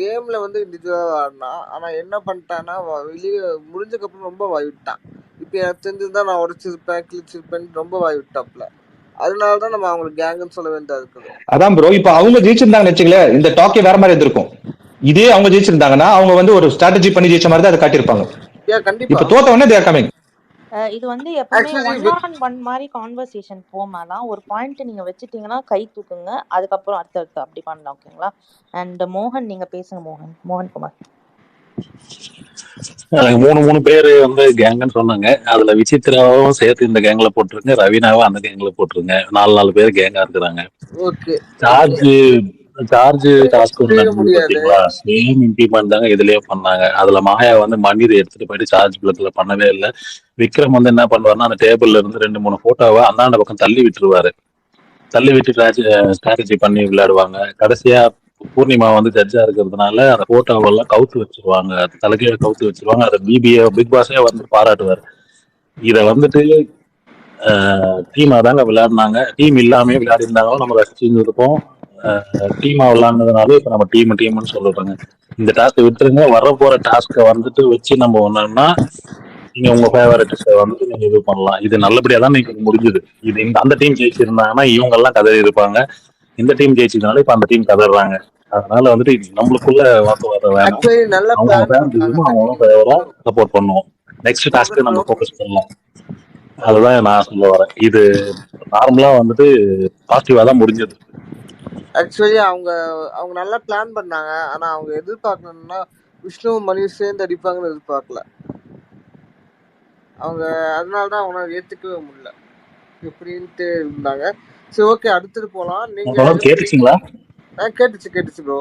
கேம்ல வந்து இண்டிவிஜுவலா ஆடினான். ஆனா என்ன பண்ணிட்டான்னா வெளியே முடிஞ்சக்கப்புறம் ரொம்ப வாய் விட்டான். இப்ப எனக்கு தெரிஞ்சிருந்தா நான் உடைச்சிருப்பேன், கிழிச்சிருப்பேன், ரொம்ப வாய் விட்டாப்ல. அதனாலதான் நம்ம அவங்களுக்கு கேங்குன்னு சொல்ல வேண்டியதா இருக்குது. அதான் ப்ரோ, இப்ப அவங்க ஜெயிச்சிருந்தாங்கன்னு வச்சுங்களேன், இந்த டாக்கே வேற மாதிரி இருந்திருக்கும். இதே அவங்க ஜெயிச்சிருந்தாங்கன்னா அவங்க வந்து ஒரு ஸ்ட்ராட்டஜி பண்ணி ஜெயிச்ச மாதிரி தான் அதை காட்டியிருப்பாங்க. கண்டிப்பா. இப்ப தோத்த உடனே தேர் கமிங். இது வந்து எப்பவுமே 1-on-1 மாதிரி கான்வர்சேஷன் போமாலாம். ஒரு பாயிண்ட் நீங்க வச்சுட்டீங்கன்னா கை தூக்குங்க, அதுக்கப்புறம் அடுத்தடுத்து அப்படி பண்ணலாம். ஓகேங்களா? அண்ட் மோகன் நீங்க பேசுங்க. மோகன்குமார். மூணு பேர் வந்து கேங்குன்னு சொன்னாங்க. அதுல விசித்ராவும் சேர்த்து இந்த கேங்ல போட்டுருங்க, ரவீனாவும் அந்த கேங்ல போட்டுருங்க. 4 பேர் கேங்கா இருக்கிறாங்க. ஓகே. சார்ஜ் டாஸ்க் ஒன்று நடந்தது பாத்தீங்களா? சேம் இம்ப்ளிமெண்ட் தாங்க இதுலயே பண்ணாங்க. அதுல மாயா வந்து மணியை எடுத்துட்டு போயிட்டு சார்ஜ் பிளக்ல பண்ணவே இல்லை. விக்ரம் வந்து என்ன பண்ணுவாருன்னா அந்த டேபிள்ல இருந்து 2-3 போட்டோவை அந்தாண்ட பக்கம் தள்ளி விட்டுருவாரு. தள்ளி விட்டு ஸ்ட்ராட்டஜி பண்ணி விளையாடுவாங்க. கடைசியா பூர்ணிமா வந்து ஜட்ஜா இருக்கிறதுனால அந்த போட்டோவெல்லாம் கவுத்து வச்சிருவாங்க, தலைகீழ கவுத்து வச்சிருவாங்க. அதை பிக் பாஸே வந்து பாராட்டுவார். இத வந்துட்டு டீமா தாங்க விளையாடினாங்க. டீம் இல்லாமே விளையாடி இருந்தாலும் நம்ம ரசிச்சிருந்திருப்போம். டீமா விளையாடுனதுனால இப்ப நம்ம டீம்னு சொல்லிடுறாங்க. இந்த டாஸ்க் விட்டுருங்க. வரப்போற டாஸ்க வந்துட்டு வச்சு நம்ம ஒன்னோம்னா நீங்க உங்க ஃபேவரட்டிஸ்ட வந்துட்டு நீங்க இது பண்ணலாம். இது நல்லபடியா தான் நீங்க முடிஞ்சது. இது அந்த டீம் ஜெயிச்சிருந்தாங்கன்னா இவங்க எல்லாம் கதறி இருப்பாங்க. இந்த டீம் ஜெயிச்சதுனால இப்ப அந்த டீம் கதறாங்க. அதனால வந்துட்டு நம்மளுக்குள்ள வாக்குவாதம் வேணாம். அவங்க ஃபேவரட்டிஸும் அவங்க ஃபேவரா சப்போர்ட் பண்ணுவோம். நெக்ஸ்ட் டாஸ்க்கு நம்ம ஃபோக்கஸ் பண்ணலாம். அதுதான் நான் சொல்ல வரேன். இது நார்மலா வந்துட்டு பாசிட்டிவா தான் முடிஞ்சது. ஆக்சுவலி அவங்க நல்லா பிளான் பண்ணாங்க. ஆனா அவங்க எதிர்பார்க்கணும்னா விஷ்ணு மணி சேர்ந்து அடிப்பாங்கன்னு எதிர்பார்க்கல அவங்க. அதனாலதான் அவங்களால ஏத்துக்கவே முடியல எப்படின்ட்டு இருந்தாங்க. சரி, ஓகே, அடுத்தது போலாம். நீங்க கேட்டுச்சுங்களா? கேட்டுச்சு ப்ரோ.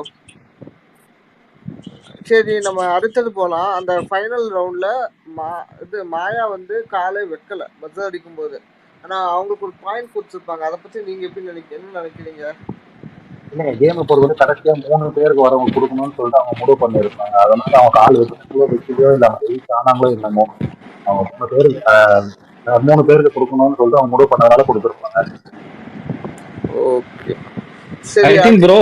சரி, நம்ம அடுத்தது போலாம். அந்த ஃபைனல் ரவுண்ட்ல மாயா வந்து காலை வைக்கல பஸ்ஸர் அடிக்கும் போது. ஆனா அவங்களுக்கு ஒரு பாயிண்ட் கொடுத்துருப்பாங்க. அதை பத்தி நீங்க என்ன நினைக்கிறீங்க? இல்லைங்க, கேமை பொறுத்தவரை கடைசியா 3 பேருக்கு வரவங்க கொடுக்கணும்னு சொல்லிட்டு அவங்க முடிவு பண்ணிருப்பாங்க. அதனால அவங்க கால் வச்சுக்கோ இல்லை அவங்க ரீச் ஆனாங்களோ இல்லமோ அவங்க 3 பேருக்கு கொடுக்கணும்னு சொல்லிட்டு அவங்க முடிவு பண்ணதுனால கொடுத்துருப்பாங்க. Okay. I think bro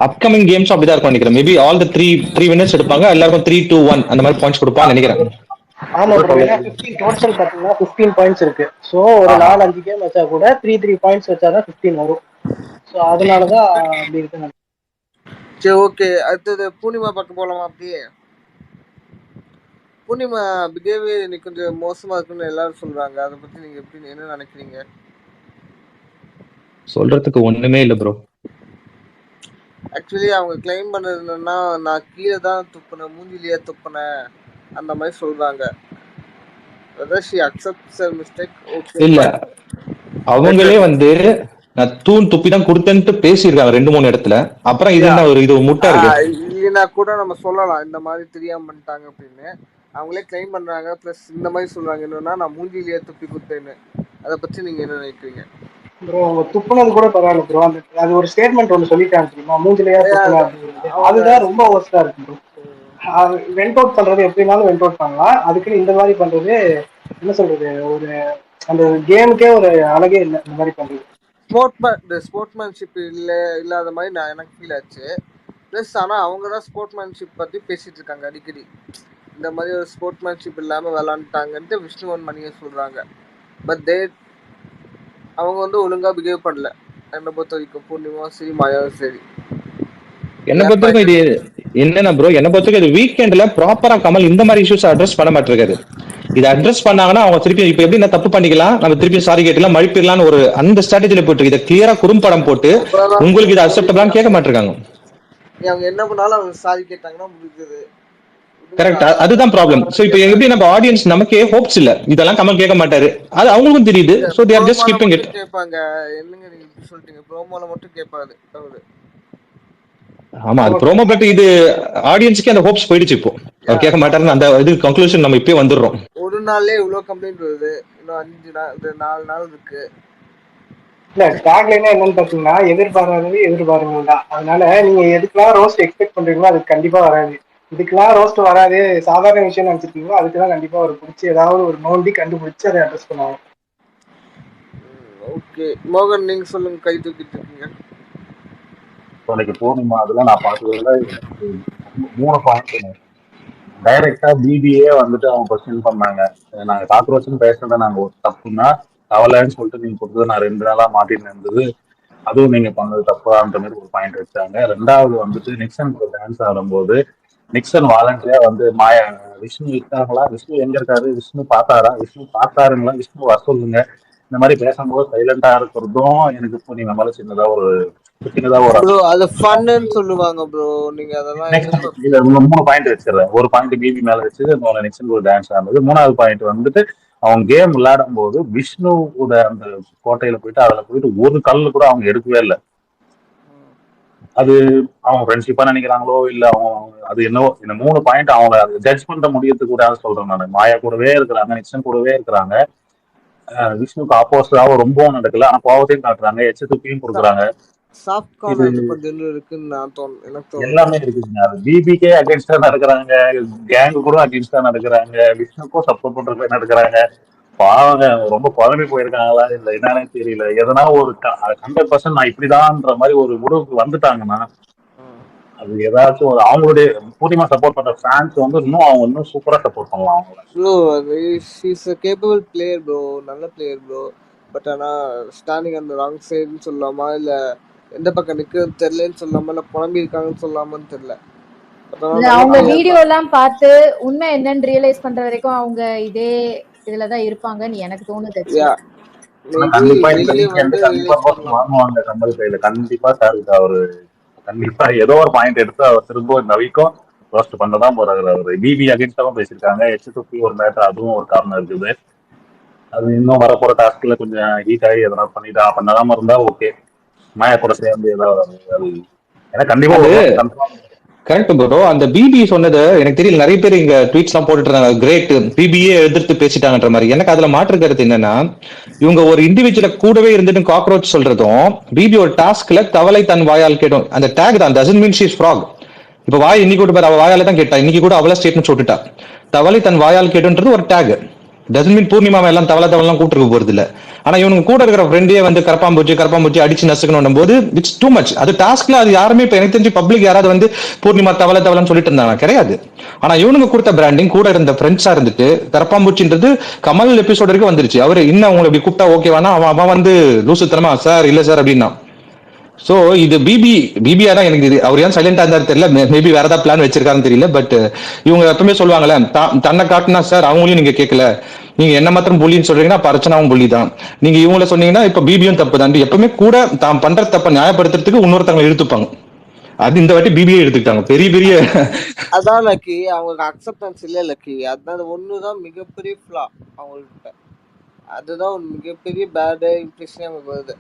upcoming games அப்படிதான் இருக்கும் நினைக்கிறேன். மேபி ஆல் தி 3 winners எடுப்பாங்க. எல்லாருக்கும் 3-2-1 அந்த மாதிரி பாயிண்ட்ஸ் கொடுப்பாங்க நினைக்கிறேன். ஆமா ப்ரோ, ஏன்னா 15 டோட்டல் பாத்தீங்கன்னா 15 பாயிண்ட்ஸ் இருக்கு. சோ ஒரு 4-5 கேம் வச்சா கூட 3 பாயிண்ட்ஸ் வச்சாதான் 15 வரும். சோ அதனாலதான் அப்படி இருக்கு. சரி, ஓகே, அடுத்தது பூர்ணிமா பக்கம் போலாமா? அப்படியே பூர்ணிமா பிஹேவியர் இன்னைக்கு கொஞ்சம் மோசமா இருக்குன்னு எல்லாரும் சொல்றாங்க. அதை பத்தி நீங்க என்ன நினைக்கிறீங்க? சொல்றதுக்கு ஒண்ணுமே இல்ல ப்ரோ. ஆக்சுவலி அவங்க கிளைம் பண்ணது என்னன்னா, நான் கீழே தான் துப்புனேன், மூஞ்சிலேயே துப்புனேன் அந்த மாதிரி சொல்றாங்க. whether she accepts her mistake, okay. இல்ல, அவங்களே வந்து நான் தூண் துப்பி தான் கொடுத்தேன்ட்டு பேசியிருக்காங்க 2-3 இடத்துல. அப்புறம் இது என்ன இது முட்டை இருக்கு? இல்லைன்னா கூட நம்ம சொல்லலாம் இந்த மாதிரி தெரியாம பண்ணிட்டாங்க அப்படின்னு. அவங்களே கிளைம் பண்றாங்க. பிளஸ் இந்த மாதிரி சொல்றாங்க என்னன்னா, நான் மூஞ்சிலேயே துப்பி கொடுத்தேன்னு. அதை பத்தி நீங்க என்ன நினைக்கிறீங்க? ப்ரோ அவங்க துப்புனது கூட பரவாயில்ல ப்ரோ. அது ஒரு ஸ்டேட்மெண்ட் ஒன்று சொல்லிட்டாங்க தெரியுமா, மூஞ்சிலையா துப்புனா அப்படிங்கிறது. அதுதான் ரொம்ப ஒர்ஸ்டா இருக்கு ப்ரோ. வெண்ட் அவுட் பண்றது எப்படினாலும் வெண்ட் அவுட் பண்ணலாம். அதுக்குன்னு இந்த மாதிரி பண்றது என்ன சொல்றது, ஒரு அந்த கேமுக்கே ஒரு அழகே இல்லை இந்த மாதிரி பண்றது. ஸ்போர்ட்மேன்ஷிப் இல்லாத மாதிரி எனக்கு ஃபீல் ஆச்சு. ப்ளஸ் ஆனால் அவங்க தான் ஸ்போர்ட்மேன்ஷிப் பற்றி பேசிட்டு இருக்காங்க அடிக்கடி. இந்த மாதிரி ஒரு ஸ்போர்ட்மேன்ஷிப் இல்லாமல் விளாண்டுட்டாங்கன்ட்டு விஷ்ணுவன் மணியை சொல்கிறாங்க. பட் அவங்க வந்து ஒழுங்காக பிஹேவ் பண்ணல என்னை பொறுத்த வரைக்கும். பூர்ணிமாவும் சரி, மாயாவும் சரி. என்னை பொறுத்த வரைக்கும் என்னன்னா ப்ரோ என்ன பொறுத்தவரைக்கும் இது வீக்கெண்ட்ல ப்ராப்பரா கமல் இந்த மாதிரி இஷ்யூஸ் அட்ரஸ் பண்ண மாட்டிருக்காரு. இதை அட்ரஸ் பண்ணாங்கன்னா அவங்க திருப்பி இப்ப எப்படி தப்பு பண்ணிக்கலாம், நம்ம திருப்பி சாரி கேட்டலாம் மழிப்பிடலாம்னு ஒரு அந்த ஸ்ட்ராட்டஜில போயிட்டு இதை கிளியரா குறும்படம் போட்டு உங்களுக்கு இது அக்செப்டபிளான்னு கேட்க மாட்டிருக்காங்க. அவங்க என்ன பண்ணாலும் அவங்க சாரி கேட்டாங்கன்னா முடிஞ்சது. கரெக்ட், அதுதான் ப்ராப்ளம். சோ இப்போ எப்படி நம்ம ஆடியன்ஸ் நமக்கே ஹோப்ஸ் இல்ல, இதெல்லாம் கமல் கேட்க மாட்டாரு, அது அவங்களுக்கும் தெரியுது. So they are just skipping it. கேட்பாங்க. என்னங்க நீங்க இப்படி சொல்லிட்டீங்க, ப்ரோமோல மட்டும் கேட்பாரு அவரு. ஆமா, அது ப்ரோமோ பட் இது ஆடியன்ஸ்க்கு அந்த ஹோப்ஸ் போயிடுச்சு. இப்போ அவர் கேட்க மாட்டாருன்னு அந்த இது கன்க்ளூஷன் நம்ம இப்பயே வந்துடுறோம். ஒரு நாள்லயே இவ்வளவு கம்ப்ளைண்ட் வருது, இன்னும் 5 நாள் 4 நாள் இருக்கு. இல்ல டேக்லைனா என்னன்னு பாத்தீங்கன்னா எதிர்பாராதது எதிர்பாருங்கள் தான். அதனால நீங்க எதுக்கெல்லாம் ரோஸ்ட் எக்ஸ்பெக்ட் பண்றீங்களோ அதுக்கு கண்டிப்பா வராது. இதுக்கெல்லாம் ரோஸ்ட் வராது சாதாரண விஷயம் நினைச்சிருக்கீங்களோ அதுக்கெல்லாம் கண்டிப்பா ஒரு பிடிச்சி ஏதாவது ஒரு நோண்டி கண்டுபிடிச்சு அதை அட்ரஸ் பண்ணுவாங்க. ஓகே மோகன் நீங்க சொல்லுங்க, கை தூக்கிட்டு இருக்கீங்க. எனக்கு பூர்ணிமா அதெல்லாம் நான் பார்த்ததுல எனக்கு 3 பாயிண்ட். டைரக்டா பிபிஏ வந்துட்டு அவங்க கொஸ்டின் பண்ணாங்க, நாங்க காக்ரோச்னு பேசுறத நாங்க ஒரு தப்புன்னா கவலைன்னு சொல்லிட்டு நீங்க கொடுத்தது நான் 2 நாளா மாட்டின்னு இருந்தது, அதுவும் நீங்க பண்ணது தப்பான்ற மாதிரி ஒரு பாயிண்ட் வச்சாங்க. 2வது வந்துட்டு நிக்சன் கூட டான்ஸ் ஆடும்போது நிக்சன் வாலண்டியா வந்து மாயா விஷ்ணு இருக்காங்களா, விஷ்ணு எங்க இருக்காரு, விஷ்ணு பார்த்தாரா, விஷ்ணு பார்த்தாருங்களா, விஷ்ணு வர சொல்லுங்க, இந்த மாதிரி பேசும்போது சைலண்டா இருக்கிறதும் எனக்கு இப்போ நீங்க மேல சின்னதா ஒரு ப்ரோ அது ஃபன்னு சொல்லுவாங்க ப்ரோ. நீங்க அதெல்லாம் இதுல 3 பாயிண்ட் வச்சிடறேன். ஒரு பாயிண்ட் பிபி மேல வச்சு இன்னொரு நிக்சன் கூட டான்ஸ் ஆனது. 3வது பாயிண்ட் வந்துட்டு அவங்க கேம் விளையாடும் போது விஷ்ணு கூட அந்த கோட்டையில போயிட்டு அதுல போயிட்டு ஒரு கல்லு கூட அவங்க எடுக்கவே இல்லை. அது அவங்க ஃப்ரெண்ட்ஷிப்பா நினைக்கிறாங்களோ இல்ல அவங்க அது என்னவோ, இந்த 3 பாயிண்ட் அவங்க ஜட்ஜ் பண்ண முடியறது கூட சொல்றேன் நான். மாயா கூடவே இருக்கிறாங்க, நிக்சன் கூடவே இருக்கிறாங்க, விஷ்ணுக்கு ஆப்போசிட்டாவும் ரொம்பவும் நடக்கல, ஆனா கோவத்தையும் காட்டுறாங்க, எச்ச துப்பியும் கொடுக்குறாங்க. சாஃப்ட் கார்னர் கொஞ்சம் இருக்குன்னு நான் எனக்கு எல்லாமே இருக்குங்க. அது பிபிக்கே அகைன்ஸ்டா நடக்கிறாங்க, கேங்கு கூட அகைன்ஸ்டா நடக்கிறாங்க, விஷ்ணுக்கும் சப்போர்ட் பண்ற நடக்கிறாங்க. பாவங்க ரொம்ப குழம்பி போயிருக்காங்களா இல்ல என்னன்னே தெரியல. எதனா ஒரு 100% நான் இப்படிதான்ற மாதிரி ஒரு முடிவுக்கு வந்துட்டாங்கன்னா அது ஏதாச்சும் ஒரு அவங்களுடைய பூர்ணிமா சப்போர்ட் பண்ற ஃபேன்ஸ் வந்து இன்னும் அவங்க இன்னும் சூப்பரா சப்போர்ட் பண்ணலாம் அவங்கள. Bro is a capable player bro, நல்ல பிளேயர் ப்ரோ. பட் ஆனா ஸ்டாண்டிங் அந்த ராங் சைடுன்னு சொல்லாமா இல்ல எந்த பக்கம் நிக்குன்னு தெரியலன்னு சொல்லாம இல்ல குழம்பி இருக்காங்கன்னு சொல்லாமன்னு தெரியல. அவங்க வீடியோ எல்லாம் பார்த்து உண்மை என்னன்னு ரியலைஸ் பண்ற வரைக்கும் அவங்க இதே இதுலதான் இருப்பாங்கன்னு எனக்கு தோணுது. கண்டிப்பா இந்த வீக்கெண்ட் கண்டிப்பா வாங்குவாங்க கமல் கையில. கண்டிப்பா சாருக்கு அவரு கண்டிப்பா ஏதோ ஒரு பாயிண்ட் எடுத்து அவர் திரும்ப இந்த வீக்கம் ரோஸ்ட் பண்ணதான் போறாரு. அவரு பிபி அகைன்ஸ்டாவும் பேசியிருக்காங்க, எச்2பி ஒரு மேட்டர், அதுவும் ஒரு காரணம் இருக்குது. அது இன்னும் வரப்போற டாஸ்க்ல கொஞ்சம் ஹீட் ஆகி எதனா பண்ணாம இருந்தா ஓகே. மாயா கூட சேர்ந்து ஏதாவது ஏன்னா கண்டிப்பா கரெக்ட் ப்ரோ. அந்த பிபி சொன்னது எனக்கு தெரியல, நிறைய பேர் இங்க ட்வீட்ஸ் எல்லாம் போட்டுட்டு இருந்தாங்க, கிரேட் பிபிஏ எதிர்த்து பேசிட்டாங்கன்ற மாதிரி. எனக்கு அதுல மாற்று கருத்து என்னன்னா, இவங்க ஒரு இண்டிவிஜுவல கூடவே இருந்துட்டு காக்ரோச் சொல்றதும் பிபி ஒரு டாஸ்க்ல தவளை தன் வாயால் கேட்டோம் அந்த டேக் தான். Doesn't mean she is frock. இப்ப வாய் இன்னைக்கு கூட அவ வாயால தான் கேட்டா, இன்னைக்கு கூட அவள ஸ்டேட்மெண்ட் சொல்லிட்டா தவளை தன் வாயால் கேட்டுன்றது ஒரு டேக். டசன்ட் மீன் பூர்ணிமா எல்லாம் தவளெல்லாம் கூப்பிட்டு போறது இல்ல. ஆனா இவனுக்கு கூட இருக்கிற ஃப்ரெண்டே வந்து கரப்பாம்பூச்சி அடிச்சு நசுக்கணும் போது இட்ஸ் டூ மச். அது டாஸ்க்ல அது யாருமே இப்ப எனக்கு தெரிஞ்சு பப்ளிக் யாராவது வந்து பூர்ணிமா தவளைன்னு சொல்லிட்டு இருந்தாங்க கிடையாது. ஆனா இவனுக்கு கொடுத்த பிராண்டிங் கூட இருந்த ஃப்ரெண்ட்ஸா இருந்துட்டு கரப்பாம்பூச்சின்றது கமல் எபிசோட் வரைக்கும் வந்துருச்சு. அவரு இன்னும் அவங்களை இப்படி கூப்பிட்டா ஓகேவானா அவன் வந்து லூசுத்தனமா சார் இல்ல சார் அப்படின்னா. சோ இது பிபியா தான் எனக்கு இது. அவர் ஏன் சைலண்டா இருந்தாரு தெரியல, மேபி வேற ஏதாவது பிளான் வச்சிருக்காருன்னு தெரியல. பட் இவங்க எப்பவுமே சொல்லுவாங்கல்ல, தன்னை காட்டினா சார் அவங்களையும் நீங்க கேட்கல, நீங்க என்ன மாத்திரம் புள்ளின்னு சொல்றீங்கன்னா அர்ச்சனாவும் புள்ளி தான், நீங்க இவங்கள சொன்னீங்கன்னா இப்ப பிபியும் தப்பு தான். எப்பவுமே கூட தான் பண்ற தப்ப நியாயப்படுத்துறதுக்கு இன்னொருத்தவங்க இழுத்துப்பாங்க. அது இந்த வாட்டி பிபிஏ எடுத்துக்கிட்டாங்க பெரிய அதான் லக்கி, அவங்களுக்கு அக்செப்டன்ஸ் இல்ல லக்கி. அதுதான் ஒண்ணுதான் மிகப்பெரிய ஃபிளா அவங்கள்ட்ட. அதுதான் ஒரு மிகப்பெரிய பேட் இம்ப்ரெஷன் அவங்களுக்கு வருது.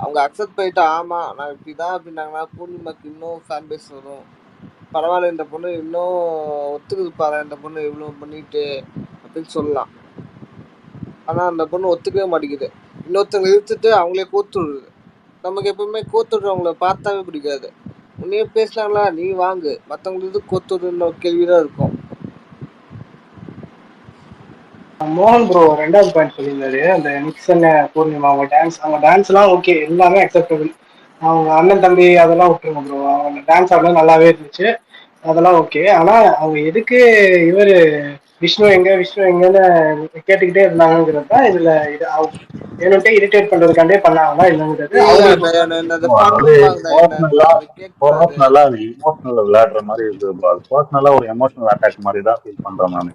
அவங்க அக்செப்ட் பண்ணிட்டு ஆமா நான் இப்படிதான் அப்படின்னாங்கன்னா பூர்ணிமாக்கு இன்னும் ஃபேன் பேஸ் வரும். பரவாயில்ல இந்த பொண்ணு இன்னும் ஒத்துக்குது பாரு, இந்த பொண்ணு இவ்வளவு பண்ணிட்டு அப்படின்னு சொல்லலாம். ஆனா அந்த பொண்ணு ஒத்துக்கவே மாட்டேங்குது. இன்னொருத்தவங்க இழுத்துட்டு அவங்களே கோத்துடுது. நமக்கு எப்பவுமே கோத்துடுறவங்கள பார்த்தாவே பிடிக்காது. உன்னையே பேசினாங்களா நீ வாங்கு, மற்றவங்களுக்கு கோத்துடுன்னு ஒரு கேள்விதான் இருக்கும். மோகன் ப்ரோ 2வது பாயிண்ட் சொல்லியிருந்தாரு, அந்த நிக்சன் பூர்ணிமா அவங்க டான்ஸ் எல்லாம் ஓகே, எல்லாமே அக்செப்டபிள். அவங்க அண்ணன் தம்பி அதெல்லாம் விட்டுருங்க ப்ரோ, அவங்க டான்ஸ் ஆடலாம் நல்லாவே இருந்துச்சு, அதெல்லாம் ஓகே. ஆனா அவங்க எதுக்கு இவரு விஷ்ணு எங்கன்னு கேட்டுக்கிட்டே இருந்தாங்கிறது தான் இதுல இது வேணும்ட்டே இரிட்டேட் பண்றதுக்காண்டே பண்ணாங்களா இல்லைங்கிறது பர்சனலா இமோஷனல் விளையாடுற மாதிரி இருக்கு. பர்சனலா ஒரு எமோஷனல் அட்டாக் மாதிரி தான் ஃபீல் பண்றேன் நான்.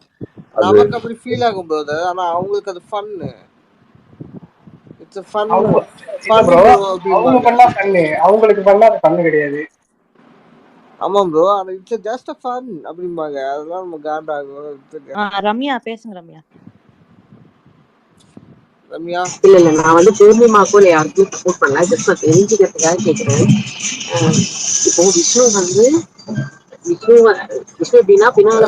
நமக்கு அப்படி ஃபீல் ஆகும் போது, ஆனா அவங்களுக்கு அது ஃபன். It's fun. அவங்க பண்ணா ஃபன், அவங்களுக்கு பண்ணா அது ஃபன் கிடையாது. ஆமா ப்ரோ, அது இட்ஸ் ஜஸ்ட் a fun அப்படிம்பாங்க. அதெல்லாம் நம்ம காண்டாகும். ரம்யா பேசுங்க. ரம்யா இல்ல நான் வந்து பூர்ணிமாக்கும் இல்ல யாருக்கும் சப்போர்ட் பண்ணல. ஜஸ்ட் நான் தெரிஞ்சுக்கிறதுக்காக கேட்கிறேன். இப்போ விஷ்ணு வந்து விஷ்ணு எப்படின்னா பின்னால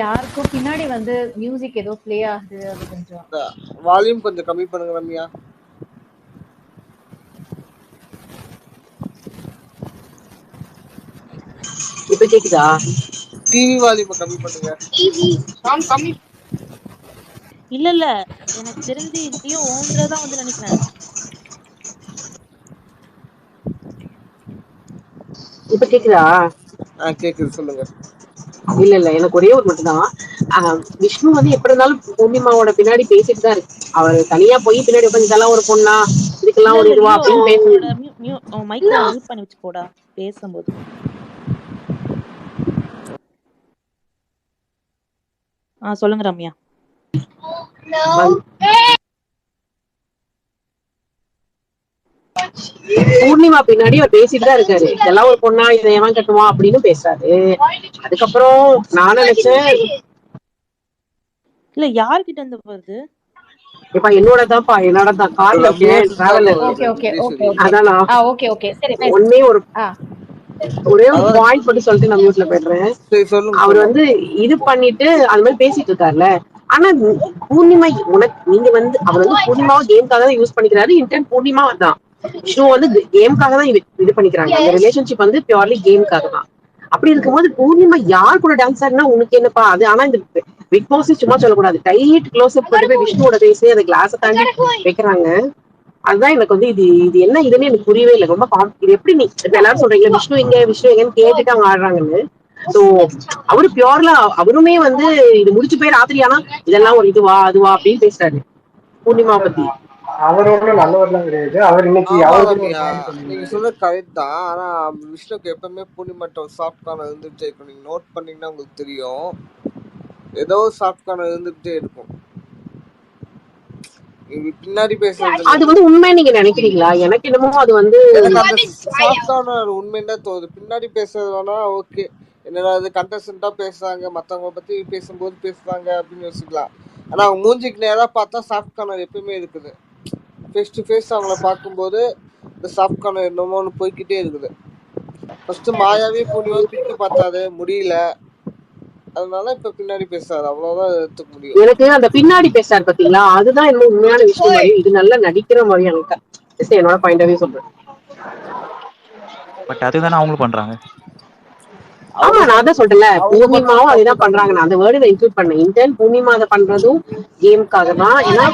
யாருக்கும் பின்னாடி வந்து மியூசிக் ஏதோ ப்ளே ஆகுது. அது கொஞ்சம் வால்யூம் கொஞ்சம் கம்மி பண்ணுங்க ரம்யா. இப்ப கேக்குதா? டிவி வால்யூம் கம்மி பண்ணுங்க. இல்ல எனக்கு தெரிஞ்சு இதுலயும் ஓன்றதான் வந்து நினைக்கிறேன். இப்ப கேக்குதா? கேக்குது, சொல்லுங்க. இல்ல எனக்கு ஒரே ஒரு மட்டும் தான். விஷ்ணு வந்து எப்படி இருந்தாலும் பூர்ணிமாவோட பின்னாடி பேசிட்டு தான் இருக்கு. அவர் தனியா போய் பின்னாடி உட்காந்து இதெல்லாம் ஒரு பொண்ணா இதுக்கெல்லாம் ஒரு இதுவா அப்படின்னு மைக்ல மியூட் பண்ணி வச்சு போடா பேசும்போது. சொல்லுங்க ரம்யா. பூர்ணிமா பின்னாடி அவர் பேசிட்டு தான் இருக்காரு. இதெல்லாம் ஒரு பொண்ணா, இதை எவன் கட்டுவான் அப்படின்னு பேசுறாரு. அதுக்கப்புறம் நான் நினைச்சேன் இல்ல யார்கிட்ட இருந்து வருது? இப்ப என்னோடதான்ப்பா, என்னோடதான் கார்ல ஒன்னே ஒரே ஒரு பாயிண்ட் மட்டும் சொல்லிட்டு நான் மியூட்ல போயிடுறேன். அவர் வந்து இது பண்ணிட்டு அது மாதிரி பேசிட்டு இருக்காருல்ல. ஆனா பூர்ணிமா நீங்க வந்து அவர் வந்து பூர்ணிமாவை கேம்காக தான் யூஸ் பண்ணிக்கிறாரு. இன்டென்ட் பூர்ணிமா தான். ஷோ வந்து கேம்காக தான் இது பண்ணிக்கிறாங்க. அந்த ரிலேஷன்ஷிப் வந்து பியூர்லி கேம்காக தான். அப்படி இருக்கும்போது பூர்ணிமா யார் கூட டான்ஸ் ஆடினா உனக்கு என்னப்பா அது? ஆனா இந்த பிக் பாஸ் சும்மா சொல்லக்கூடாது. டைட் க்ளோஸ் அப் கொண்டு போய் விஷ்ணுவோட பேசி அந்த கிளாஸை தாண்டி வைக்கிறாங்க. அதுதான் எனக்கு வந்து இது என்ன இதுன்னு எனக்கு புரியவே இல்லை. ரொம்ப இது எப்படி நீ எல்லாரும் சொல்றீங்க விஷ்ணு எங்கன்னு கேட்டுட்டு அவங்க ஆடுறாங்கன்னு. சோ அவரு பியூர்ல அவருமே வந்து இது முடிச்சு போய் ராத்திரி ஆனா இதெல்லாம் ஒரு இதுவா அதுவா அப்படின்னு பேசுறாரு பூர்ணிமா பத்தி. அவர் ஒன்றும் நல்லவர்லாம் கிடையாது. அவர் இன்னைக்கு நீங்க சொல்றது கரெக்ட் தான். ஆனா விஷ்ணுக்கு எப்பவுமே பூர்ணிமாட்ட ஒரு சாஃப்ட் கார்னர் இருந்துட்டே இருக்கும். நீங்க நோட் பண்ணீங்கன்னா உங்களுக்கு தெரியும், ஏதோ சாஃப்ட் கார்னர் இருந்துகிட்டே இருக்கும். பின்னாடி பேசுறது அது வந்து உண்மை நீங்க நினைக்கிறீங்களா? எனக்கு என்னமோ அது வந்து சாஃப்ட் கார்னர் உண்மைன்னு தான் தோணுது. பின்னாடி பேசுறது வேணா ஓகே, என்னடா அது கண்டஸ்டன்டா பேசுறாங்க, மத்தவங்க பத்தி பேசும்போது பேசுறாங்க அப்படின்னு யோசிக்கலாம். ஆனா அவங்க மூஞ்சிக்கு நேரா பார்த்தா சாஃப்ட் கார்னர் எப்பயுமே இருக்குது. ஃபேஸ் டு ஃபேஸ் அவங்கள பார்க்கும்போது இந்த சாஃப்ட் கார்னர் என்னமோ ஒன்று போய்கிட்டே இருக்குது. ஃபர்ஸ்ட் மாயாவே பூர்ணிமா பிரித்து பார்த்தாரு, முடியல. அதனால இப்ப பின்னாடி பேசுறாரு, அவ்வளவுதான் எடுத்துக்க முடியும். எனக்கு அந்த பின்னாடி பேசுறாரு பாத்தீங்களா, அதுதான் என்ன உண்மையான விஷயம் மாதிரி. இது நல்லா நடிக்கிற மாதிரி எனக்கு என்னோட பாயிண்ட் ஆஃப் வியூ சொல்றேன். பட் அதுதானே அவங்களும் பண்றாங்க. ஆமா நான் அதான் சொல்றேன்ல, பூர்ணிமாவும் அதுதான் பண்றாங்க. நான் அந்த வேர்டு இன்க்ளூட் பண்ணேன். இன்டர்ன் பூர்ணிமா அதை பண்றதும் கேமுக்காக தான். ஏன்னா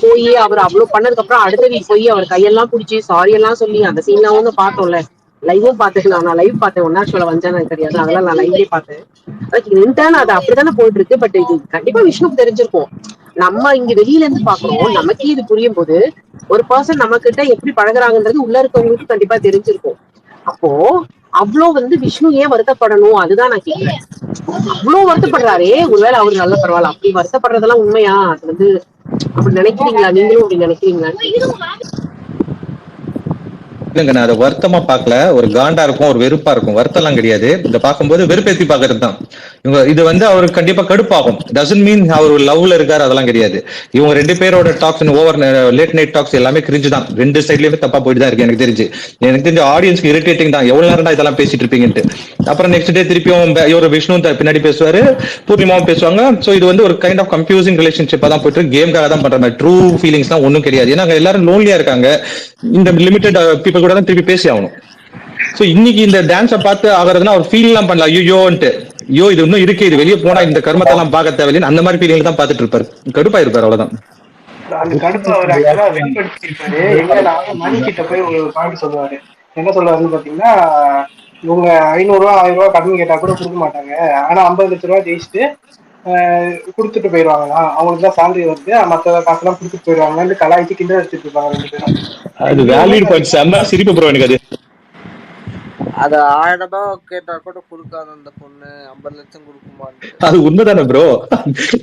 போய் அவர் அவ்வளவு பண்ணதுக்கு அப்புறம் அடுத்த வீக் போய் அவர் கையெல்லாம் பிடிச்சி சாரி எல்லாம் சொல்லி அந்த சீன்லாம் வந்து பார்த்தோம்ல. லைவும் பார்த்தேன், நான் லைவ் பார்த்தேன். ஒன்னா ஷோல வந்தானு தெரியாது, அதெல்லாம் நான் லைவ்லயே பார்த்தேன். இன்டர்ன் அது அப்படித்தானே போயிட்டு இருக்கு. பட் இது கண்டிப்பா விஷ்ணுக்கு தெரிஞ்சிருக்கும். நம்ம இங்க வெளியில இருந்து பாக்குறோம், நமக்கே இது புரியும் போது ஒரு பர்சன் நம்ம கிட்ட எப்படி பழகுறாங்கன்றது உள்ள இருக்கவங்களுக்கு கண்டிப்பா தெரிஞ்சிருக்கும். அப்போ அவ்வளவு வந்து விஷ்ணு ஏன் வருத்தப்படணும்? அதுதான் நான் கேட்கிறேன். அவ்வளவு வருத்தப்படுறாரே, ஒருவேளை அவரு நல்ல பரவாயில்ல. அப்படி வருத்தப்படுறதெல்லாம் உண்மையா? அது வந்து அப்படி நினைக்கிறீங்களா? நீங்களும் அப்படி நினைக்கிறீங்களா? இல்லைங்க, நான் அதை வருத்தமா பார்க்கல. ஒரு காண்டா இருக்கும், ஒரு வெறுப்பா இருக்கும். வருத்தம் எல்லாம் கிடையாது. இதை பார்க்கும்போது வெறுப்பேத்தி பாக்குறது தான். இவங்க இது வந்து அவருக்கு கண்டிப்பா கடுப்பாகும். டசன்ட் மீன் அவர் லவ்ல இருக்காரு, அதெல்லாம் கிடையாது. இவங்க ரெண்டு பேரோட talks over late night talks எல்லாமே கிரிஞ்சு தான். ரெண்டு சைட்லயுமே தப்பா போயிட்டு தான் இருக்கு. எனக்கு தெரிஞ்சு ஆடியன்ஸ்க்கு இரிட்டேட்டிங் தான். எவ்வளவு நேரம் இதெல்லாம் பேசிட்டு இருப்பீங்கன்ட்டு. அப்புறம் நெக்ஸ்ட் டே திருப்பியும் இவர் விஷ்ணு பின்னாடி பேசுவாரு, பூர்ணிமாவும் பேசுவாங்க. சோ இது வந்து ஒரு கைண்ட் ஆஃப் கன்ஃபியூசிங் ரிலேஷன்ஷிப்பா தான் போயிட்டு கேம்காக தான் பண்ற மாதிரி. ட்ரூ ஃபீலிங்ஸ் எல்லாம் ஒன்றும் கிடையாது. ஏன்னா எல்லாரும் லோன்லியா இருக்காங்க. இந்த லிமிடெட் பீப்புள் கூட தான் திருப்பி பேசி ஆகணும். சோ இன்னைக்கு இந்த டான்ஸை பார்த்து ஆகிறதுனா அவர் ஃபீல் எல்லாம் பண்ணலாம், ஐயோன்ட்டு. ஐயோ இது இன்னும் இருக்கு, இது வெளியே போனா இந்த கர்மத்தை எல்லாம் பார்க்க தேவையில்லை, அந்த மாதிரி ஃபீலிங் தான் பார்த்துட்டு இருப்பாரு. கடுப்பா இருப்பாரு, அவ்வளவுதான். அந்த கடுப்பு அவர் ஆக்சுவலா வெளிப்படுத்திருப்பாரு. எங்க மணி கிட்ட போய் ஒரு பாயிண்ட் சொல்லுவாரு. என்ன சொல்லுவாருன்னு பாத்தீங்கன்னா, இவங்க 500 1000 கடன் கேட்டா கூட கொடுக்க மாட்டாங்க. ஆனா 50 லட்ச ரூபா ஜெயிச்சுட்டு கொடுத்துட்டு போயிடுவாங்களா, அவங்களுக்கு தான் சேலரி வருது, மற்ற காசுலாம் கொடுத்துட்டு போயிடுவாங்கன்னு கலாய்ச்சி கிண்டல் அடிச்சுட்டு இருப்பாங்க 2 பேரும். அது வேலிட் பாயிண்ட். செம்ம சிரிப்பு ப்ரோ எனக்கு அது. அது 1000 ரூபாய் கேட்டா கூட கொடுக்காது அந்த பொண்ணு, 50 லட்சம் கொடுக்குமான்னு. அது உண்மைதானே ப்ரோ.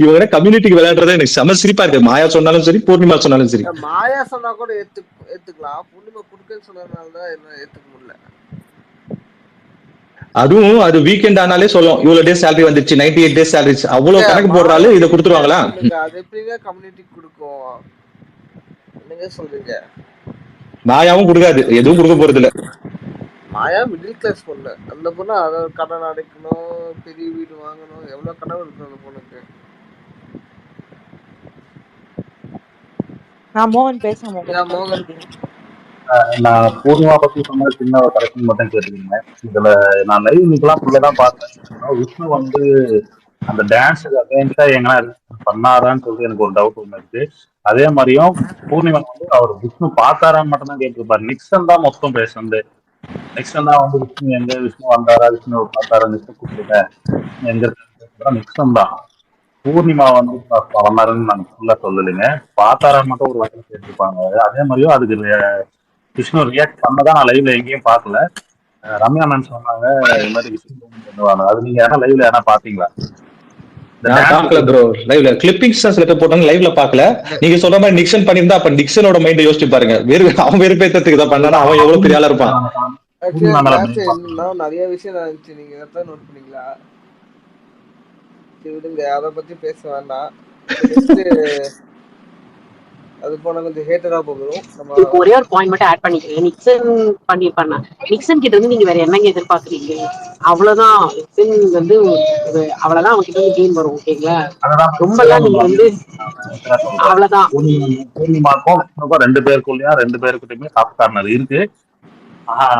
இவங்க கம்யூனிட்டிக்கு விளையாடுறதே எனக்கு செம சிரிப்பா இருக்கு. மாயா சொன்னாலும் சரி, பூர்ணிமா சொன்னாலும் சரி. மாயா சொன்னா கூட ஏத்துக்கலாம், பூர்ணிமா கொடுக்கன்னு சொன்னதுனாலதான் என்ன ஏத்துக்க முடியல. அதுவும் அது வீக்கெண்ட் ஆனாலே சொல்லும் இவ்வளவு டேஸ் சேலரி வந்துருச்சு, 98 டேஸ் சேலரி, அவ்வளவு கணக்கு போடுறாலும் இதை கொடுத்துருவாங்களா? அது எப்படிங்க கம்யூனிட்டி கொடுக்கும்? என்னங்க சொல்றீங்க? மாயாவும் கொடுக்காது, எதுவும் கொடுக்க போறது இல்ல. மாயா மிடில் கிளாஸ் பொண்ணு, அந்த பொண்ணு அதை கடன் அடைக்கணும், பெரிய வீடு வாங்கணும், எவ்வளவு கனவு இருக்கு அந்த பொண்ணுக்கு. மோகன் பேசுங்க. நான் பூர்ணிமா பத்தி சொன்ன சின்ன ஒரு கரெக்ஷன் மட்டும் கேட்டுக்கீங்க. இதுல நான் லைவ் இன்னைக்கெல்லாம் ஃபுல்லாதான் பார்த்தேன். விஷ்ணு வந்து அந்த டான்ஸுக்கு அகைன்ஸ்டா எங்கன்னா பண்ணாரான்னு சொல்லிட்டு எனக்கு ஒரு டவுட் ஒண்ணு இருக்கு. அதே மாதிரியும் பூர்ணிமா வந்து அவர் விஷ்ணு பார்த்தாரான்னு மட்டும் தான் கேட்டிருப்பாரு. நிக்சன் தான் மொத்தம் பேசுறது. நிக்சன் தான் வந்து விஷ்ணு வந்தாரா, விஷ்ணு பார்த்தாரா, நிக்சன் கூப்பிடுங்க எங்க இருக்கு, நிக்சன் தான். பூர்ணிமா வந்து வந்தாருன்னு நாங்க ஃபுல்லா சொல்லலைங்க, பார்த்தாரான்னு மட்டும் ஒரு வகையில் கேட்டிருப்பாங்க. அதே மாதிரியும் அதுக்கு விஷ்ணு ரியாக்ட் பண்ணதான் நான் லைவ்ல எங்கேயும் பார்க்கல. ரம்யா மேம் சொன்னாங்க இது மாதிரி விஷ்ணு, அது நீங்க யாரா லைவ்ல யாரா பாத்தீங்களா? பாக்கல ப்ரோ, லைவ்ல கிளிப்பிங்ஸ் சில பேர் போட்டாங்க, லைவ்ல பாக்கல. நீங்க சொல்ற மாதிரி நிக்சன் பண்ணிருந்தா அப்ப நிக்சனோட மைண்ட் யோசிச்சு பாருங்க, அவன் வெறுப்பேற்றத்துக்கு தான் பண்ணா அவன் எவ்வளவு பெரிய ஆளா இருப்பான். நிறைய விஷயம் இருந்துச்சு, நீங்க எதாவது நோட் பண்ணீங்களா? விடுங்க, அதை பத்தி பேச வேண்டாம். அது போன கொஞ்சம் ஹேட்டரா போகும். இதுக்கு ஒரே ஒரு பாயிண்ட் மட்டும் ஆட் பண்ணிக்கிறேன். நிக்சன் பண்ணிருப்பாங்க. நிக்சன் கிட்ட இருந்து நீங்க வேற என்னங்க எதிர்பார்க்குறீங்க? அவ்வளவுதான். நிக்சன் வந்து அவ்வளவுதான் அவங்க கிட்ட இருந்து கேம் வரும். ஓகேங்களா? ரொம்ப எல்லாம் நீங்க வந்து அவ்வளவுதான். பூர்ணிமாக்கும் 2 பேருக்குள்ளயும் 2 பேருக்கிட்டயுமே சாஃப்ட் கார்னர் இருக்கு.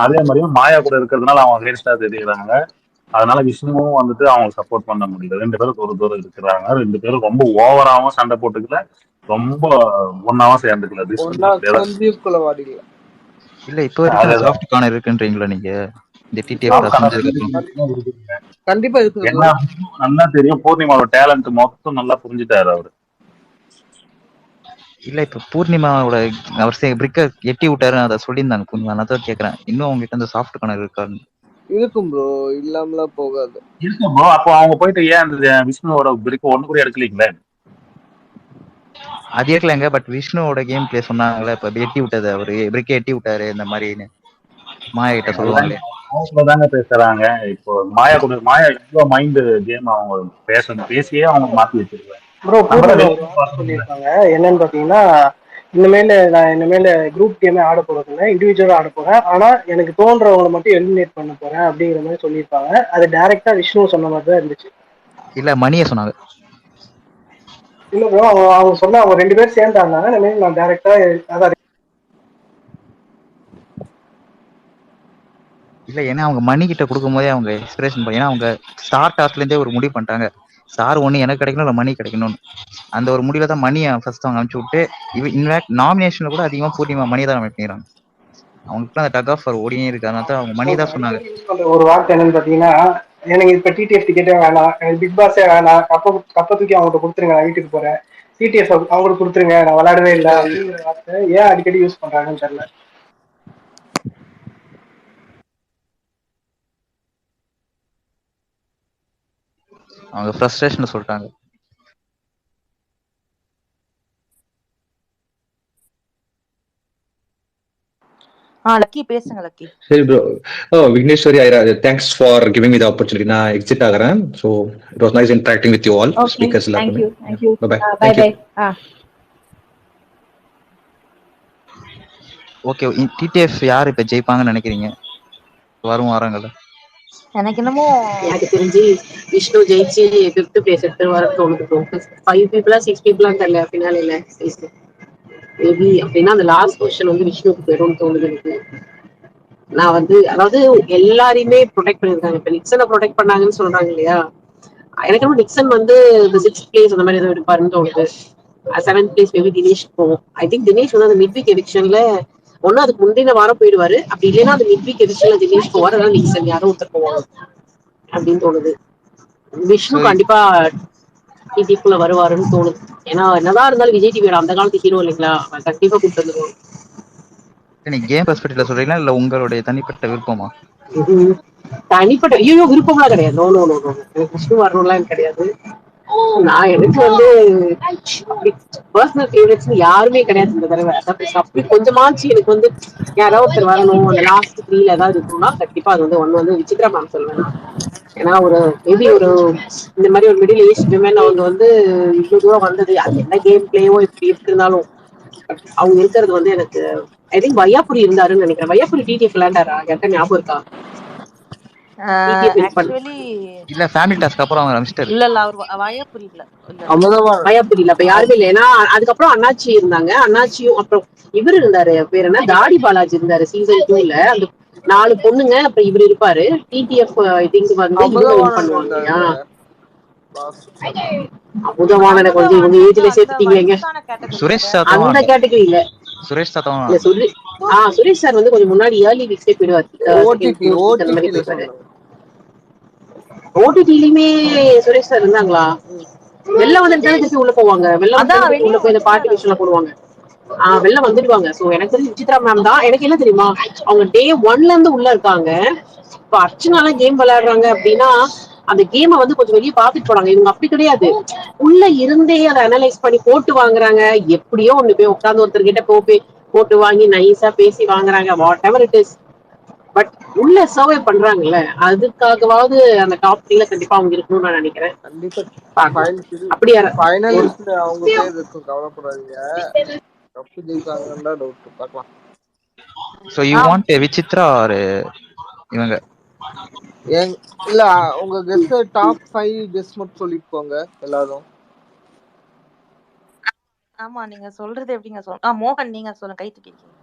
அதே மாதிரியும் மாயா கூட இருக்கிறதுனால அவங்க அகேன்ஸ்டா தெரியுறாங்க. அதனால விஷ்ணுவும் வந்துட்டு அவங்க சப்போர்ட் பண்ண முடியல. 2 பேரும் ஒரு தூரம் இருக்கிறாங்க. 2 பேரும் ரொம்ப ஓவராவும் சண்டை போட்டுக்கல, ரொம்ப ஒன்னாவும் சேர்ந்துக்கல. இல்ல இப்போ வரைக்கும் சாஃப்ட் கார்னர் இருக்குன்றீங்களா நீங்க? இந்த டிடிஎஃப் கண்டிப்பா இருக்கு. என்ன நல்லா தெரியும், பூர்ணிமாவோட டேலண்ட் மொத்தம் நல்லா புரிஞ்சுட்டாரு அவரு. இல்ல இப்ப பூர்ணிமாவோட அவர் பிரிக்க எட்டி விட்டாரு, அதை சொல்லியிருந்தாங்க பூர்ணிமா. நான் தான் கேக்குறேன், இன்னும் உங்ககிட்ட அந்த சாஃப்ட் கார்னர் இருக்கான்னு. இருக்கும் ப்ரோ, இல்லாமலாம் போகாது. இருக்கும் ப்ரோ. அப்போ அவங்க போயிட்டு ஏன் அந்த விஷ்ணுவோட பிரிக்க ஒண்ணு கூட எடுக்கலீங்களே? அது இருக்கலங்க, பட் விஷ்ணுவோட கேம் பிளே சொன்னாங்களே, இப்ப எட்டி விட்டது, அவரு பிரிக்க எட்டி விட்டாரு இந்த மாதிரி மாயா கிட்ட சொல்லுவாங்களே, அவங்கதாங்க பேசுறாங்க. இப்போ மாயா கூட மாயா எவ்வளவு மைண்ட் கேம் அவங்க பேசியே அவங்க மாத்தி வச்சிருக்காங்க. சொல்லியிருக்காங்க என்னன்னு பாத்தீங்கன்னா, இனிமேல குரூப் கேமே ஆட போறது இல்லை, இண்டிவிஜுவலா ஆட போறேன். ஆனா எனக்கு தோன்றவங்களை மட்டும் எலிமினேட் பண்ண போறேன் அப்படிங்கிற மாதிரி சொல்லியிருப்பாங்க. அது டைரக்டா விஷ்ணு சொன்ன மாதிரி தான் இருந்துச்சு. இல்ல மணியை சொன்னாங்க. இல்ல ப்ரோ, அவங்க சொன்ன அவங்க 2 பேரும் சேர்ந்தாங்க. நான் டைரக்டா அதான் இல்ல, ஏன்னா அவங்க மணி கிட்ட கொடுக்கும் போதே அவங்க எக்ஸ்பிரேஷன் பண்ணி, ஏன்னா அவங்க ஸ்டார்ட் டாஸ்ல இருந்தே ஒரு முடிவு பண்ணிட்டாங்க, ஸ்டார் ஒண்ணு எனக்கு கிடைக்கணும் இல்ல மணி கிடைக்கணும்னு. அந்த ஒரு முடிவுல தான் மணியை ஃபர்ஸ்ட் அவங்க அனுப்பிச்சு விட்டு, இன்ஃபேக்ட் நாமினேஷன்ல கூட அதிகமா பூர்ணிமா மணி தான் பண்ணிக்கிறாங்க. அவங்களுக்கு அந்த டக் ஆஃப் ஓடியே இருக்கு, அதனால தான் அவங்க மணி தான் சொன்னாங்க. ஒரு வார்த்தை என்னன்னு பாத்தீங்கன்னா, எனக்கு இப்ப டிடிஎஃப் டிக்கெட்டே வேணாம், எனக்கு பிக் பாஸே வேணாம், கப்ப தூக்கி அவங்கள்ட்ட கொடுத்துருங்க, நான் வீட்டுக்கு போறேன், டிடிஎஃப் அவங்களுக்கு கொடுத்துருங்க, நான் விளையாடவே இல்லை அப்படிங்கிற வார்த்தை ஏன் அடிக்கடி யூஸ் பண்றாங்கன்னு தெரியல. அவங்க ஃப்ரஸ்ட்ரேஷன் சொல்லிட்டாங்க. லக்கி பேசுங்க லக்கி. சரி bro. Vigneshwari, thanks for giving me the opportunity. நான் எக்ஸிட் ஆகறேன். So it was nice interacting with you all speakers. Thank you. Bye bye. Okay, TTF யார் இப்ப ஜெயிப்பாங்கன்னு நினைக்கிறீங்க வரும் வாரங்கள்ல? எனக்கு என்னமோ எனக்கு தெரிஞ்சு விஷ்ணு ஜெயிச்சு 5th பிளேஸ் எடுத்து வர தோணுது. 5 பீப்புளா 6 பீப்புளான்னு தெரியல பின்னால மேபி. அப்படின்னா அந்த லாஸ்ட் பொசிஷன் வந்து விஷ்ணுக்கு போயிடும்னு தோணுது எனக்கு. நான் வந்து அதாவது எல்லாரையுமே ப்ரொடெக்ட் பண்ணிருக்காங்க. இப்ப நிக்சனை ப்ரொடெக்ட் பண்ணாங்கன்னு சொல்றாங்க இல்லையா, எனக்கு நிக்சன் வந்து 6th பிளேஸ் அந்த மாதிரி ஏதோ எடுப்பாருன்னு தோணுது. 7th பிளேஸ் மேபி தினேஷ் போகும். ஐ திங்க் தினேஷ் வந்து அந்த மிட் வீக் எவிக்ஷன்ல ஒன்னும் அதுக்கு முந்தின வாரம் போயிடுவாரு, அப்படி இல்லைன்னா அந்த மிட் வீக் எடிஷன்ல தினேஷ் போவார், அதான் நீங்க யாரும் ஒருத்தர் போவாங்க அப்படின்னு தோணுது. விஷ்ணு கண்டிப்பா டிடிக்குள்ள வருவாருன்னு தோணுது. ஏன்னா என்னதான் இருந்தாலும் விஜய் டிவியோட அந்த காலத்து ஹீரோ இல்லைங்களா, கண்டிப்பா கூப்பிட்டு வந்துருவாங்க. நீங்க கேம் பெர்ஸ்பெக்டிவ்ல சொல்றீங்களா இல்ல உங்களுடைய தனிப்பட்ட விருப்பமா? தனிப்பட்ட ஐயோ விருப்பம்லாம் கிடையாது. நோ நோ நோ நோ, எனக்கு விஷ்ணு வரணும்லாம் கிடையாது. நான் எனக்கு வந்து பர்சனல் ஃபேவரட்ஸ் யாருமே கிடையாது இந்த தடவை. அப்படி கொஞ்சமாச்சு எனக்கு வந்து யாராவது ஒருத்தர் வரணும், அந்த லாஸ்ட் 3ல ஏதாவது இருக்கும்னா கண்டிப்பா அது வந்து ஒண்ணு வந்து விசித்ரா மேம் சொல்லுவேன். ஏன்னா ஒரு மேபி ஒரு இந்த மாதிரி ஒரு மிடில் ஏஜ் விமன் அவங்க வந்து இவ்வளவு தூரம் வந்தது, அது என்ன கேம் பிளேயோ இப்படி எப்படி இருந்தாலும் அவங்க இருக்கிறது வந்து எனக்கு ஐ திங்க் வையாபுரி இருந்தாருன்னு நினைக்கிறேன். வையாபுரி டிடிஎஃப் விளையாண்டாரா? யார்கிட்ட ஞாபகம் இருக்கா? ஆக்சுவலி இல்ல ஃபேமிலி டாஸ்க் அப்புறம் அவங்க மிஸ்டர் இல்ல அவர் வையாபுரி இல்ல வையாபுரி இல்ல. அப்ப யாருமே இல்ல. ஏன்னா அதுக்கப்புறம் அண்ணாச்சி இருந்தாங்க. அண்ணாச்சியும் அப்புறம் இவர் இருந்தாரு, பேர் என்ன, தாடி பாலாஜி இருந்தாரு சீசன் 2ல. அந்த 4 பொண்ணுங்க, அப்புறம் இவர் இருப்பாரு. டிடிஎஃப் ஐ திங்க் வந்து இவங்க வின் பண்ணுவாங்க இல்லையா? அமுதவாணனை கொஞ்சம் இவங்க ஏஜ்ல சேர்த்துட்டீங்க. சுரேஷ் அந்த கேட்டகரி இல்ல. சுரேஷ் சாத்தவா இல்ல சுரேஷ் சார் வந்து கொஞ்சம் முன்னாடி ஏர்லி வீக்ஸே போயிடுவார். அந்த மாதிரி போயிடுவாரு. ஓடிடிலயுமே சுரேஷ் சார் இருந்தாங்களா? வெளில வந்துட்டு திருப்பி உள்ள போவாங்க. வெளில வந்து உள்ள போய் இந்த பார்ட்டி விஷயம் போடுவாங்க. வெளில வந்துடுவாங்க. சோ எனக்கு தெரிஞ்சு விசித்ரா மேம் தான். எனக்கு என்ன தெரியுமா, அவங்க டே 1ல இருந்து உள்ள இருக்காங்க. இப்ப அர்ச்சனால கேம் விளையாடுறாங்க அப்படின்னா அந்த கேமை வந்து கொஞ்சம் வெளியே பாத்துட்டு போறாங்க. இவங்க அப்படி கிடையாது, உள்ள இருந்தே அதை அனலைஸ் பண்ணி போட்டு வாங்குறாங்க. எப்படியோ ஒண்ணு போய் உட்காந்து ஒருத்தர் கிட்ட போட்டு வாங்கி நைஸா பேசி வாங்குறாங்க. What ever it is, but உள்ள சர்வே பண்றாங்கல்ல, அதுக்காகவாவது அந்த டாப் 3ல கண்டிப்பா அவங்க இருக்கணும்னு நான் நினைக்கிறேன். அப்படியா ஃபைனலிஸ்ட்ல அவங்க பேர் இருக்கும், கவலைப்படாதீங்க. கப் ஜெயிப்பாங்கன்னு தான் டவுட். பார்க்கலாம். So you want Vichitra or இவங்க? இல்ல உங்க கெஸ் டாப் 5 கெஸ் மட்டும் சொல்லிட்டு போங்க எல்லாரும். ஆமா நீங்க சொல்றது எப்படிங்க சொல்ல? மோகன் நீங்க சொல்லுங்க, கை தூக்கிருக்கீங்க.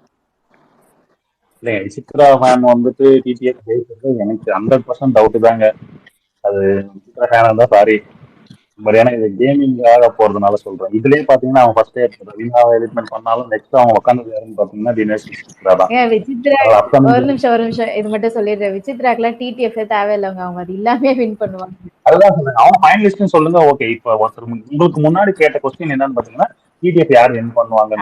இல்ல விசித்ரா மேம் வந்துட்டு டிடிஎஃப் ஜெயிச்சது எனக்கு 100% டவுட் தாங்க. அது விசித்ரா ஃபேனா இருந்தா சாரி, பட் ஏன்னா இது கேமிங் ஆக போறதுனால சொல்றேன். இதுலயே பாத்தீங்கன்னா அவங்க ஃபர்ஸ்ட் ரவீனாவை எலிமெண்ட் பண்ணாலும் நெக்ஸ்ட் அவங்க உட்காந்து யாருன்னு பாத்தீங்கன்னா தினேஷ் விசித்ரா தான். விசித்ரா ஒரு நிமிஷம் இது மட்டும் சொல்லிடுறேன். விசித்ராக்கெல்லாம் டிடிஎஃப் தேவையில்லைங்க, அவங்க அது இல்லாமே வின் பண்ணுவாங்க. அதுதான் சொல்றேன், அவங்க ஃபைனலிஸ்ட்னு சொல்லுங்க. ஓகே, இப்ப ஒருத்தர் உங்களுக்கு முன்னாடி கேட்ட கொஸ்டின் என்னன்னு பாத்தீங்கன்னா டிடிஎஃப் யார் வின் பண்ணுவாங்க.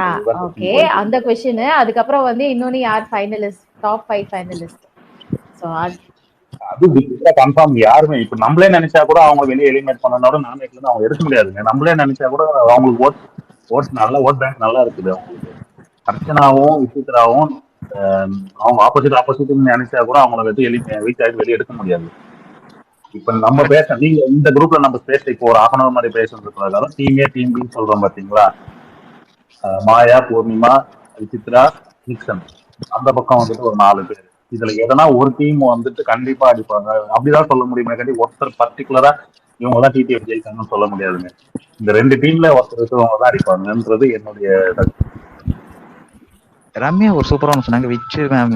ஓகே, அந்த क्वेश्चन. அதுக்கப்புறம் வந்து இன்னொன்னு யார் ஃபைனலிஸ்ட், டாப் 5 ஃபைனலிஸ்ட். சோ அது விசித்ரா கன்ஃபார்ம். யாருமே இப்ப நம்மளே நினைச்சா கூட அவங்க வெளியே எலிமினேட் பண்ணனோட நாமினேட்ல இருந்து அவங்க எடுக்க முடியாதுங்க. நம்மளே நினைச்சா கூட அவங்களுக்கு ஓட் நல்ல ஓட் பேங்க் நல்லா இருக்குது அவங்களுக்கு. அர்ச்சனாவும் விசித்ராவும் அவங்க ஆப்போசிட் நினைச்சா கூட அவங்களை வந்து வீக் ஆகி வெளியே எடுக்க முடியாது. இப்ப நம்ம நீங்க இந்த குரூப்ல நம்ம பேச இப்போ ஒரு 1/2 hour மாதிரி பேசுறதுக்காக டீம் பி சொல்றோம் பாத்தீங்களா. மாயா, பூர்ணிமா, விசித்ரா, நிக்சன், அந்த பக்கம் வந்துட்டு ஒரு 4 பேர். இதுல எதனா ஒரு டீம் வந்துட்டு கண்டிப்பா அடிப்பாங்க அப்படிதான் சொல்ல முடியுமே. கண்டிப்பா ஒருத்தர் பர்டிகுலரா இவங்கதான் டிடிஎஃப் ஜெயிக்காங்கன்னு சொல்ல முடியாதுங்க. இந்த 2 டீம்ல ஒருத்தர் இருக்கிறவங்க தான் அடிப்பாங்கன்றது என்னுடைய. ரம்யா ஒரு சூப்பரான சொன்னாங்க, விச்சு மேம்.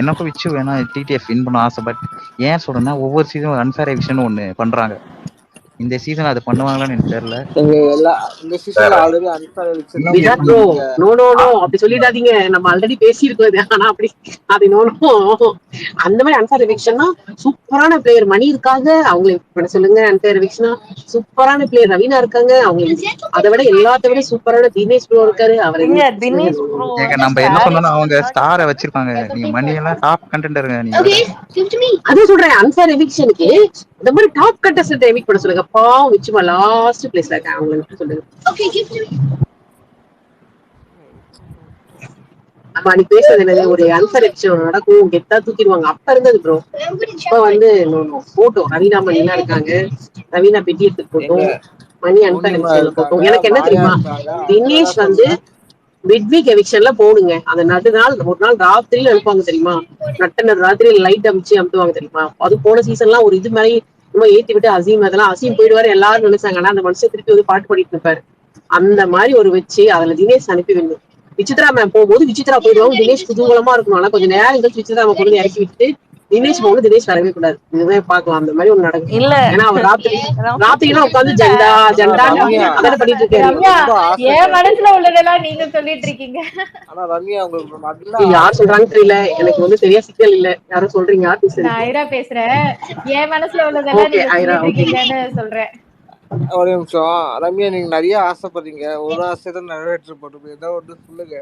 எனக்கும் விச்சு வேணா டிடிஎஃப் வின் பண்ண ஆசை. பட் ஏன் சொல்றேன்னா ஒவ்வொரு சீசனும் அன்ஃபேர் எவிக்ஷன் ஒண்ணு பண்றாங்க. இந்த சீசன் அது பண்ணுவாங்களான்னு எனக்கு தெரியல. இந்த சீசன்ல already unfair eviction no no no அப்படி சொல்லிடாதீங்க. நம்ம ஆல்ரெடி பேசியிருக்கோம். ஆனா அப்படி அது நோ அந்த மாதிரி அன்ஃபேர் எவிக்ஷன்னா சூப்பரான பிளேயர் மணி இருக்காங்க, அவங்களுக்கு சொல்லுங்க. அன்ஃபேர் எவிக்ஷனா சூப்பரான பிளேயர் ரவீனா இருக்காங்க, அவங்களுக்கு அதை விட எல்லாத்த விட சூப்பரான தினேஷ் ப்ரோ இருக்காரு. அவர் நம்ம என்ன சொன்னோம், அவங்க ஸ்டாரை வச்சிருப்பாங்க. நீங்க மணி எல்லாம் டாப் கண்டெண்டருங்க. நீங்க அதான் சொல்றேன், அன்ஃபேர் எவிக்ஷனுக்கு இந்த மாதிரி டாப் கண்டஸ்டன்ட் எவிக் பண்ண சொல்லுங்க. பாவம் விச்சுமா லாஸ்ட் பிளேஸ்ல இருக்காங்க, அவங்களுக்கு சொல்லுங்க. அப்ப நீ பேசுறது என்னது, ஒரு அன்ஃபேர் எவிக்ஷன் நடக்கும், கெத்தா தூக்கிடுவாங்க. அப்ப இருந்தது ப்ரோ. இப்ப வந்து போட்டோம் ரவீனா மணி எல்லாம் இருக்காங்க. ரவீனா பெட்டி எடுத்துட்டு போட்டோம், மணி அன்ஃபேர் எவிக்ஷன்ல போட்டோம். எனக்கு என்ன தெரியுமா, தினேஷ் வந்து மிட்வீக் எவிக்ஷன்ல போடுங்க. அந்த நடுநாள் ஒரு நாள் ராத்திரியில அனுப்புவாங்க தெரியுமா, நட்டனர் ராத்திரியில லைட் அமுத்துவாங்க தெரியுமா. அது போன சீசன்லாம் ஒரு இது மாதிரி ரொம்ப ஏத்தி விட்டு அசீம் அதெல்லாம் அசீம் போயிடுவாரு எல்லாரும் நினைச்சாங்க. ஆனா அந்த மனுஷன் திருப்பி வந்து பாட்டு பாடிட்டு இருப்பாரு. அந்த மாதிரி ஒரு வச்சு அதுல தினேஷ் அனுப்பி விடணும். விசித்ரா மேம் போகும்போது விசித்ரா போயிடுவாங்க, தினேஷ் குதூகலமா இருக்கணும். ஆனா கொஞ்சம் நேரம் கழிச்சு விசித்ரா மேம் கொண்டு இறக்கி விட்டு தினேஷ் போக தினேஷ் வரவே கூடாது. இதுவே பாக்கலாம் அந்த மாதிரி ஒண்ணு நடக்கும். இல்ல ஏன்னா அவர் ராத்திரிலாம் உட்காந்து இல்ல ஜெண்டா ஜெண்டா ரம்யா அதான பண்ணிட்டு இருக்காரு. ரம்யா ரொம்ப ஆசை என் மனசுல உள்ளதெல்லாம் நீங்க சொல்லிட்டு இருக்கீங்க. ஆனா ரம்யா உங்களுக்கு நல்ல யார் சொல்றாங்க தெரியல, எனக்கு வந்து சரியா சிக்கல் இல்ல. யாரும் சொல்றீங்க ஆர்டிஸ்ட் நான் ஐரா பேசுறேன். என் மனசுல உள்ளதெல்லாம் ஓகே நீங்க ஐரா சொல்லிட்டு ஓகே. இருக்கீங்கன்னு சொல்றேன். ஒரே நிமிஷம். ரம்யா நீங்க நிறைய ஆசைப்படுறீங்க, ஒரு ஆசை தான் நிறைவேற்றப்படும். ஏதோ ஒன்று சொல்லுங்க.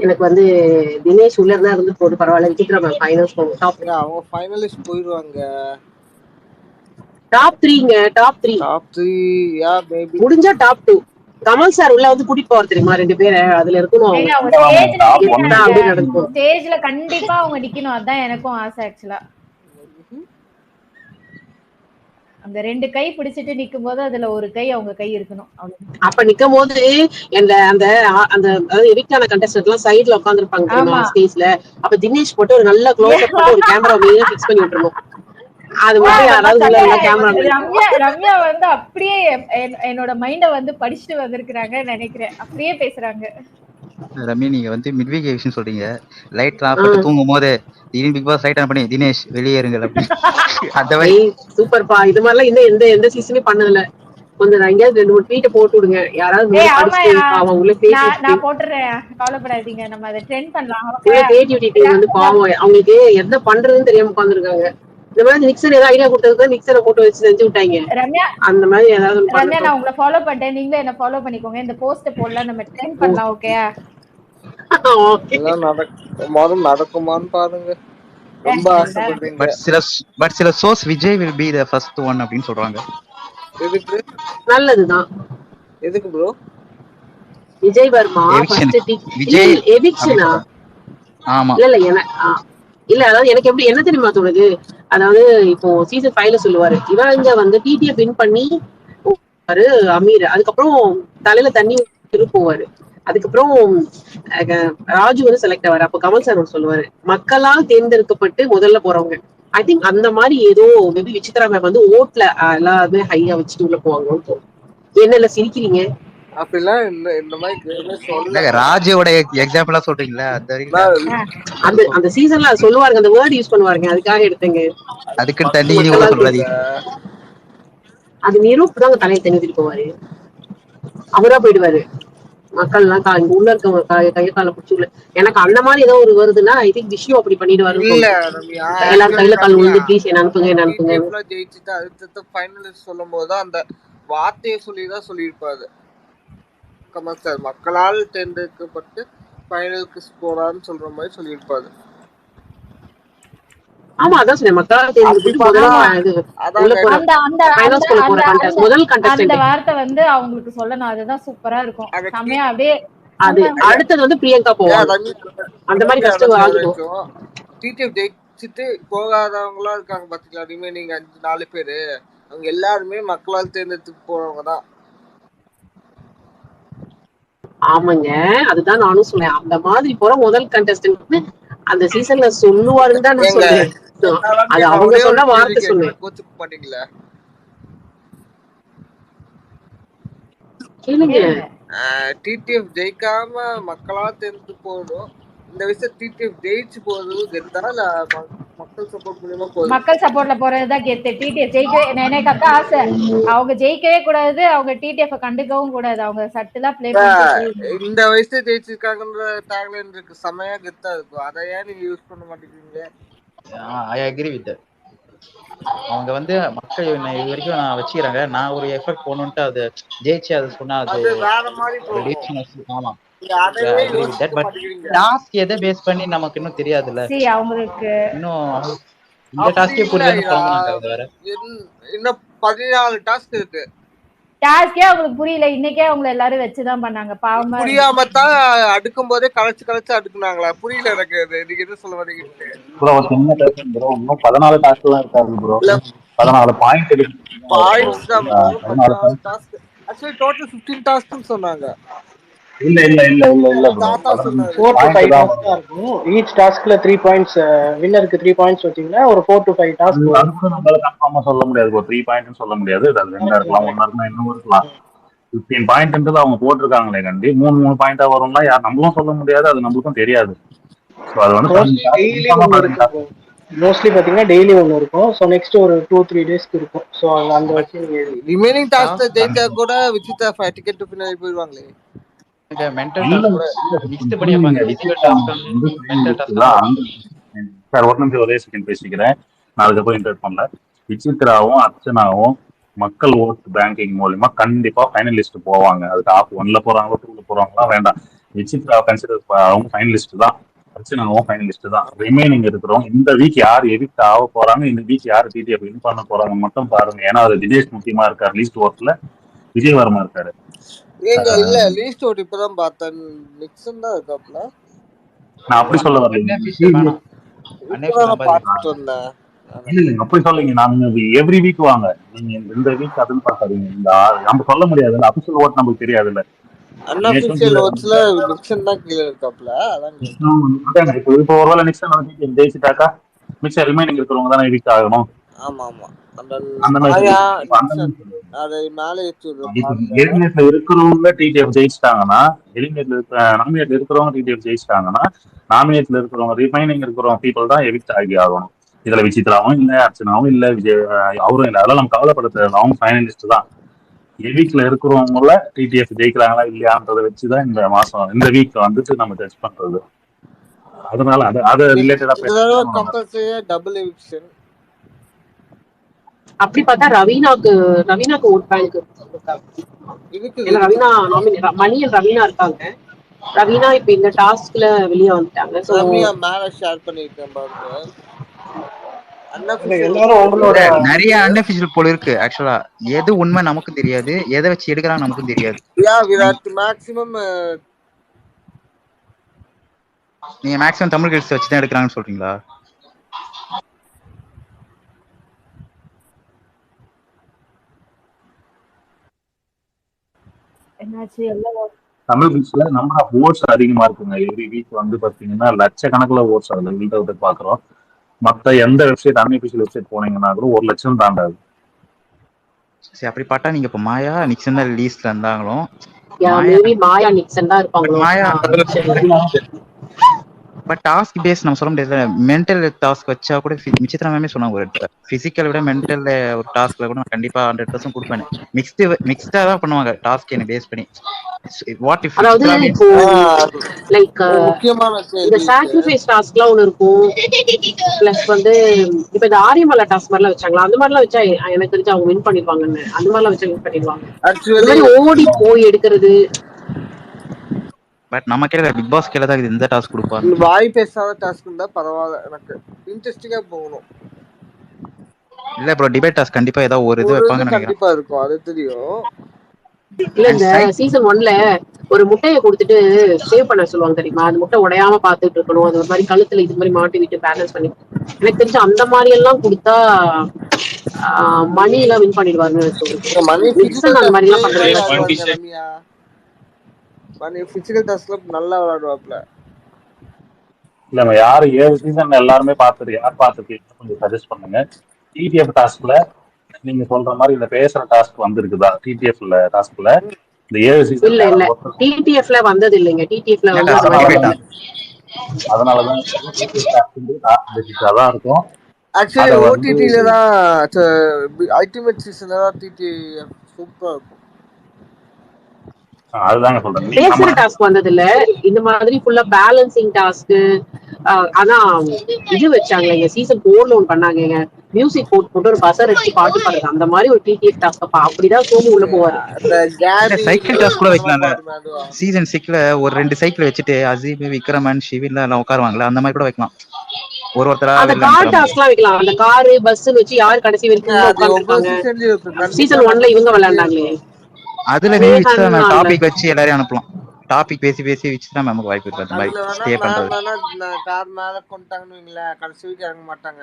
எனக்கு வந்து தினேஷ் உள்ள இருந்தா இருந்து போட்டு பரவாயில்ல. விசித்ரா மேம் ஃபைனல்ஸ் போகும். அவங்க ஃபைனலிஸ்ட் போயிடுவாங்க. டாப் 3ங்க, டாப் 3. டாப் 3 யா மேபி முடிஞ்சா டாப் 2. கமல் சார் உள்ள வந்து கூட்டிட்டு போவார் தெரியுமா, 2 பேரை அதுல இருக்கணும். ஏங்க அவங்க அவங்க ஸ்டேஜ்ல கெத்தா அப்படியே நடக்கும். ஸ்டேஜ்ல கண்டிப்பா அவங்க நிக்கணும். அதான் எனக்கும் ஆசை ஆக்சுவலா. அந்த 2 கை பிடிச்சிட்டு நிக்கும் போது அதுல ஒரு கை அவங்க கை இருக்கணும். அப்ப நிக்கும் போது அந்த அந்த அந்த அதாவது எவிக்டான கண்டஸ்டன்ட் எல்லாம் சைடுல உட்கார்ந்துருப்பாங்க தெரியுமா ஸ்டேஜ்ல. அப்ப தினேஷ் போட்டு ஒரு நல்ல க்ளோஸ் அப் போட்டு ஒரு கேமரா மெயினா ஃபிக்ஸ் பண்ணி விட்டுறணும். அது மாதிரி யாராவது உள்ள கேமரா ரம்யா வந்து அப்படியே என்னோட மைண்ட வந்து படிச்சுட்டு வந்திருக்காங்க நினைக்கிறேன். அப்படியே பேசுறாங்க. ரம்யா நீங்க வந்து மிட்வீக் விஷயம் சொல்றீங்க. லைட் ஆஃப் பண்ணிட்டு தூங்கும் போது திடீர்னு பிக் பாஸ் லைட் ஆன் பண்ணி தினேஷ் வெளியேறுங்கள் அப்படி அந்த மாதிரி சூப்பர்ப்பா. இது மாதிரிலாம் இன்னும் எந்த சீசனே பண்ணதில்ல. கொஞ்சம் எங்கேயாவது 2 3 ட்வீட் போட்டு விடுங்க. யாராவது அவன் உள்ள நான் போட்டுறேன், கவலைப்படாதீங்க. நம்ம அதை ட்ரெண்ட் பண்ணலாம். கிரியேட்டிவிட்டி டீம் வந்து பாவம் அவங்களுக்கு என்ன பண்றதுன்னு தெரியாம உட்கார்ந்துருக்காங்க. இந்த மாதிரி நிக்சன் ஏதாவது ஐடியா கொடுத்ததுக்கு நிக்சனை போட்டு வச்சு செஞ்சு விட்டாங்க. ரம்யா அந்த மாதிரி ஏதாவது ரம்யா நான் உங்களை ஃபாலோ பண்ணிட்டேன், நீங்களும் என்ன ஃபாலோ பண்ணிக்கோங்க. இந்த போஸ்ட் போடலாம், நம்ம ட்ரெண்ட் பண்ணலாம். ஓகேயா? நடக்குமான்னு பாருங்க. ரொம்ப ஆசைப்படுறீங்க. பட் சில source Vijay will be the first one அப்படின்னு சொல்றாங்க. எதுக்கு? நல்லதுதான். எதுக்கு ப்ரோ? விஜய் வர்மா ஃபர்ஸ்ட் விஜய் எவிக்ஷனா? ஆமா இல்ல இல்ல அதாவது எனக்கு எப்படி என்ன தெரியுமா தோணுது, அதாவது இப்போ சீசன் 5ல சொல்லுவாரு இவங்க வந்து டிடிஎஃப் வின் பண்ணி அமீர், அதுக்கப்புறம் தலையில தண்ணி போவாரு, அதுக்கப்புறம் ராஜு வந்து செலக்ட் ஆவாரு. அப்ப கமல் சார் சொல்லுவாரு மக்களால் தேர்ந்தெடுக்கப்பட்டு முதல்ல போறவங்க. ஐ திங்க் அந்த மாதிரி ஏதோ மேபி விசித்ரா மேம் வந்து ஓட்ல எல்லாருமே ஹையா வச்சுட்டு உள்ள போவாங்கன்னு தோணும். என்ன சிரிக்கிறீங்க? அப்படிலாம் இந்த மாதிரி ராஜோட எக்ஸாம்பிளா சொல்றீங்களா? அந்த சீசன்ல சொல்லுவாருங்க, அந்த வேர்ட் யூஸ் பண்ணுவாருங்க, அதுக்காக எடுத்தேங்க. அதுக்கு தண்ணி கூட சொல்லாதீங்க. அது நிரூப் தாங்க தலையை தண்ணி போவாரு, அவரா போயிடுவாரு. மக்கள் எல்லாம் உள்ள இருக்கவங்க கைய கால பிடிச்சி எனக்கு அந்த மாதிரி ஏதோ ஒரு வருதுன்னா ஐ திங்க் விஷயம் அப்படி பண்ணிடுவாரு. எல்லாரும் கையில கால் விழுந்து ப்ளீஸ் என்ன அனுப்புங்க என்ன அனுப்புங்க ஜெயிச்சுட்டு அடுத்த ஃபைனலிஸ்ட் சொல்லும் போதுதான் அந்த வார்த்தையை சொல்லிதான் சொல்லியிருப்பாரு கமல் சார். மக்களால் தேர்ந்தெடுக்கப்பட்டு ஃபைனலுக்கு போறான்னு சொல்ற மாதிரி சொல்லியிருப்பாரு. ஆமா அதான் சொன்னேன், மக்களால் தேர்ந்தெடுக்கப்பட்டு முதல் கண்டஸ்டன்ட். அந்த வார்த்தை வந்து அவங்களுக்கு சொல்லணும், அதுதான் சூப்பரா இருக்கும். செமையா அப்படியே அது அடுத்தது வந்து பிரியங்கா போவாங்க. அந்த மாதிரி கஷ்டம் ஆகும். டிடிஎஃப் ஜெயிச்சுட்டு போகாதவங்களா இருக்காங்க பாத்தீங்களா, ரிமைனிங் 5-4 பேரு, அவங்க எல்லாருமே மக்களால் தேர்ந்தெடுத்து போறவங்க தான். ஆமாங்க அதுதான் நானும் சொன்னேன். அந்த மாதிரி போற முதல் கண்டஸ்டன்ட் அந்த சீசன்ல சொல்லுவாருன்னு தான் நான் சொன்னேன். அது அவங்க சொன்ன வார்த்தை சொன்னேன். கோச்சுக்க மாட்டீங்களா? கேளுங்க. டிடிஎஃப் ஜெயிக்காம மக்களால் தேர்ந்து போறோம். இந்த விஷயம் டிடிஎஃப் ஜெயிச்சு போறது கெத்தா இல்ல மக்கள் சப்போர்ட் மூலமா போறது? மக்கள் சப்போர்ட்ல போறதுதான் கெத்து. டிடிஎஃப் ஜெயிக்கவே எனக்கு அதான் ஆசை. அவங்க ஜெயிக்கவே கூடாது, அவங்க டிடிஎஃப் கண்டுக்கவும் கூடாது. அவங்க சட்டலா ப்ளே பண்ணி இந்த வயசுல ஜெயிச்சிருக்காங்கன்ற டேக்லைன் இருக்கு, செமையா கெத்தா இருக்கும். அதை ஏன் நீங்க யூஸ் பண்ண மாட்டேங்கிறீங்க? I agree with that. அவங்க வந்து மக்கள் இது வரைக்கும் நான் வச்சுக்கிறாங்க, நான் ஒரு எஃபர்ட் போடணும்ட்டு அது ஜெயிச்சு அது சொன்னா அது வேற மாதிரி போகும். ஆமா டாஸ்க் எதை பேஸ் பண்ணி நமக்கு இன்னும் தெரியாதுல்ல. அவங்களுக்கு இன்னும் இந்த டாஸ்கே புரியல. வேற இன்னும் 14 டாஸ்க் இருக்கு. டாஸ்கே அவங்களுக்கு புரியல. இன்னைக்கே அவங்க எல்லாரும் வச்சுதான் பண்ணாங்க. பாவமா புரியாம தான் அடுக்கும் போதே கலைச்சு அடுக்குனாங்களா? புரியல எனக்கு. நீங்க எது சொல்ல வரீங்க ப்ரோ? ஒரு சின்ன டாஸ்க் ப்ரோ, இன்னும் 14 டாஸ்க் எல்லாம் இருக்காது ப்ரோ. 14 பாயிண்ட் இருக்கு. பாயிண்ட்ஸ் தான் ப்ரோ. 14 டாஸ்க் ஆக்சுவலி டோட்டல் 15 டாஸ்க்னு சொன்னாங்க. இல்ல ப்ரோ, 4 to 5 டாஸ்க் இருக்கும். ஈச் டாஸ்க்ல 3 பாயிண்ட்ஸ், வின்னருக்கு 3 பாயிண்ட்ஸ் வச்சீங்கன்னா ஒரு 4 to 5 டாஸ்க். அதுக்கு நம்மளால கன்ஃபார்மா சொல்ல முடியாது ப்ரோ. 3 பாயிண்ட்னு சொல்ல முடியாது. அது 2 இருக்கலாம், 1 இருக்கலாம், இன்னும் இருக்கலாம். 15 பாயிண்ட்ன்றது அவங்க போட்டிருக்காங்களே கண்டி 3 பாயிண்டா வரும்னா யார் நம்மளும் சொல்ல முடியாது, அது நம்மளுக்கும் தெரியாது. ஸோ அது வந்து மோஸ்ட்லி டெய்லி ஒன்று இருக்கும் ப்ரோ. மோஸ்ட்லி பார்த்தீங்கன்னா டெய்லி ஒன்று இருக்கும். ஸோ நெக்ஸ்ட் ஒரு 2-3 டேஸ்க்கு இருக்கும். ஸோ அந்த வச்சு நீங்க ரிமைனிங் டாஸ்க்ல ஜெயிச்சா கூட விசித்ரா டிக்கெட் டு ஃபினாலி போயிடுவாங்களே. மென்டல் டாஸ்க் கூட மிக்ஸ்டு பண்ணி வைப்பாங்க. பிசிக்கல் டாஸ்க் வந்து மென்டல் டாஸ்க் சார் ஒரு நிமிஷம் ஒரே செகண்ட் பேசிக்கிறேன். நான் அதுக்கப்புறம் இன்டர்ட் பண்ணல. விசித்ராவும் அர்ச்சனாவும் மக்கள் ஓட்டு பேங்கிங் மூலியமா கண்டிப்பா ஃபைனலிஸ்ட் போவாங்க. அது டாப் 1ல போறாங்களோ 2ல போறாங்களா வேண்டாம். விசித்ரா கன்சிடர் அவங்க ஃபைனலிஸ்ட் தான், அர்ச்சனாவும் ஃபைனலிஸ்ட் தான். ரிமைனிங் இருக்கிறவங்க இந்த வீக் யார் எவிக்ட் ஆக போறாங்க, இந்த வீக் யார் டிடிஎஃப் வின் பண்ண போறாங்க மட்டும் பாருங்க. ஏன்னா அது தினேஷ் முக்கியமா இருக்காரு, லீஸ்ட் ஓட்ல விஜய் வர்மா இருக்காரு. இல்ல லீஸ்ட் ஓட் இப்பதான் பார்த்தேன், நிக்சன் தான் இருக்காப்ல. நான் அப்படி சொல்ல வரல, அப்படி சொல்லுங்க. நாங்க எவ்ரி வீக் வாங்க, நீங்க இந்த வீக் அதுன்னு பார்க்காதீங்க. இந்த நம்ம சொல்ல முடியாது, அபிஷியல் ஓட் நமக்கு தெரியாது இல்ல. அன்அபிஷியல் ஓட்ஸ்ல நிக்சன் தான் கீழ இருக்காப்ல. அதான் இப்போ ஒருவேளை நிக்சன் ஜெயிச்சிட்டாக்கா மிச்சம் ரிமைனிங் இருக்கிறவங்க தானே எவிக்ட் ஆகணும். ஆமா ஆமா, அந்த மாதிரி எலிமினேட்ல இருக்கிறவங்க டிடிஎஃப் ஜெயிச்சிட்டாங்கன்னா, எலிமினேட்ல நாமினேட்ல இருக்கிறவங்க டிடிஎஃப் ஜெயிச்சிட்டாங்கன்னா, நாமினேட்ல இருக்கிறவங்க ரிமைனிங் இருக்கிறவங்க பீப்புள் தான் எவிக்ட் ஆகி ஆகணும். இதுல விசித்ராவும் இல்ல, அர்ச்சனாவும் இல்ல, விஜய் அவரும் இல்ல. அதெல்லாம் நம்ம கவலைப்பட தேவை, அவங்க ஃபைனலிஸ்ட் தான். எவிக்ல இருக்கிறவங்கள டிடிஎஃப் ஜெயிக்கிறாங்களா இல்லையான்றதை வச்சுதான் இந்த மாசம் இந்த வீக் வந்துட்டு நம்ம ஜட்ஜ் பண்றது. அதனால அது ரிலேட்டடா கம்பல்சரியா டபுள் எவிக்ஷன். அப்படி பார்த்தா ரவீனாக்கு ஓட் பேங்க் இல்ல. ரவீனா மணி அண்ட் ரவீனா இருக்காங்க. ரவீனா இப்ப இந்த டாஸ்க்ல வெளியே வந்துட்டாங்க. சோ ரவீனா மேல ஷேர் பண்ணிருக்கேன் பாருங்க. நிறைய அன்அபிஷியல் போல இருக்கு. ஆக்சுவலா எது உண்மை நமக்கு தெரியாது, எதை வச்சு எடுக்கிறாங்க நமக்கும் தெரியாது. நீங்க மேக்ஸிமம் தமிழ் கிட்ஸ் வச்சு தான் எடுக்கிறாங்கன்னு சொல்றீங்களா? தமிழ் கிட்ஸ்ல நம்பர் ஆஃப் ஓட்ஸ் அதிகமா இருக்குங்க. எவ்ரி வீக் வந்து பாத்தீங்கன்னா லட்சக்கணக்குல ஓட்ஸ் அதுல வீட்டை பாக்குறோம். மத்த எந்த வெப்சைட் அன்அபிஷியல் வெப்சைட் போனீங்கன்னா கூட 1 லட்சம் தாண்டாது. சரி, அப்படி பார்த்தா நீங்க இப்ப மாயா நிக்சன் தான் லீஸ்ட்ல இருந்தாங்களோ, மாயா நிக்சன் தான் இருப்பாங்களோ. மாயா பட் டாஸ்க் பேஸ் நம்ம சொல்ல முடியாது. மென்டல் டாஸ்க் வச்சா கூட விசித்ரா மேமே சொன்னாங்க, ஒரு இடத்துல பிசிக்கல் விட மென்டல் ஒரு டாஸ்க்ல கூட நான் கண்டிப்பா 100% கொடுப்பேன். மிக்ஸ்டா தான் பண்ணுவாங்க டாஸ்க் என்ன பேஸ் பண்ணி. வாட் இஃப் அதாவது இப்போ லைக் இந்த சாக்ரிஃபைஸ் டாஸ்க்லாம் ஒன்னு இருக்கும். பிளஸ் வந்து இப்ப இந்த ஆரியமலா டாஸ்க் மாதிரிலாம் வச்சாங்களா, அந்த மாதிரிலாம் வச்சா எனக்கு தெரிஞ்சு அவங்க வின் பண்ணிடுவாங்கன்னு. அந்த மாதிரிலாம் வச்சா வின் பண்ணிடுவாங்க. ஓடி போய் எடுக்கிறது. பட் நம்ம கேட்கல, பிக் பாஸ் கேட்கல தான் இந்த டாஸ்க் கொடுப்பாங்க. வாய் பேசாத டாஸ்க் இருந்தா பரவாயில்ல, எனக்கு இன்ட்ரெஸ்டிங்கா போகணும். இல்ல ப்ரோ, டிபேட் டாஸ்க் கண்டிப்பா ஏதாவது ஒரு இது வைப்பாங்க நினைக்கிறேன். கண்டிப்பா இருக்கும், அது தெரியும். இல்ல இந்த சீசன் 1ல ஒரு முட்டையை கொடுத்துட்டு சேவ் பண்ண சொல்லுவாங்க தெரியுமா? அந்த முட்டை உடையாம பாத்துட்டு இருக்கணும். அது ஒரு மாதிரி கழுத்துல இது மாதிரி மாட்டி விட்டு பேலன்ஸ் பண்ணி, எனக்கு தெரிஞ்சு அந்த மாதிரி எல்லாம் கொடுத்தா மணி எல்லாம் வின் பண்ணிடுவாருன்னு அந்த மாதிரி எல்லாம் பண்றது. பிசிக்கல் டாஸ்க்ல நல்லா விளையாடுவாப்ல. இல்ல யாரு 7 சீசன் எல்லாருமே பார்த்துட்டு யார் பார்த்துருக்கீங்க கொஞ்சம் சஜஸ்ட் பண்ணுங்க. டிடிஎஃப் டாஸ்க்ல நீங்க சொல்ற மாதிரி இந்த பேசுற டாஸ்க் வந்திருக்குதா? டிடிஎஃப்ல டாஸ்க்ல இந்த 7 சீசன் இல்ல இல்ல டிடிஎஃப்ல வந்தது இல்லைங்க. டிடிஎஃப்ல வந்து அதனாலதான் அதான் இருக்கும். ஆக்சுவலி ஓடிடில தான் அல்டிமேட் சீசன்ல தான் டிடிஎஃப் சூப்பரா இருக்கும். அதுதாங்க சொல்றேன். பேசுற டாஸ்க் வந்தது இல்ல, இந்த மாதிரி ஃபுல்லா பேலன்சிங் டாஸ்க். அதான் இது வச்சாங்க இங்க சீசன் 4ல ஒன்னு பண்ணாங்க. மியூசிக் போட்டு ஒரு பசர் அடிச்சு பாட்டு பாடுறது, அந்த மாதிரி ஒரு டிடிஎஃப் டாஸ்க். அப்படிதான் சோமு உள்ள போவாரு. சைக்கிள் டாஸ்க் கூட வைக்கலாம்ல. சீசன் 6ல ஒரு 2 சைக்கிள் வச்சுட்டு அசீம், விக்ரமன், ஷிவின் எல்லாம் உட்காருவாங்கல்ல, அந்த மாதிரி கூட வைக்கலாம். ஒருத்தரா அந்த கார் டாஸ்க்லாம் வைக்கலாம். அந்த காரு பஸ் வச்சு யார் கடைசி வரைக்கும் உட்கார்ந்திருக்காங்க. சீசன் 1ல இவங்க விளையாண்டாங்களே, அதுல நீ விசித்ரா டாபிக் வச்சு எல்லாரையும் அனுப்பலாம். டாபிக் பேசி விசித்ரா மேமுக்கு வாய்ப்பு இருக்கு. அந்த மாதிரி ஸ்டே பண்றது. கார் மேல கொண்டாங்கன்னு கடைசி வீக் இறங்க மாட்டாங்க,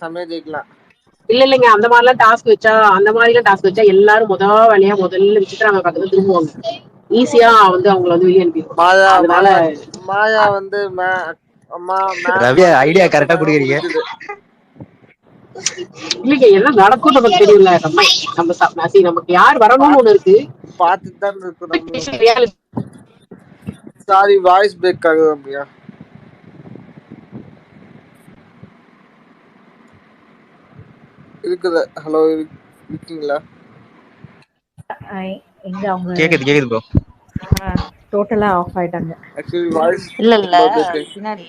சமய ஜெயிக்கலாம். இல்லைங்க, அந்த மாதிரிலாம் டாஸ்க் வச்சா எல்லாரும் முதல்ல விசித்ரா மேம் பக்கத்துல திரும்புவாங்க. ஈஸியா வந்து அவங்களை வந்து வெளியே அனுப்பிடுவாங்க. அதனால மாயா வந்து ரவி ஐடியா கரெக்டா குடுக்குறீங்க. இல்லைங்க, எல்லாம் நடக்கும் நமக்கு தெரியல. நமக்கு யார் வரணும்னு ஒண்ணு இருக்கு, பார்த்துட்டு தான் இருக்கு. சாரி வாய்ஸ் பிரேக் ஆகுது அப்படியா? இருக்குது. ஹலோ இருக்கீங்களா? எங்க அவங்க கேக்குது ப்ரோ. டோட்டலா ஆஃப் ஆயிட்டாங்க. ஆக்சுவலி வாய்ஸ் இல்ல பின்னாடி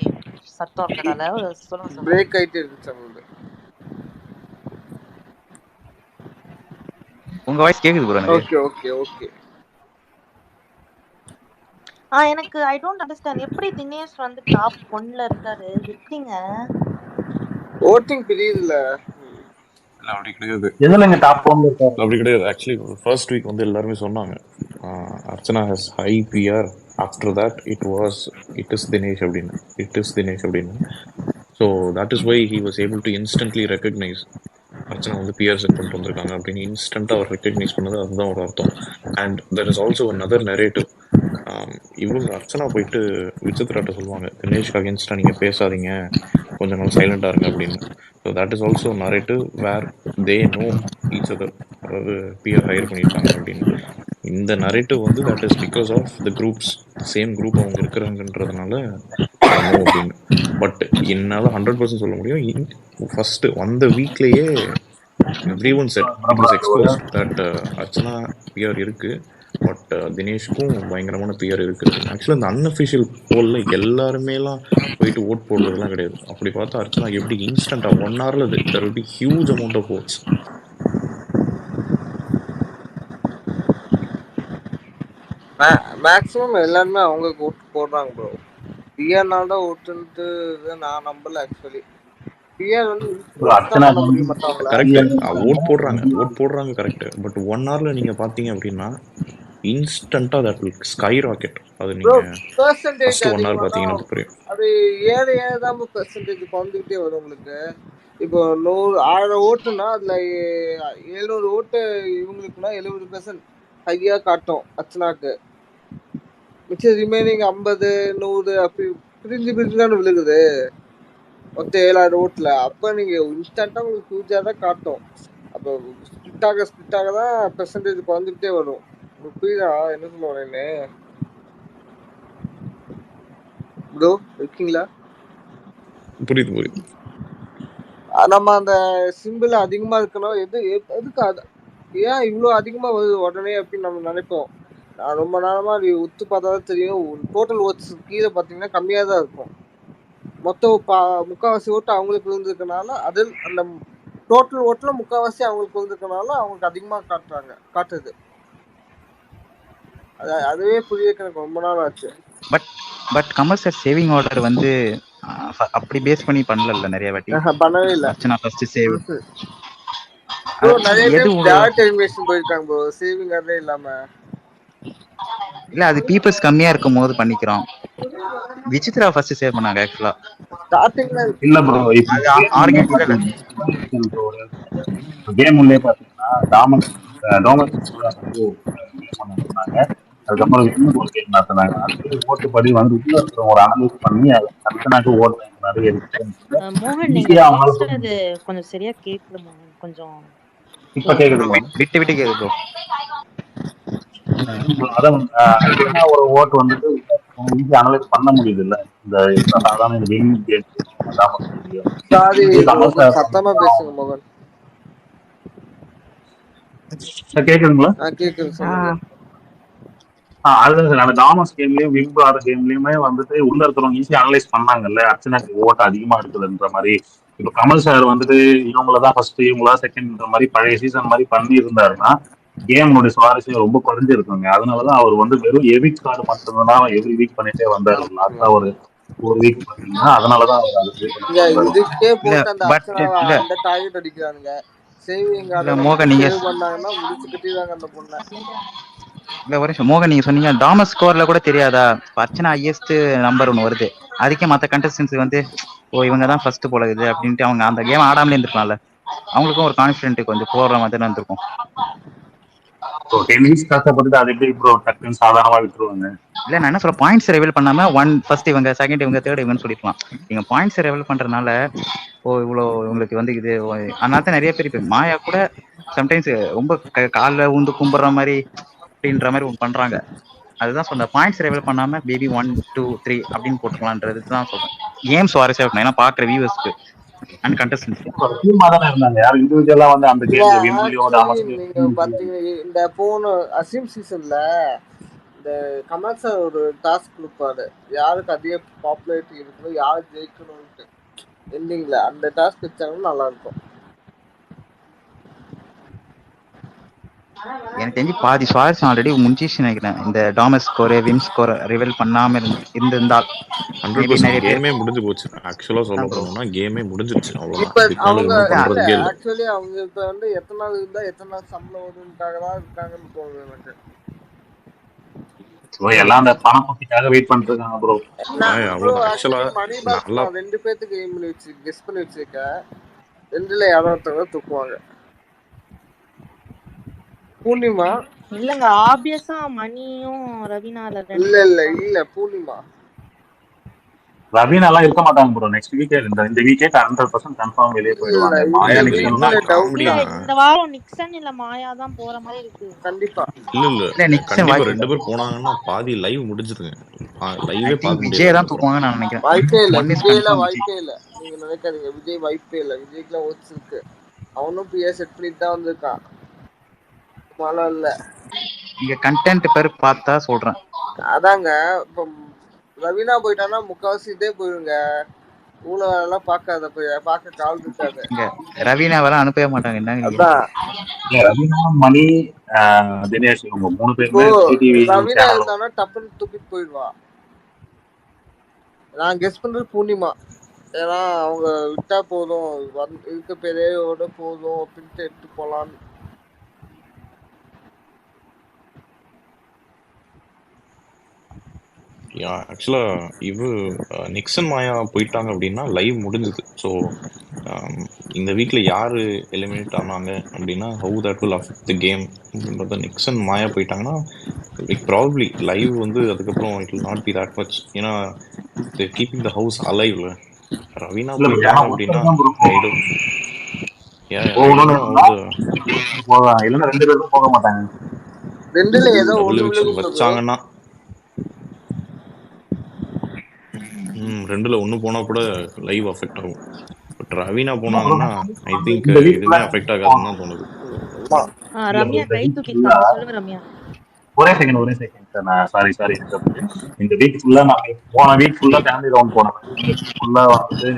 சத்தம் இருக்கிறதால சொல்லுங்க. பிரேக் ஆயிட்டே இருந்துச்சு அவங்களுக்கு. உங்க வாய்ஸ் கேக்குது ப்ரோ எனக்கு. Okay okay okay. எனக்கு ஐ டோன்ட் அண்டர்ஸ்டாண்ட் எப்படி தினேஷ் வந்து டாப் 1ல இருக்காரு எப்படிங்க? ஓட்டிங் பிரியுதுல. அப்படி கிடையாது. எதுலங்க டாப் 1ல இருக்காரு? அப்படி கிடையாது. ஆக்சுவலி ஃபர்ஸ்ட் வீக் வந்து எல்லாருமே சொன்னாங்க Archana has high PR. After that it is Dinesh அப்படின்னு. So that is why he was able to instantly recognise Archana வந்து பிஆர் செட் பண்ணிட்டு வந்திருக்காங்க அப்படின்னு இன்ஸ்டன்ட்டாக அவர் ரெக்கக்னைஸ் பண்ணது அதுதான் ஒரு அர்த்தம். And there is also another narrative. இவங்க அர்ச்சனா போயிட்டு விசித்ராட்ட சொல்லுவாங்க, தினேஷ்க்கு அகேன்ஸ்டாக நீங்கள் பேசாதீங்க, கொஞ்ச நாள் சைலண்டாக இருங்க அப்படின்னு. So that is also narrative where they know each other, அதாவது பிஆர் ஹையர் பண்ணியிருக்காங்க அப்படின்னு. இந்த narrative வந்து that is because of the groups, same group அவங்க இருக்கிறாங்கன்றதுனால ஐ நோ அப்படின்னு. பட் என்னால் 100% சொல்ல முடியும், ஃபர்ஸ்ட் வந்த வீக்லேயே everyone said it was exposed that Archana PR இருக்கு, பட் தினேஷ்க்கும் பயங்கரமான பிஆர் இருக்கு அப்படின்னு. ஆக்சுவலாக இந்த அன்அஃபிஷியல் போல்ல எல்லாருமேலாம் போயிட்டு ஓட் போடுறதுலாம் கிடையாது. அப்படி பார்த்தா அர்ச்சனா எப்படி இன்ஸ்டன்ட்டாக 1 hourல there will be huge amount of votes. Maximum எல்லாருமே அவங்களுக்கு ஓட்டு போடுறாங்க ப்ரோ. பிஆர்னால தான் ஓட்டுன்ட்டு நான் நம்பல. ஆக்சுவலி பிஆர் வந்து கரெக்ட், ஓட் போடுறாங்க கரெக்ட். பட் 1 hourல நீங்க பாத்தீங்க அப்படின்னா இன்ஸ்டன்ட்டா தட் வில் ஸ்கை ராக்கெட். அது நீங்க பெர்சன்டேஜ் ஃபர்ஸ்ட் 1 hour பாத்தீங்கன்னா புரியும். அது ஏற தான் பெர்சன்டேஜ் குறைஞ்சிக்கிட்டே வரும் உங்களுக்கு. இப்போ 1000 ஓட்டுனா அதுல 700 ஓட்டு இவங்களுக்குன்னா 70% ஹையா காட்டும் அர்ச்சனாக்கு. மிச்சம் ரிமைனிங் 50 100 அப்படி பிரிஞ்சு தானே விழுகுது மொத்தம் 7000 ஓட்டுல. அப்ப நீங்க இன்ஸ்டன்ட்டா உங்களுக்கு ஹியூஜா தான் காட்டும். அப்போ ஸ்பிட்டாக தான் பெர்சன்டேஜ் குறைஞ்சிக்கிட்டே வரும். உங்களுக்கு புரியுதா என்ன சொல்ல வரேன்னு? ப்ரோ இருக்கீங்களா? புரியுது. நம்ம அந்த சிம்பிள் அதிகமா இருக்கணும். எதுக்கு அது ஏன் இவ்வளோ அதிகமா வருது உடனே அப்படின்னு நம்ம நினைப்போம். நான் ரொம்ப நேரமா அது உத்து பார்த்தா தான் தெரியும். டோட்டல் ஓட்ஸ் கீழே பார்த்தீங்கன்னா கம்மியா தான் இருக்கும். மொத்தம் முக்கால்வாசி ஓட்டு அவங்களுக்கு விழுந்திருக்கனால அது அந்த டோட்டல் ஓட்டுல முக்கால்வாசி அவங்களுக்கு விழுந்திருக்கனால அவங்களுக்கு அதிகமா காட்டுது. அதுவே புரிய எனக்கு ரொம்ப நாள் ஆச்சு. But Kamal sir saving order வந்து அப்படி பேஸ் பண்ணி பண்ணல நிறைய வாட்டி. பண்ணவே இல்ல. அர்ச்சனா ஃபர்ஸ்ட் சேவ் ப்ரோ நிறைய டைம் டைரக்ட் எலிமினேஷன் போயிருக்காங்க ப்ரோ சேவிங் ஆர்டரே இல்லாம. இல்ல அது பீப்பிள்ஸ் கம்மியா இருக்கும்போது பண்ணிக்கிறோம். விசித்ரா ஃபர்ஸ்ட் சேவ் பண்ணாங்க ஆக்சுவலா ஸ்டார்டிங்ல. இல்ல ப்ரோ இப்போ கேம் உள்ளே பாத்தீங்கன்னா டோமஸ் பண்ணாங்க. அதுக்கப்புறம் இன்னும் ஒரு கேம் நடத்தினாங்க. அது ஓட்டு படி வந்து உள்ள இருக்கிற ஒரு அனலைஸ் பண்ணி அர்ச்சனாக்கு ஓட்டு நிறைய மோகன் நீங்க பேசுறது கொஞ்சம் சரியா கேட்கல மோகன். கொஞ்சம் இப்ப கேக்குது விட்டு கேக்குது ப்ரோ. அதான் அர்ச்சனா ஒரு ஓட்டு வந்துட்டு ஈஸியா அனலைஸ் பண்ண முடியுது இல்ல இந்த சாதாரண கேம் சத்தமா பேசுங்க மோகன். கேக்குதுங்களா? கேக்குது. அதுதான் அந்த டாமஸ் கேம்லயும் விம்பு ஆர் கேம்லயுமே வந்துட்டு உள்ள இருக்கிறவங்க ஈஸியா அனலைஸ் பண்ணாங்கல்ல அர்ச்சனாக்கு ஓட்டு அதிகமா இருக்குதுன்ற மாதிரி. இப்ப கமல் சார் வந்துட்டு இவங்களதான் ஃபர்ஸ்ட் இவங்களதான் செகண்ட்ன்ற மாதிரி பழைய சீசன் மாதிரி பண்ணி இருந்தாருன்னா கேமோட சுவாரஸ்யம் ரொம்ப குறைஞ்சிருக்குங்க. அதனாலதான் அவர் வந்து வெறும் எவிக் கார்டு மட்டும்தான் எவ்ரி வீக் பண்ணிட்டே வந்தாரு. லாஸ்டா ஒரு வீக் பாத்தீங்கன்னா அதனாலதான் அவர் இதுக்கே போட்டு அந்த டார்கெட் அடிக்கிறானுங்க. சேவிங் மோகன் நீங்க பண்ணாங்கன்னா முடிச்சு கட்டிடுவாங்க அந்த பொண்ணை. இல்ல ஒரு மோகன் நீங்க சொன்னீங்க டாமஸ் ஸ்கோர்ல கூட தெரியாதா அர்ச்சனா ஹையஸ்ட் நம்பர் 1 வருது. அதுக்கே மத்த கண்டஸ்டன்ஸ் வந்து இவங்கதான் ஃபர்ஸ்ட் போல இது அப்படின்ட்டு அவங்க அந்த கேம் ஆடாமலே இருந்திருக்கலாம்ல. அவங்களுக்கும் ஒரு கான்ஃபிடென்ட் கொஞ்சம் போடுற மாதிரி இருந்திருக்கும். இல்ல நான் என்ன சொல்ல பாயிண்ட்ஸ் ரெவீல் பண்ணாம ஃபர்ஸ்ட் இவங்க செகண்ட் இவங்க தேர்ட் இவங்கன்னு சொல்லிருக்கலாம். நீங்க பாயிண்ட்ஸ் ரெவீல் பண்றதுனால இவ்வளவு உங்களுக்கு வந்து இது அதனால தான் நிறைய பேர் இப்ப மாயா கூட சம்டைம்ஸ் ரொம்ப காலில் ஊந்து கும்பிடுற மாதிரி அப்படின்ற மாதிரி பண்றாங்க. அதுதான் சொல்றேன் பாயிண்ட்ஸ் ரெவீல் பண்ணாம பேபி 1 2 3 அப்படின்னு போட்டுக்கலான்றது தான் சொல்றேன். கேம் சுவாரஸ்யா இருக்கணும் ஏன்னா பாக்குற வியூவர்ஸ்க்கு. அண்ட் கண்டஸ்டன்சி. டீமா தானே இருந்தாங்க, யாரும் இண்டிவிஜுவலா வந்து அந்த இல்ல கேம்ல விம்லியோ ஆக்சுவலி டாமஸ்லியோ நீங்க பாத்தீங்க இந்த போன அசீம் சீசன்ல இந்த கமல் சார் ஒரு டாஸ்க் கொடுப்பாரு, யாருக்கு அதிக பாப்புலாரிட்டி இருக்கணும், யார் ஜெயிக்கணும்ட்டு. எண்டிங்ல அந்த டாஸ்க் வச்சாங்கன்னா நல்லா இருக்கும். எனக்கு தெரிஞ்சு பாதி சுவாரஸ்யம் ஆல்ரெடி முடிஞ்சிச்சு நினைக்கிறேன். இந்த டாமஸ் ஸ்கோர் விம் ஸ்கோர் ரிவீல் பண்ணாம இருந்திருந்தால் 100% நிறைய பேர் கேமே முடிஞ்சு போச்சு. ஆக்சுவலா சொல்ல போனோம்னா கேமே முடிஞ்சிருச்சு, அவ்வளவுதான். இப்ப இதுக்கு மேல அவங்க ஒன்றும் இல்ல பண்றதுக்கே இல்லை. ஆக்சுவலி அவங்க இப்ப வந்து எத்தனை நாள் இருந்தா எத்தனை நாள் சம்பளம் வரும்னுக்காக தான் இருக்காங்கன்னு தோணுது எனக்கு. எல்லாம் அந்த பணப்பூர்த்திக்காக வெயிட் பண்ணிட்டு இருக்காங்க bro. Bro actually money box நான் 2 பேத்துக்கு எய்ம் பண்ணி வச்சு கெஸ் பண்ணி வச்சிருக்கேன். 2ல யாரோ ஒருத்தவங்க தூக்குவாங்க. பூர்ணிமா இல்லங்க, ஆப்வியஸா மணியும் ரவீனால இல்ல பூர்ணிமா. ரவீனா எல்லாம் இருக்க மாட்டாங்க ப்ரோ. நெக்ஸ்ட் வீக்கே இந்த வீக்கே 100% கன்ஃபார்ம் வெளியே போயிடுவாங்க. மாயா நிக்சன் இந்த வாரம் நிக்சன் இல்ல மாயா தான் போற மாதிரி இருக்கு. கண்டிப்பா இல்ல கண்டிப்பா 2 பேர் போனாங்கன்னா பாதி லைவ் முடிஞ்சிருங்க. லைவே பார்க்க விஜய் தான் முடியாது. தூக்குவாங்க நான் நினைக்கிறேன். வாய்ப்பே இல்ல, விஜய்ல வாய்ப்பே இல்ல. நீங்க நினைக்காதீங்க, விஜய் வாய்ப்பே இல்ல. விஜய்க்குலாம் ஓட்ஸ் இருக்கு. அவனும் பிஎஸ் செட் பண்ணிட்டு தான் வந்திருக்கான். மழை இல்ல. நீங்க கண்டென்ட் பேர் பார்த்தா சொல்றேன். அதாங்க இப்ப ரவீனா போயிட்டானா முக்காவாசி இதே போயிருங்க. ஊழலாம் பார்க்காத போய் பார்க்க கால் இருக்காது. ரவீனாவெல்லாம் அனுப்பவே மாட்டாங்க. என்ன ரவீனா மணி தினேஷ் இவங்க 3 பேருமே ரவீனா இருந்தானா டப்புன்னு தூக்கிட்டு போயிடுவா. நான் கெஸ் பண்றது பூர்ணிமா. ஏன்னா அவங்க விட்டா போதும், இருக்க பேரையோட போதும் அப்படின்ட்டு எடுத்து போலான்னு. ஆக்சுவலா நிக்சன் மாயா போயிட்டாங்க அப்படின்னா லைவ் முடிஞ்சது. ஸோ இந்த வீக்ல யாரு எலிமினேட் ஆனாங்க அப்படின்னா how that will affect the game அப்படின்றத. நிக்சன் மாயா போயிட்டாங்கன்னா ப்ராபப்ளி லைவ் வந்து அதுக்கப்புறம் it will not be that much. ஏன்னா கீப்பிங் த ஹவுஸ் அலைவ்ல. ரவீனா போயிட்டாங்க அப்படின்னா போக மாட்டாங்க. 2ல ஏதோ வச்சாங்கன்னா 2ல 1 போனா கூட லைவ் அஃபெக்ட் ஆகும். பட் ரவீனா போனாங்கன்னா ஐ திங்க் எதுவுமே அஃபெக்ட் ஆகாதுன்னு தான் தோணுது. ரம்யா கை தூக்கிட்டாங்க, சொல்லுங்க ரம்யா. ஒரே செகண்ட் சார். நான் சாரி இந்த வீக் ஃபுல்லா நான் போன வீக் ஃபுல்லா ஃபேமிலி ரவுண்ட் போனேன். ஃபுல்லா வந்து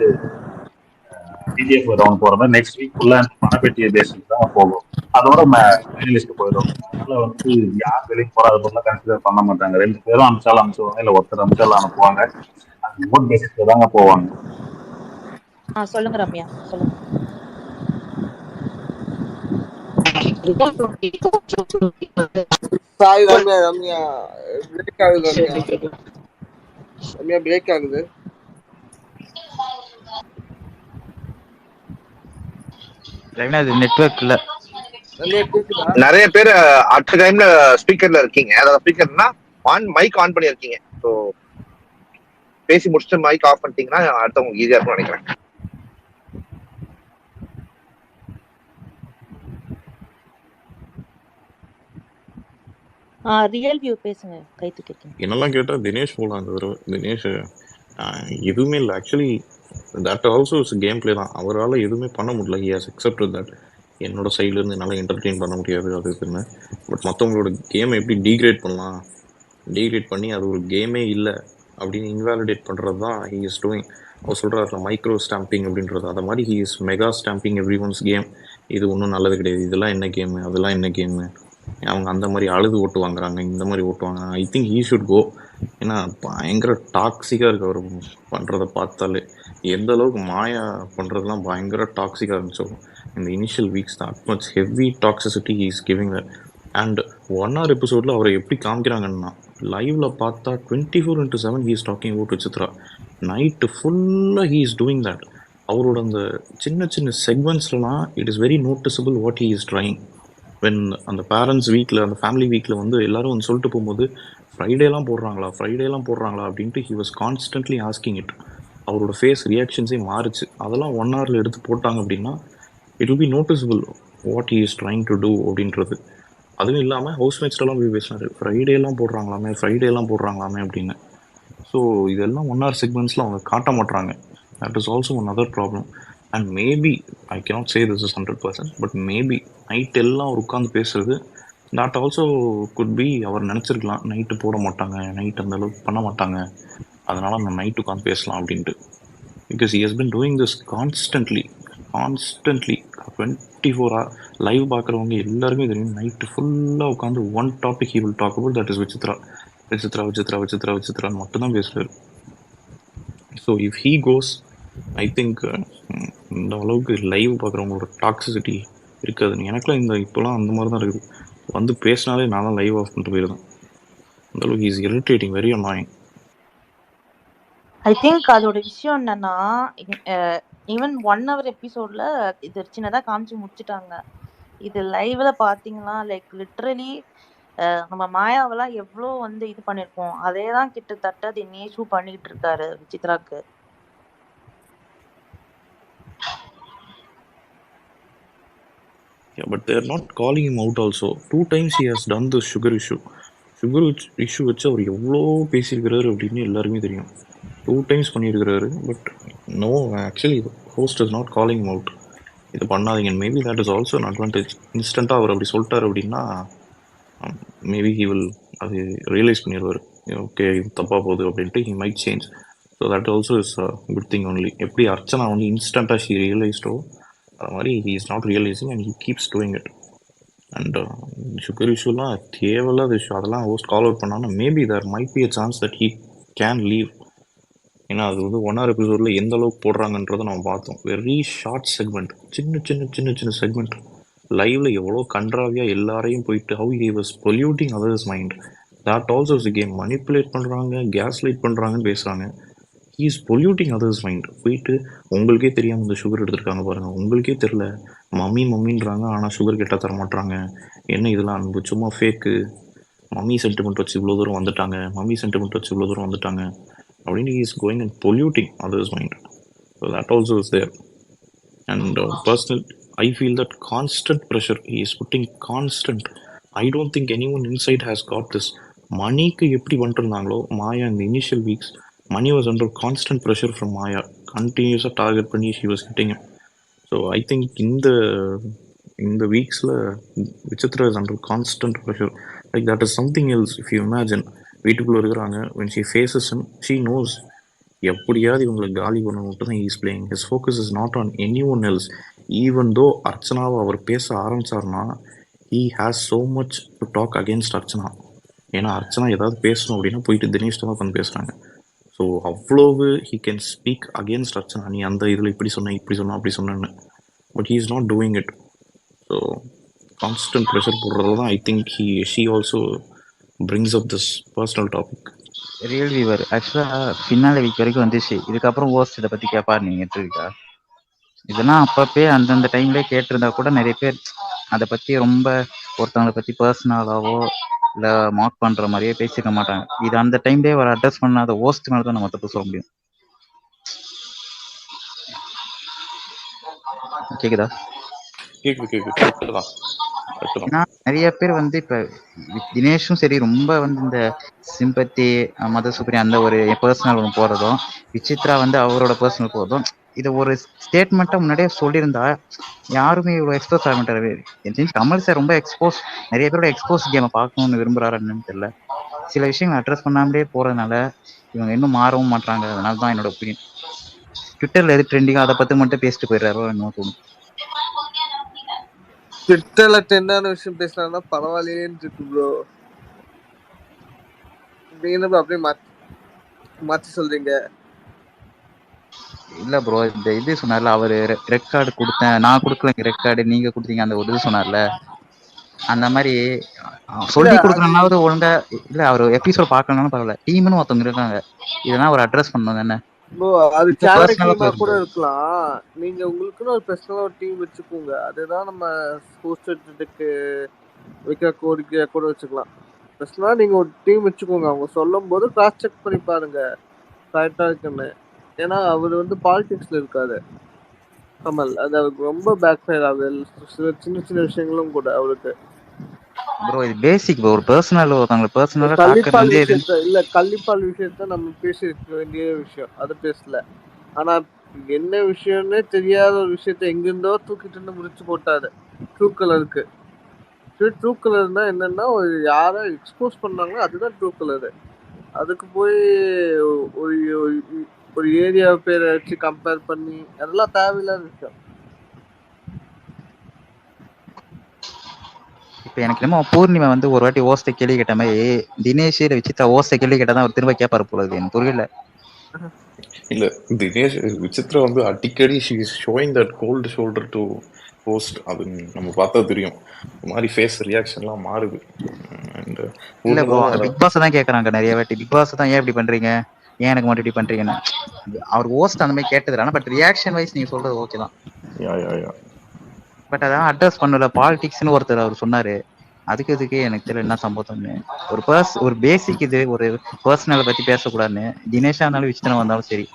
டிடிஎஃப் ரவுண்ட் போற மாதிரி நெக்ஸ்ட் வீக் ஃபுல்லா பணப்பெட்டிய பேசிட்டு தான் போகும். அதோட ஃபைனலிஸ்ட் போயிடும். அதனால வந்து யார் வெளியே போறாத பொருளை கன்சிடர் பண்ண மாட்டாங்க. 2 பேரும் அனுப்பிச்சுவாங்க, இல்ல ஒருத்தர் அனுப்பிச்சாலும் அனுப்புவாங்க. அது பேசிஸ்ல தாங்க போவாங்க. சொல்லுங்க ரம்யா, சொல்லுங்க. சாரி ரம்யா பிரேக் ஆகுது. ரம்யா பிரேக் ஆகுது. நெட்வொர்க் இல்ல. நிறைய பேர் அட் டைம்ல ஸ்பீக்கர்ல இருக்கீங்க. அதாவது ஸ்பீக்கர்னா மைக் ஆன் பண்ணி இருக்கீங்க. ஸோ பேசி முடிச்சுட்டு மைக் ஆஃப் பண்ணிட்டீங்கன்னா அடுத்தவங்களுக்கு ஈஸியா இருக்கும்னு நினைக்கிறேன். ரியல் வியூ பேசுங்க, கை தூக்கிட்டீங்க. என்னெல்லாம் கேட்டா தினேஷ் போகலாம். அந்த தடவை தினேஷ் எதுவுமே இல்லை. Actually that also is game play தான். அவரால் எதுவுமே பண்ண முடியல. ஹி ஹாஸ் அக்செப்டட் தட் என்னோட சைட்லேருந்து என்னால் என்டர்டெயின் பண்ண முடியாது அது இதுன்னு. பட் மற்றவங்களோட கேமை எப்படி டீக்ரேட் பண்ணலாம், டீக்ரேட் பண்ணி அது ஒரு கேமே இல்லை அப்படின்னு இன்வாலிடேட் பண்ணுறது தான் ஹி இஸ் டூயிங். அவர் சொல்கிறாருல மைக்ரோ ஸ்டாம்பிங் அப்படின்றது. அதை மாதிரி he is mega stamping everyone's game. இது ஒன்றும் நல்லது கிடையாது, இதெல்லாம் என்ன கேமு, அதெல்லாம் என்ன கேமு, அவங்க அந்த மாதிரி அழுது ஓட்டு வாங்குறாங்க, இந்த மாதிரி ஓட்டு வாங்குறாங்க. I think he should go. ஏன்னா பயங்கர டாக்ஸிக்காக இருக்கு அவர் பண்ணுறதை பார்த்தாலே. எந்த அளவுக்கு மாயா பண்ணுறதுலாம் பயங்கர டாக்ஸிக்காக இருந்துச்சோ இந்த இனிஷியல் வீக்ஸ் தான். Much heavy toxicity he is giving that. And 1 hour எபிசோடில் அவரை எப்படி காமிக்கிறாங்கன்னா லைவ்ல பார்த்தா 24/7 he is talking about Vichitra. Night ஃபுல்லாக ஹீ இஸ் டூயிங் தட். அவரோட அந்த சின்ன சின்ன செக்மெண்ட்ஸ்லாம் it is very noticeable what he is trying. When அந்த பேரண்ட்ஸ் வீக்கில், அந்த ஃபேமிலி வீக்கில் வந்து எல்லோரும் வந்து சொல்லிட்டு போகும்போது ஃப்ரைடேலாம் போடுறாங்களா அப்படின்ட்டு he was constantly asking it. அவரோட ஃபேஸ் ரியாக்ஷன்ஸே மாறுச்சு. அதெல்லாம் 1 hour எடுத்து போட்டாங்க அப்படின்னா it will be noticeable what he is trying to do அப்படின்றது. அதுவும் இல்லாமல் ஹவுஸ்மேட்ஸ்லாம் போய் பேசினார், ஃப்ரைடேலாம் போடுறாங்களாமே அப்படின்னு. ஸோ இதெல்லாம் 1 hour செக்மெண்ட்ஸில் அவங்க காட்ட மாட்டுறாங்க. That is also one other problem. And maybe I cannot say this is 100%, but maybe night எல்லாம் அவர் உட்காந்து பேசுறது நாட் ஆல்சோ குட் பி. அவர் நினச்சிருக்கலாம் நைட்டு போட மாட்டாங்க, நைட் அந்த அளவுக்கு பண்ண மாட்டாங்க, அதனால நம்ம நைட் உட்காந்து பேசலாம் அப்படின்ட்டு. Because he has been doing this constantly 24 hours live பார்க்குறவங்க எல்லாருமே தெரியும். நைட்டு ஃபுல்லாக உட்காந்து one topic he will talk about, that is Vichitra Vichitra Vichitra Vichitra விசித்ரான்னு மட்டும்தான் பேசுகிறார். So if he goes I think இந்த அளவுக்கு லைவ் பார்க்குறவங்களோட டாக்ஸிசிட்டி இருக்காது. எனக்குலாம் இப்போலாம் அந்த மாதிரி தான் இருக்குது. வந்து பேசினாலே நான் லைவ் ஆஃப் பண்ணிட்டு போயிருந்தேன். அந்த அளவுக்கு is irritating, very annoying. I think அதோட விஷயம் என்னன்னா, ஈவன் 1 hour எபிசோட்ல இது சின்னதாக காமிச்சு முடிச்சுட்டாங்க. இது லைவ்ல பார்த்தீங்கன்னா லைக் லிட்ரலி நம்ம மாயாவெல்லாம் எவ்வளோ வந்து இது பண்ணியிருக்கோம், அதே தான் கிட்டத்தட்ட தினேஷு பண்ணிக்கிட்டு இருக்காரு விசித்ராக்கு. Yeah, but they are not calling him out also. 2 times he has done the sugar issue. Sugar issue வச்சு அவர் எவ்வளோ பேசியிருக்கிறாரு அப்படின்னு எல்லாருமே தெரியும். 2 times பண்ணியிருக்கிறாரு. But no, actually host is not calling out. இது பண்ணாதீங்க. Maybe that is also an advantage. இன்ஸ்டண்ட்டாக அவர் அப்படி சொல்லிட்டார் அப்படின்னா மேபி ஹி வில் அது ரியலைஸ் பண்ணிடுவார். ஓகே இது தப்பாக போகுது அப்படின்ட்டு he might change. So that also is good thing only. எப்படி அர்ச்சனா வந்து இன்ஸ்டண்ட்டாக ஷி ரியலைஸ்டோ அது மாதிரி he is not realising and he keeps doing it. And sugar இஷ்யூலாம் தேவையில்லாத இஷ்யூ. அதெல்லாம் ஹோஸ்ட் கால் அவுட் பண்ணாங்கன்னா maybe there might be a chance that he can leave. ஏன்னா அது வந்து 1 hour எபிசோடில் எந்த அளவுக்கு போடுறாங்கன்றதை நம்ம பார்த்தோம். வெரி ஷார்ட் செக்மெண்ட், சின்ன சின்ன சின்ன சின்ன செக்மெண்ட். லைவ்ல எவ்வளோ கன்றாவியாக எல்லாரையும் போயிட்டு how he was polluting others mind. That also is game. Manipulate பண்ணுறாங்க, கேஸ் லைட் பண்ணுறாங்கன்னு பேசுகிறாங்க. He is polluting others mind. போயிட்டு உங்களுக்கே தெரியாமல் இந்த சுகர் எடுத்துருக்காங்க பாருங்கள், உங்களுக்கே தெரில மம்மி மம்மின்றாங்க ஆனால் சுகர் கேட்டால் தர மாட்டுறாங்க, என்ன இதெல்லாம் அன்பு, சும்மா ஃபேக்கு, மம்மி சென்டிமெண்ட் வச்சு இவ்வளோ தூரம் வந்துட்டாங்க, மம்மி சென்டிமெண்ட் வச்சு இவ்வளோ தூரம் வந்துட்டாங்க அப்படின்னு he is going and polluting others' mind. So that also is there. And personally, I feel that constant pressure he is putting, constant. I don't think anyone inside has got this. மணிக்கு எப்படி பண்ணிருந்தாங்களோ மாயா in the initial weeks, Mani was under constant pressure from Maya, continuously target பண்ணி she was hitting him. So I think in the weeksல Vichitra is under constant pressure. Like that is something else. If you imagine, வீட்டுக்குள்ளே இருக்கிறாங்க, when she faces him, she knows எப்படியாவது இவங்களை காலி பண்ண மட்டும் தான் he is playing. His focus is not on anyone else. Even though அர்ச்சனாவை அவர் பேச ஆரம்பிச்சார்னா he has so much to talk against Archana. ஏன்னா அர்ச்சனா ஏதாவது பேசணும் அப்படின்னா போயிட்டு தினேஷ் தான் உட்காந்து பேசுகிறாங்க. ஸோ அவ்வளவு he can speak against Archana. நீ அந்த இதில் இப்படி சொன்ன இப்படி சொன்ன அப்படி சொன்னேன்னு. But he is not doing it. So constant pressure போடுறதால தான் I think she also brings up this personal topic. Real viewer ஆக்சுவலாக ஃபினாலே வீக் வரைக்கும் வந்துச்சு. இதுக்கப்புறம் ஹோஸ்ட் இதை பற்றி கேட்பாரு, நீங்கள் எடுத்துருக்கா? இதெல்லாம் அப்பப்பே அந்தந்த டைம்லேயே கேட்டிருந்தா கூட நிறைய பேர் அதை பற்றி ரொம்ப ஒருத்தவங்களை பற்றி பர்சனலாவோ இல்லை மார்க் பண்ணுற மாதிரியே பேசிக்க மாட்டாங்க. இது அந்த டைம்லேயே ஒரு அட்ரஸ் பண்ணாத ஹோஸ்ட் மேலே தான் நம்ம தப்பு சொல்ல முடியும். கேக்குதா? கேக்குதா? ஏன்னா நிறைய பேர் வந்து இப்ப தினேஷும் சரி ரொம்ப வந்து இந்த சிம்பத்தி மத சுப்ரி அந்த ஒரு பர்சனல் ஒன்று போறதும், விசித்ரா வந்து அவரோட பர்சனல் போறதும், இதை ஒரு ஸ்டேட்மெண்ட்டா முன்னாடியே சொல்லியிருந்தா யாருமே இவ்வளவு எக்ஸ்போஸ் ஆக மாட்டாரு. கமல் சார் ரொம்ப நிறைய பேரோட எக்ஸ்போஸ் கேமை பார்க்கணும்னு விரும்புறாருன்னு தெரியல. சில விஷயங்கள் அட்ரஸ் பண்ணாமலே போறதுனால இவங்க இன்னும் மாறவும் மாட்டாங்க. அதனால தான் என்னோட ஒப்பீனியன். ட்விட்டர்ல எது ட்ரெண்டிங்கோ அதை பத்தி மட்டும் பேசிட்டு போயிடுறாரோ என்ன தோணும். ட்விட்டர்ல ட்ரெண்டான விஷயம் பேசுறாங்கன்னா பரவாயில்லையேன்னு இருக்கு ப்ரோ. நீங்க அப்படியே மாத்தி சொல்றீங்க. இல்ல ப்ரோ, இந்த இது சொன்னார்ல அவரு ரெக்கார்டு கொடுத்தேன், நான் கொடுக்கல ரெக்கார்டு, நீங்க கொடுத்தீங்க அந்த ஒரு இது சொன்னார்ல, அந்த மாதிரி சொல்லி கொடுக்கறனாவது ஒழுங்கா இல்ல. அவர் எபிசோட் பார்க்கணும்னு பரவாயில்ல, டீம்னு ஒருத்தவங்க இருக்காங்க, இதெல்லாம் ஒரு அட்ரஸ் பண்ணணும் தானே. அது சேனல் டீமா கூட இருக்கலாம். நீங்க உங்களுக்குன்னு ஒரு பர்சனலா ஒரு டீம் வச்சுக்கோங்க. அதுதான் நம்ம ஹோஸ்டுக்கு வைக்கிற கோரிக்கையா கூட வச்சுக்கலாம். பர்சனலா நீங்க ஒரு டீம் வச்சுக்கோங்க. அவங்க சொல்லும் போது கிராஸ் செக் பண்ணி பாருங்க கரெக்டா இருக்குன்னு. ஏன்னா அவர் வந்து பாலிடிக்ஸ்ல இருக்காரு கமல். அது அவருக்கு ரொம்ப பேக் ஃபயர் ஆகுது. சின்ன சின்ன விஷயங்களும் கூட அவருக்கு. ப்ரோ இது பேசிக் ப்ரோ. ஒரு பர்சனல் ஒருத்தவங்க பர்சனலா கள்ளிப்பால் விஷயத்த நம்ம பேசி இருக்க வேண்டிய விஷயம், அது பேசல. ஆனா என்ன விஷயம்னே தெரியாத ஒரு விஷயத்த எங்கிருந்தோ தூக்கிட்டு முடிச்சு போட்டாரு ட்ரூ கலருக்கு. ட்ரூ கலர்னா என்னன்னா, ஒரு யாரை எக்ஸ்போஸ் பண்ணாங்களோ அதுதான் ட்ரூ கலரு. அதுக்கு போய் ஒரு ஒரு ஏரியா பேரை வச்சு கம்பேர் பண்ணி அதெல்லாம் தேவையில்லாத விஷயம். இப்ப எனக்கு என்னமோ பூர்ணிமா வந்து ஒரு வாட்டி ஓஸ்ட கேள்வி கேட்ட மாதிரி தினேஷ் இல்ல விசித்ரா ஓஸ்ட கேள்வி கேட்டாதான் அவர் திரும்ப கேட்பாரு போல இருக்கு. எனக்கு புரியல. இல்ல தினேஷ் விசித்ரா வந்து அடிக்கடி she is showing that cold shoulder to post. அது நம்ம பார்த்தா தெரியும், இந்த மாதிரி ஃபேஸ் ரியாக்ஷன்லாம் மாறுது. அண்ட் இல்ல ப்ரோ, அந்த பிக் பாஸ் தான் கேக்குறாங்க நிறைய வாட்டி. பிக் பாஸ் தான் ஏன் இப்படி பண்றீங்க, ஏன் எனக்கு மட்டும் இப்படி பண்றீங்கன்னு. அவர் ஓஸ்ட் அந்த மாதிரி கேட்டது இல்லை. பட் ரியாக்ஷன் வைஸ் நீங்க சொல்றது ஓகே தான். பட் அதான் அட்ரஸ் பண்ணல. பாலிடிக்ஸ்னு ஒருத்தர் அவர் சொன்னாரு. அதுக்கு எனக்கு தெரியல என்ன சம்பவம்னு. ஒரு பேசிக் இது ஒரு பர்சனலை பத்தி பேசக்கூடாதுன்னு தினேஷா இருந்தாலும் விசித்திரம் வந்தாலும் சரி,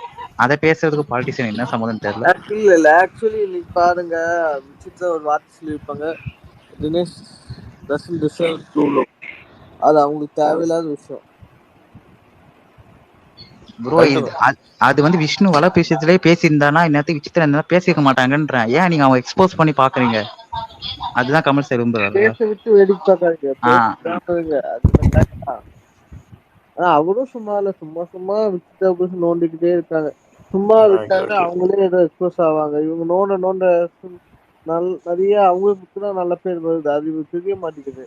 அதை பேசுறதுக்கு பாலிட்டிக்ஸ் என்ன சம்பந்தம் தெரியல. இல்ல ஆக்சுவலி இன்னைக்கு பாருங்க, விசித்ரா ஒரு வார்த்தை சொல்லியிருப்பாங்க, Dinesh doesn't deserve too low. அது அவங்களுக்கு தேவையில்லாத விஷயம் ப்ரோ. அது வந்து விஷ்ணு வளர்ப்பு விஷயத்திலே பேசியிருந்தானா இந்நேரத்துக்கு விசித்திரம் இருந்தா பேசிக்க மாட்டாங்கன்றேன். ஏன் நீங்க அவங்க எக்ஸ்போஸ் பண்ணி பாக்குறீங்க? அதுதான் கமல் சார் விரும்புறாரு. பேச விட்டு வேடிக்கை பார்க்காதீங்க. அவரும் சும்மா இல்ல, சும்மா விசித்ரா புதுசு நோண்டிக்கிட்டே இருக்காங்க. சும்மா விட்டாங்க அவங்களே ஏதோ எக்ஸ்போஸ் ஆவாங்க. இவங்க நோண்ட நிறைய அவங்களுக்கு தான் நல்ல பேர் வருது, அது தெரிய மாட்டேங்குது.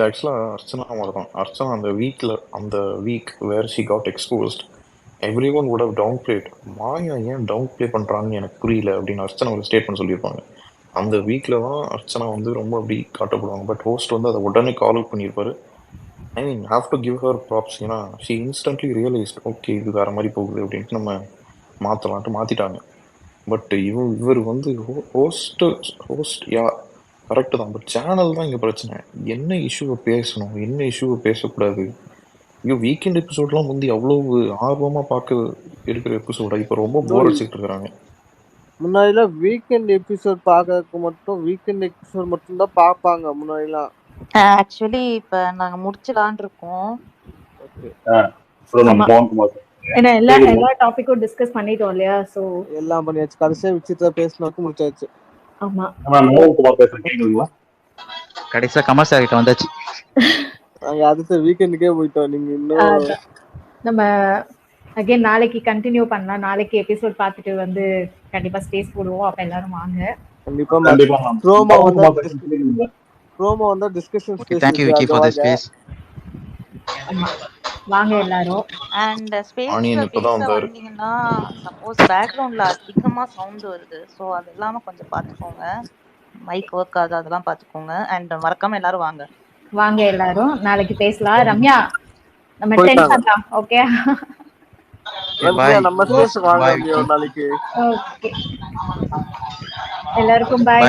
ஆக்சுவலா அர்ச்சனா மாதிரி தான். அர்ச்சனா அந்த week where she got exposed, everyone would have downplayed. Maya ஏன் டவுன் பிளே பண்றாங்கன்னு எனக்கு புரியல அப்படின்னு அர்ச்சனா ஒரு ஸ்டேட்மெண்ட் சொல்லியிருப்பாங்க. அந்த வீக்ல தான் அர்ச்சனா வந்து ரொம்ப அப்படி காட்டப்படுவாங்க. பட் ஹோஸ்ட் வந்து அதை உடனே கால் அவுட் பண்ணியிருப்பாரு. I mean have to give her props. ஏன்னா ஷி இன்ஸ்டன்ட்லி ரியலைஸ்ட், ஓகே இது வேற மாதிரி போகுது அப்படின்ட்டு நம்ம மாத்திட்டாங்க. பட் இவர் வந்து ஹோஸ்ட் யா கரெக்டு தான். பட் சேனல் தான் இங்கே பிரச்சனை. என்ன இஷ்யூவை பேசணும், என்ன இஷ்யூவை பேசக்கூடாது. வீக்கெண்ட் எபிசோட்லாம் முந்தி அவ்வளவு ஆர்வமா பார்க்க இருக்கிற எபிசோட இப்போ ரொம்ப போர் அடிச்சுட்டு இருக்காங்க. முன்னாடிலாம் வீக்கெண்ட் எபிசோட் பார்க்கறதுக்கு மட்டும் வீக்கெண்ட் எபிசோட் மட்டும் தான் பார்ப்பாங்க முன்னாடிலாம். ஆக்சுவலி இப்ப நாங்க முடிச்சலான் இருக்கோம். ஏன்னா எல்லா டாபிக்கும் டிஸ்கஸ் பண்ணிட்டோம் இல்லையா? சோ எல்லாம் பண்ணியாச்சு. கடைசியா விசித்ரா பேசினதுக்கு முடிச்சாச்சு. ஆமா, கடைசியா கமல் சார் கிட்ட வந்தாச்சு. நாங்க அடுத்த வீக்கெண்டுக்கே போயிட்டோம். நீங்க இன்னும் நம்ம அகைன் நாளைக்கு கண்டினியூ பண்ணலாம். நாளைக்கு எபிசோட் பார்த்துட்டு வந்து கண்டிப்பா ஸ்பேஸ் போடுவோம். அப்ப எல்லாரும் வாங்க. கண்டிப்பா ப்ரோமோ வந்தா discussion space. Thank you Vicky for the space. வாங்க எல்லாரும். அண்ட் ஸ்பேஸ்ல வந்தீங்கன்னா சப்போஸ் பேக்ரவுண்ட்ல அதிகமா சவுண்ட் வருது, சோ அது இல்லாம கொஞ்சம் பாத்துக்கோங்க. மைக் ஒர்க் ஆகுது, அதெல்லாம் பாத்துக்கோங்க. அண்ட் மறக்காம எல்லாரும் வாங்க எல்லாரும். நாளைக்கு பேசலாம். ரம்யா நம்ம ட்ரெண்ட் பண்ணலாம். ஓகே நம்ம ஸ்பேஸ் வாங்க நாளைக்கு. ஓகே எல்லாருக்கும் பை.